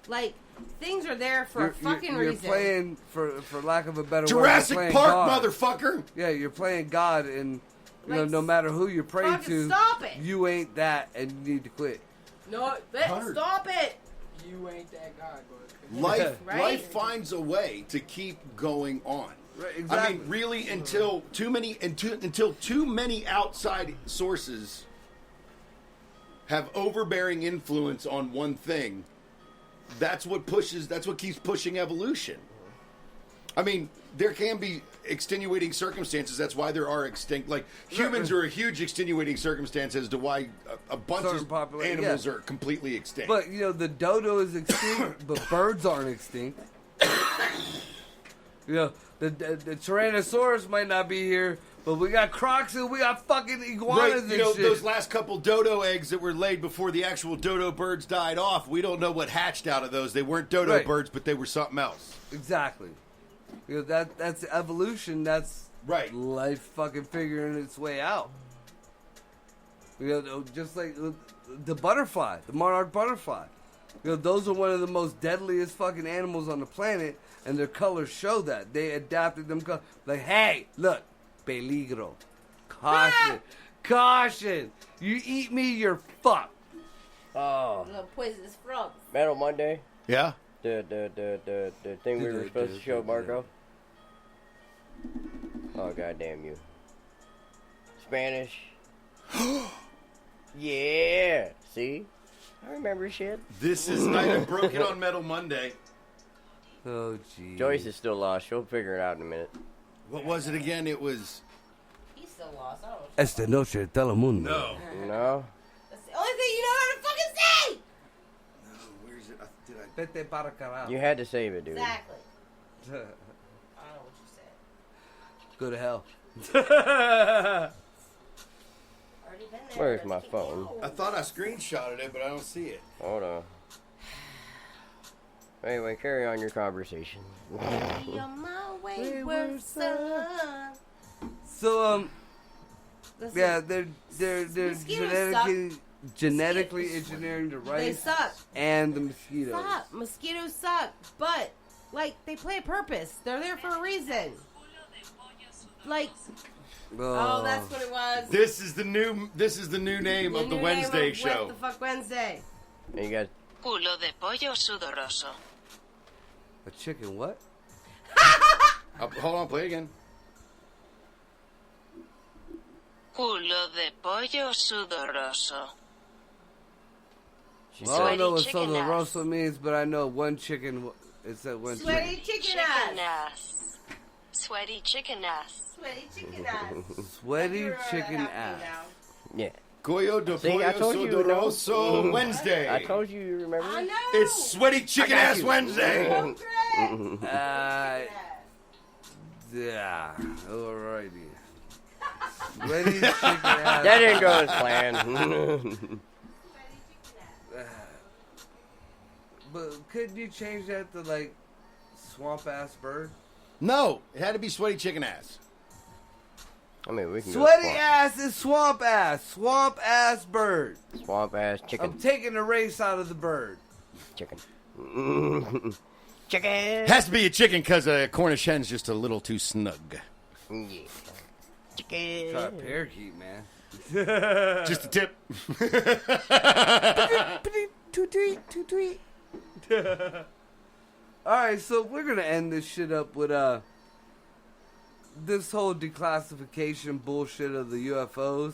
Like, things are there for a fucking you're reason. playing, for lack of a better Jurassic word, you're Park, playing God. motherfucker. Yeah, you're playing God, and you know, Like, no matter who you pray fucking to, stop it. you ain't that, and you need to quit. No, Hunter. stop it. You ain't that guy, bud. Life Right? finds a way to keep going on. Right, I exactly. mean, really, until too many outside sources have overbearing influence on one thing. That's what keeps pushing evolution. I mean, there can be extenuating circumstances. That's why there are extinct. Like, humans are a huge extenuating circumstance as to why a bunch Certain of population, animals yeah. are completely extinct. But, you know, the dodo is extinct, but birds aren't extinct. You know, the Tyrannosaurus might not be here, but we got crocs and we got fucking iguanas and you know, shit. those last couple dodo eggs that were laid before the actual dodo birds died off, we don't know what hatched out of those. They weren't dodo Right. birds, but they were something else. Exactly. You know, that's evolution. That's Right. life fucking figuring its way out. You know, just like the butterfly, the monarch butterfly. You know, those are one of the most deadliest fucking animals on the planet, and their colors show that. They adapted them. Like, hey, look, peligro. Caution. Caution. You eat me, you're fucked. Oh, Little poisonous frog. Metal Monday. Yeah? The thing we were supposed to show Marco. Oh, goddamn you. Spanish. Yeah. See? I remember shit. This is I broke it on Metal Monday. Oh, gee. Joyce is still lost. She'll figure it out in a minute. What was it again? It was He's still lost. I don't know. Esta noche telemundo. no. No? That's the only thing you know how to fucking say. No, where's it? Did I? Vete para carajo. You had to save it, dude. Exactly. I don't know what you said. Go to hell. Already been there. Where's Let's my keep phone? going. I thought I screenshotted it, but I don't see it. Hold on. Anyway, carry on your conversation. Be on my wayward son. So, Listen, yeah, they're Mosquitoes genetically Mosquitoes- engineering the they rice suck. and the mosquitoes. Stop. Mosquitoes suck, but like they play a purpose. They're there for a reason. Like, oh, that's what it was. This is the new name of the new Wednesday name of show. What the fuck Wednesday? And you got Culo de pollo sudoroso. A chicken what? Hold on, play it again. Culo de pollo sudoroso. she Well, I don't said, know what chicken ass. sudoroso means, but I know one chicken. It said one Sweaty chicken. chicken ass. ass. Sweaty chicken ass. Sweaty chicken ass. Sweaty You remember chicken that happening ass. yeah. Goyo de See, I Pollo told you, you know. Sudoroso Wednesday. I told you, you remember? I know. It's Sweaty Chicken got Ass you. Wednesday. Oh, great. Yeah. Alrighty. Sweaty chicken ass. That didn't go as planned. But couldn't you change that to like swamp ass bird? No, it had to be Sweaty Chicken Ass. I mean, we can Sweaty go ass is swamp ass. Swamp ass bird. swamp ass chicken. I'm taking the race out of the bird. Chicken. Chicken. Has to be a chicken because a Cornish hen's just a little too snug. Yeah. Chicken. Try a parakeet, man. Just a tip. Tweet. Alright, so we're gonna end this shit up with this whole declassification bullshit of the UFOs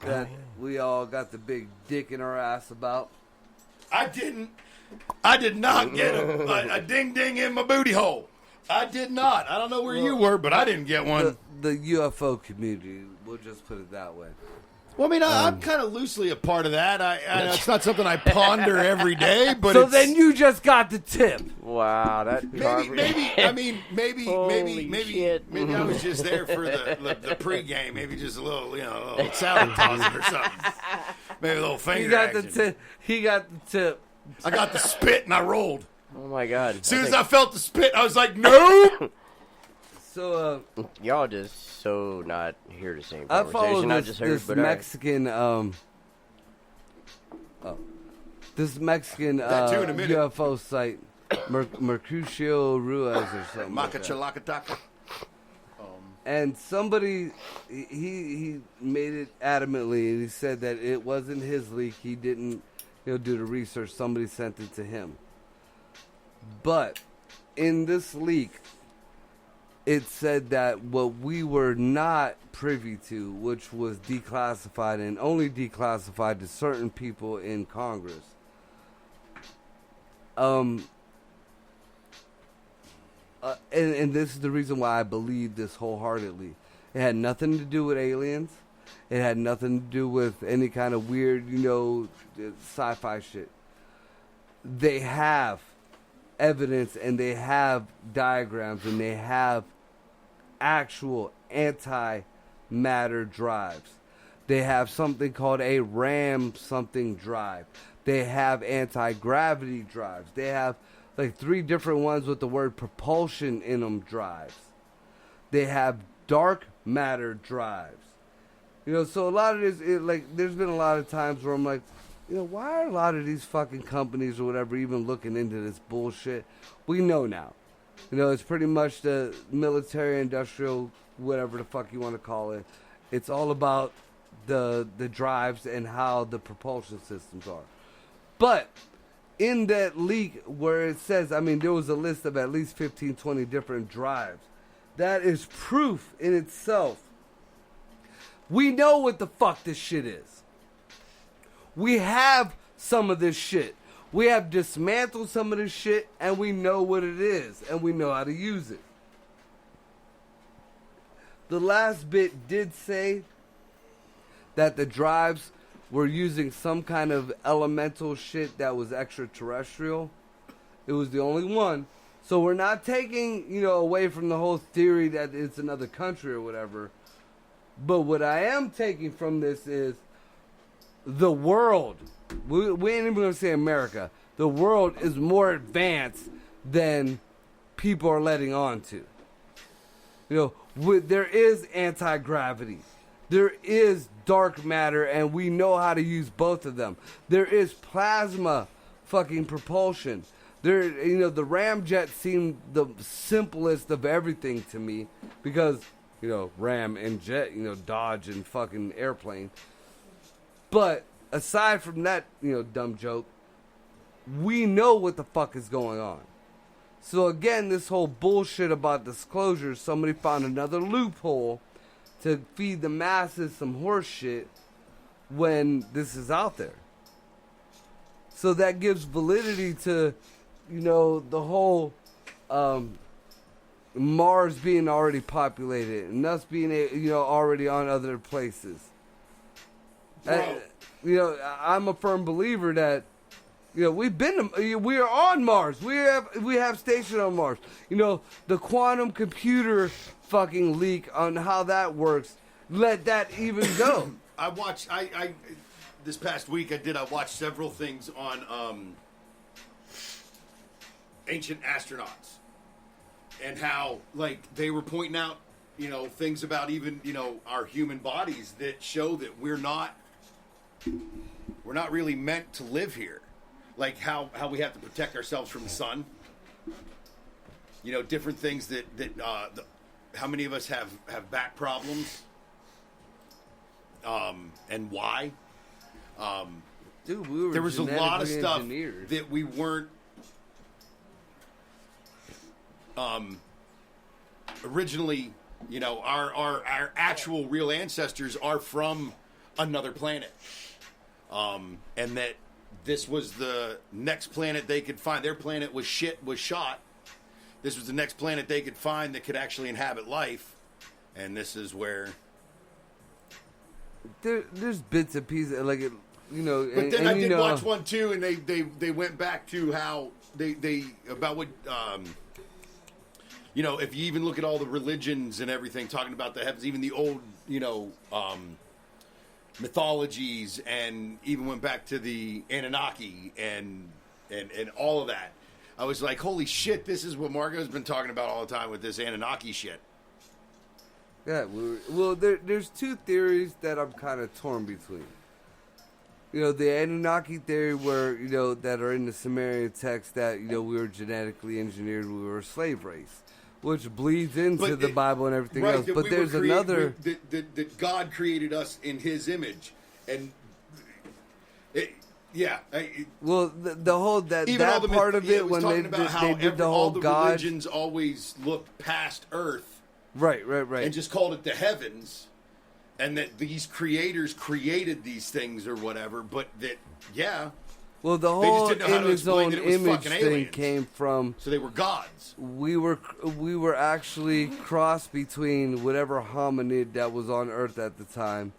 that we all got the big dick in our ass about. I did not get a ding ding in my booty hole. I did not. I don't know where you were, but I didn't get one. The UFO community, we'll just put it that way. Well, I mean, I'm kind of loosely a part of that. I know it's not something I ponder every day, but so then you just got the tip. Wow, that maybe shit. I was just there for the pregame. Maybe just a little, a little salad tossing or something. Maybe a little finger He got action. the tip. He got the tip. I got the spit and I rolled. Oh my god. As soon as I felt the spit, I was like, no. So y'all just so not hear the same I follow conversation. I this, just heard, this but Mexican That too in a minute. UFO site, Mercutio Ruiz or something. Like that. Macachalacataca. And somebody, he made it adamantly, and he said that it wasn't his leak. He didn't, do the research. Somebody sent it to him. But in this leak, it said that what we were not privy to, which was declassified and only declassified to certain people in Congress, and this is the reason why I believe this wholeheartedly. It had nothing to do with aliens. It had nothing to do with any kind of weird, sci-fi shit. They have evidence and they have diagrams and they have actual anti-matter drives. They have something called a RAM something drive. They have anti-gravity drives. They have like 3 different ones with the word propulsion in them drives. They have dark matter drives. So a lot of this, there's been a lot of times where I'm like, why are a lot of these fucking companies or whatever even looking into this bullshit? We know now. It's pretty much the military, industrial, whatever the fuck you want to call it. It's all about the drives and how the propulsion systems are. But in that leak where it says, there was a list of at least 15, 20 different drives. That is proof in itself. We know what the fuck this shit is. We have some of this shit. We have dismantled some of this shit, and we know what it is, and we know how to use it. The last bit did say that the drives were using some kind of elemental shit that was extraterrestrial. It was the only one. So we're not taking, away from the whole theory that it's another country or whatever. But what I am taking from this is the world. We ain't even going to say America. The world is more advanced than people are letting on to. There is anti-gravity. There is dark matter, and we know how to use both of them. There is plasma fucking propulsion. The ramjet seemed the simplest of everything to me because, ram and jet, Dodge and fucking airplane. But aside from that, dumb joke, we know what the fuck is going on. So again, this whole bullshit about disclosure, somebody found another loophole to feed the masses some horse shit when this is out there. So that gives validity to, the whole Mars being already populated and us being, already on other places. I'm a firm believer that, we are on Mars. We have station on Mars. The quantum computer fucking leak on how that works. Let that even go. I this past week I watched several things on ancient astronauts and how they were pointing out things about even, our human bodies that show that we're not really meant to live here. Like how we have to protect ourselves from the sun. Different things that how many of us have back problems, and why. Dude, there was a lot of stuff engineered. that we weren't originally, our actual real ancestors are from another planet. And that this was the next planet they could find. Their planet was shot. This was the next planet they could find that could actually inhabit life. And this is where there's bits and pieces, like, But then I did watch one too, and they went back to how they about what if you even look at all the religions and everything talking about the heavens, even the old mythologies, and even went back to the Anunnaki and all of that. I was like, holy shit, this is what Margo's been talking about all the time with this Anunnaki shit. Yeah, there's two theories that I'm kind of torn between. The Anunnaki theory where, that are in the Sumerian text that, we were genetically engineered, we were a slave race, which bleeds into the Bible and everything else. But there's another... That God created us in His image. And... the whole that part of it when they did the whole all the God religions always looked past Earth, right, and just called it the heavens, and that these creators created these things or whatever. But that the whole in His own image thing came from, so they were gods. We were actually crossed between whatever hominid that was on Earth at the time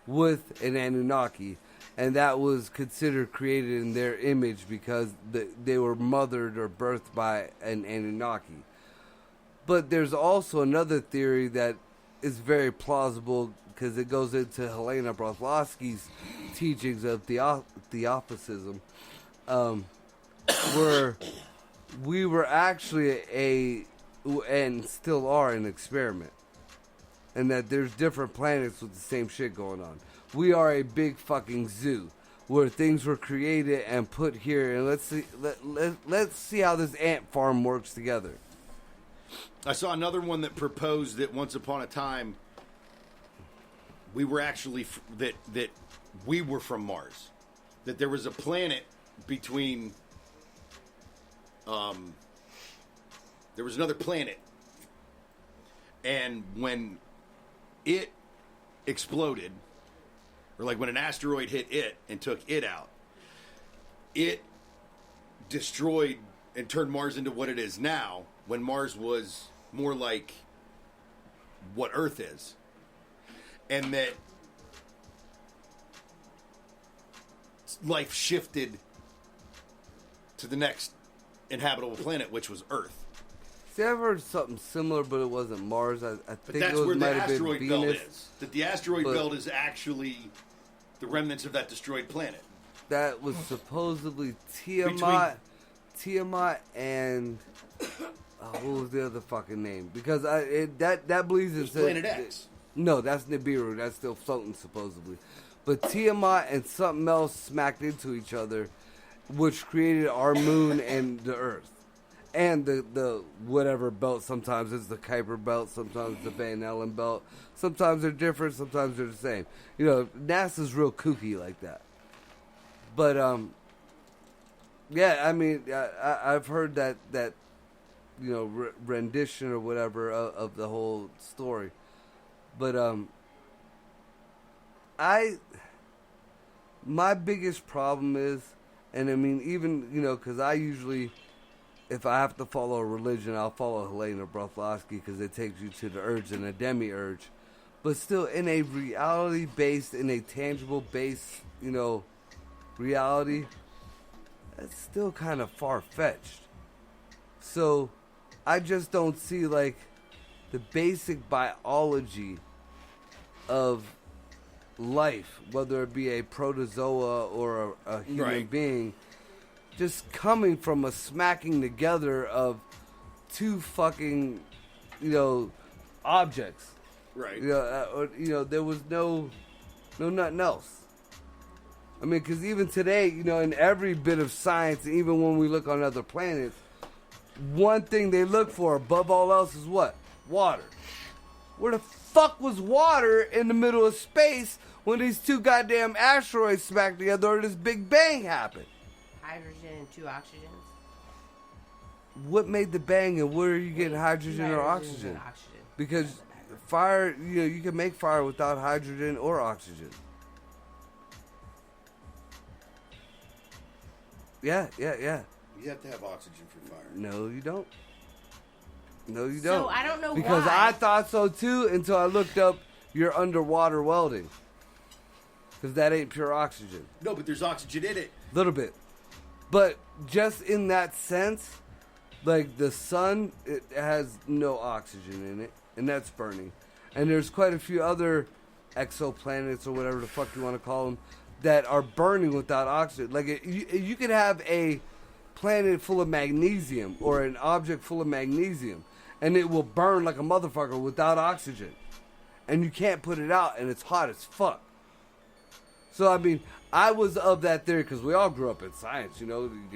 with an Anunnaki. And that was considered created in their image because they were mothered or birthed by an Anunnaki. But there's also another theory that is very plausible because it goes into Helena Blavatsky's teachings of Theosophism, where we were actually and still are an experiment. And that there's different planets with the same shit going on. We are a big fucking zoo where things were created and put here, and let's see how this ant farm works together. I saw another one that proposed that once upon a time we were actually that we were from Mars, that there was a planet between there was another planet, and when it exploded, or like when an asteroid hit it and took it out, it destroyed and turned Mars into what it is now, when Mars was more like what Earth is. And that life shifted to the next inhabitable planet, which was Earth. See, I've heard something similar, but it wasn't Mars. I think that's it was, where the might have been asteroid Venus, belt is. That the asteroid belt is actually the remnants of that destroyed planet. That was supposedly Tiamat and what was the other fucking name? Because that bleeds into Planet X. No, that's Nibiru. That's still floating supposedly. But Tiamat and something else smacked into each other, which created our moon and the Earth. And the whatever belt. Sometimes it's the Kuiper belt, sometimes it's the Van Allen belt. Sometimes they're different, sometimes they're the same. NASA's real kooky like that. But yeah, I mean, I've heard that rendition or whatever of the whole story. But my biggest problem is, and I mean, even because I usually, if I have to follow a religion, I'll follow Helena Blavatsky because it takes you to the urge and a demi-urge. But still, in a reality-based, in a tangible-based, reality, that's still kind of far-fetched. So, I just don't see, the basic biology of life, whether it be a protozoa or a human being, just coming from a smacking together of two fucking, objects. Right. There was no nothing else. I mean, because even today, in every bit of science, even when we look on other planets, one thing they look for above all else is what? Water. Where the fuck was water in the middle of space when these two goddamn asteroids smacked together or this Big Bang happened? Hydrogen and 2 oxygens. What made the bang, and where are you getting hydrogen or oxygen? Because fire, you can make fire without hydrogen or oxygen. Yeah. You have to have oxygen for fire. No, you don't. So I don't know because why. I thought so too until I looked up your underwater welding. Because that ain't pure oxygen. No, but there's oxygen in it. Little bit. But just in that sense, like the sun, it has no oxygen in it. And that's burning. And there's quite a few other exoplanets or whatever the fuck you want to call them that are burning without oxygen. Like you could have a planet full of magnesium or an object full of magnesium, and it will burn like a motherfucker without oxygen. And you can't put it out, and it's hot as fuck. So, I mean, I was of that theory because we all grew up in science, you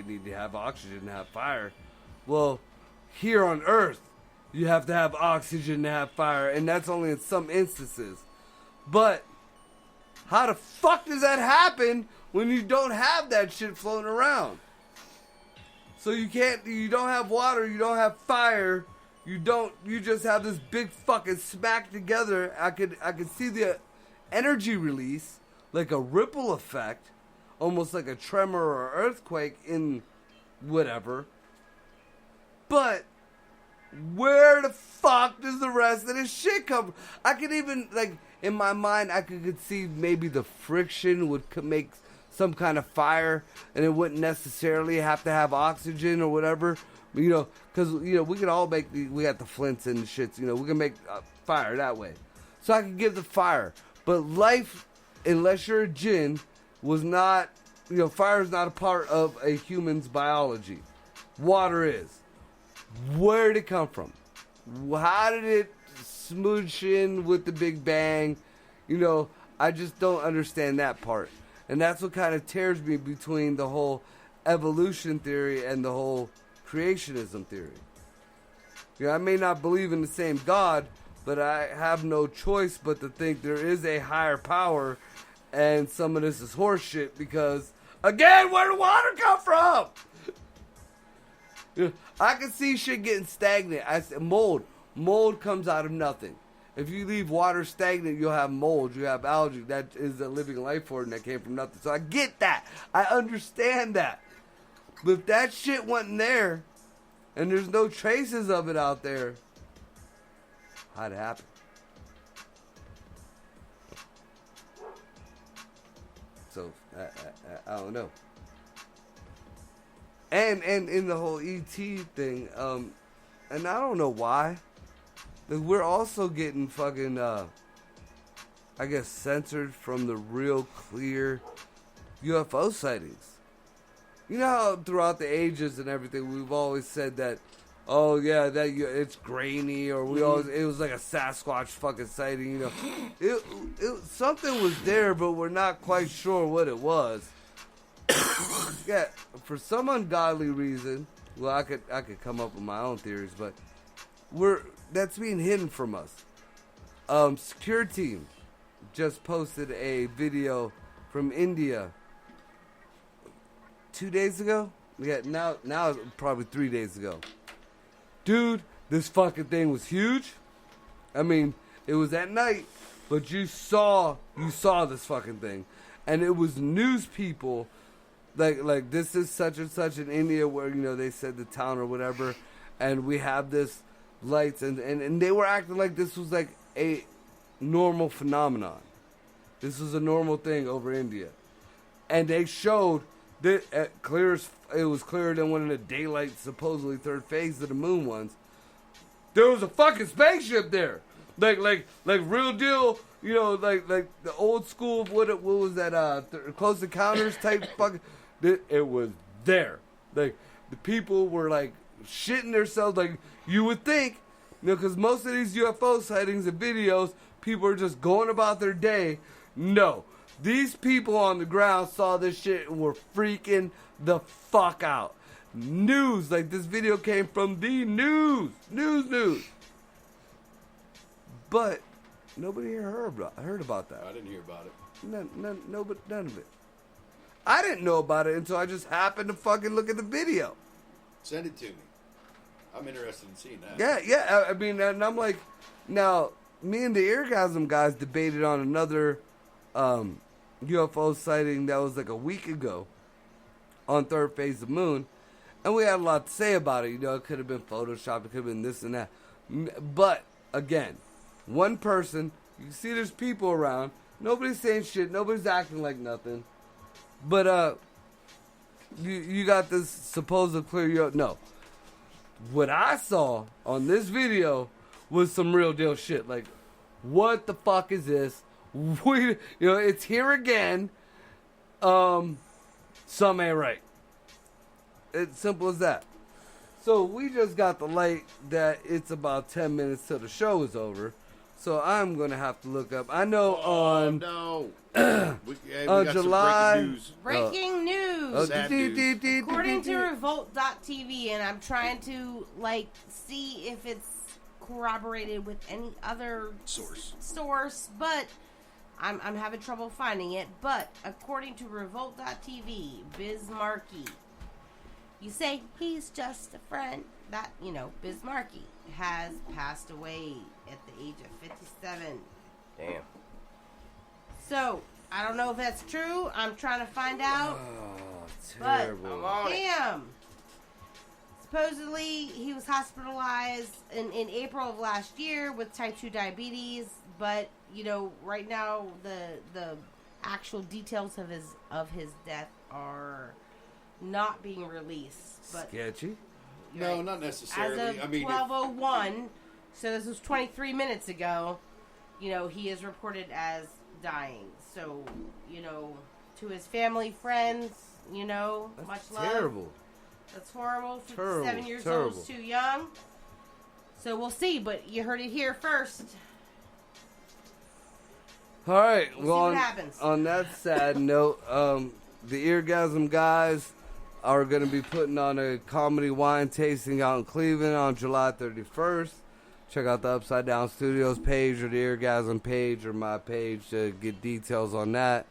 need to have oxygen to have fire. Well, here on Earth, you have to have oxygen to have fire, and that's only in some instances. But how the fuck does that happen when you don't have that shit floating around? So you don't have water, you don't have fire, you just have this big fucking smack together. I could see the energy release, like a ripple effect, almost like a tremor or earthquake in whatever. But where the fuck does the rest of this shit come from? I could even, like, in my mind, I could see maybe the friction would make some kind of fire, and it wouldn't necessarily have to have oxygen or whatever. Because, we can all make, we got the flints and shits, we can make fire that way. So I could give the fire. But life, unless you're a djinn, was not, fire is not a part of a human's biology. Water is. Where did it come from? How did it smoosh in with the Big Bang? I just don't understand that part. And that's what kind of tears me between the whole evolution theory and the whole creationism theory. I may not believe in the same God, but I have no choice but to think there is a higher power, and some of this is horseshit because, again, where did water come from? I can see shit getting stagnant. I said mold. Mold comes out of nothing. If you leave water stagnant, you'll have mold. You have algae. That is a living life form that came from nothing. So I get that. I understand that. But if that shit wasn't there, and there's no traces of it out there, how'd it happen? So, I don't know. And in the whole E.T. thing, and I don't know why, but we're also getting fucking, I guess, censored from the real clear UFO sightings. You know how throughout the ages and everything, we've always said that, oh yeah, that it's grainy, or it was like a Sasquatch fucking sighting, something was there, but we're not quite sure what it was. Yeah, for some ungodly reason, well, I could come up with my own theories, but that's being hidden from us. Secure Team just posted a video from India 2 days ago. Yeah, now probably 3 days ago. Dude, this fucking thing was huge. I mean, it was at night, but you saw this fucking thing, and it was news people. Like this is such and such in India where, they said the town or whatever, and we have this lights, and they were acting like this was like a normal phenomenon. This was a normal thing over India. And they showed that it was clearer than one of the daylight, supposedly third phase of the moon ones. There was a fucking spaceship there. Like real deal, like the old school, what was that, Close Encounters type fucking... It was there. Like, the people were, like, shitting themselves. Like, you would think You know, because most of these UFO sightings and videos, people are just going about their day. No. These people on the ground saw this shit and were freaking the fuck out. News, like this video came from the news. News. But nobody here heard about that. I didn't hear about it. None of it. I didn't know about it until I just happened to fucking look at the video. Send it to me. I'm interested in seeing that. Yeah. I mean, and I'm like, now, me and the Eargasm guys debated on another UFO sighting that was like a week ago on third phase of the moon. And we had a lot to say about it. You know, it could have been Photoshopped. It could have been this and that. But, again, one person, you can see there's people around. Nobody's saying shit. Nobody's acting like nothing. But, you got this supposed clear... No. What I saw on this video was some real deal shit. Like, what the fuck is this? It's here again. Some ain't right. It's simple as that. So we just got the light that it's about 10 minutes till the show is over. So I'm going to have to look up. I know on... No. we on got July... some breaking news. Breaking news. Sad According to Revolt.tv, and I'm trying to, see if it's corroborated with any other source, but I'm having trouble finding it. But according to Revolt.tv, Biz Markie, you say he's just a friend. That, Biz Markie has passed away at the age of 57. Damn. So, I don't know if that's true. I'm trying to find out. Oh, terrible. But, damn. Supposedly, he was hospitalized in April of last year with type 2 diabetes. But, right now, the actual details of his death are not being released. But sketchy? No, not necessarily. As of 12:01, so this was 23 minutes ago, he is reported as dying. So, to his family, friends, much love. Terrible. That's horrible. 57 Terrible. years old is too young. So we'll see, but you heard it here first. All right. We'll see what happens. On that sad note, the Eargasm guys are going to be putting on a comedy wine tasting out in Cleveland on July 31st. Check out the Upside Down Studios page or the Eargasm page or my page to get details on that.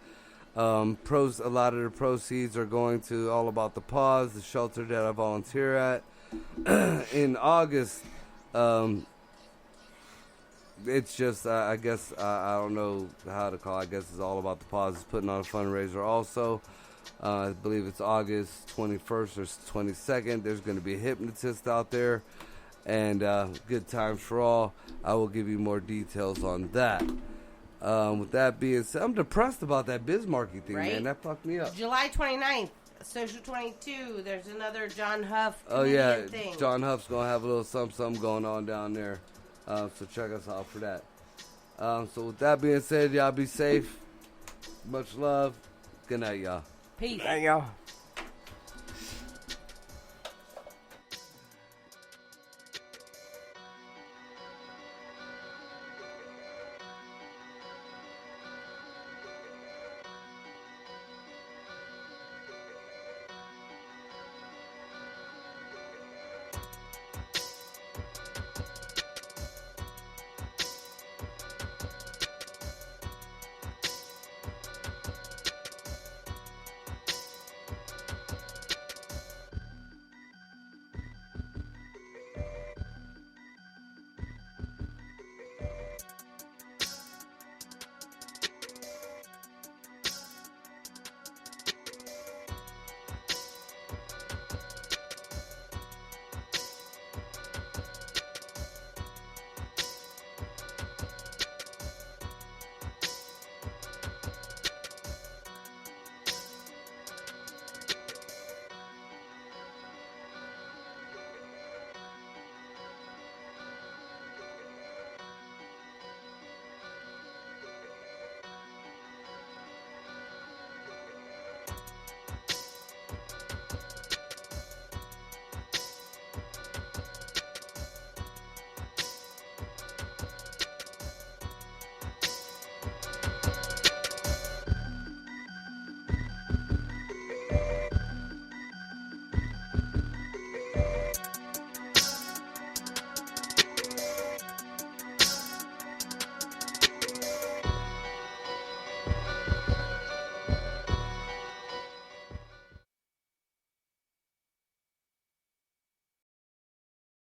A lot of the proceeds are going to All About the Pause, the shelter that I volunteer at. In August, it's just, I guess, I don't know how to call it. I guess it's All About the Pause. It's putting on a fundraiser also. I believe it's August 21st or 22nd. There's going to be a hypnotist out there. And good times for all. I will give you more details on that. With that being said, I'm depressed about that Biz Markie thing, right? Man. That fucked me up. July 29th, Social 22. There's another John Huff thing. John Huff's going to have a little something going on down there. So check us out for that. So with that being said, y'all be safe. Much love. Good night, y'all. Peace. Hey, y'all.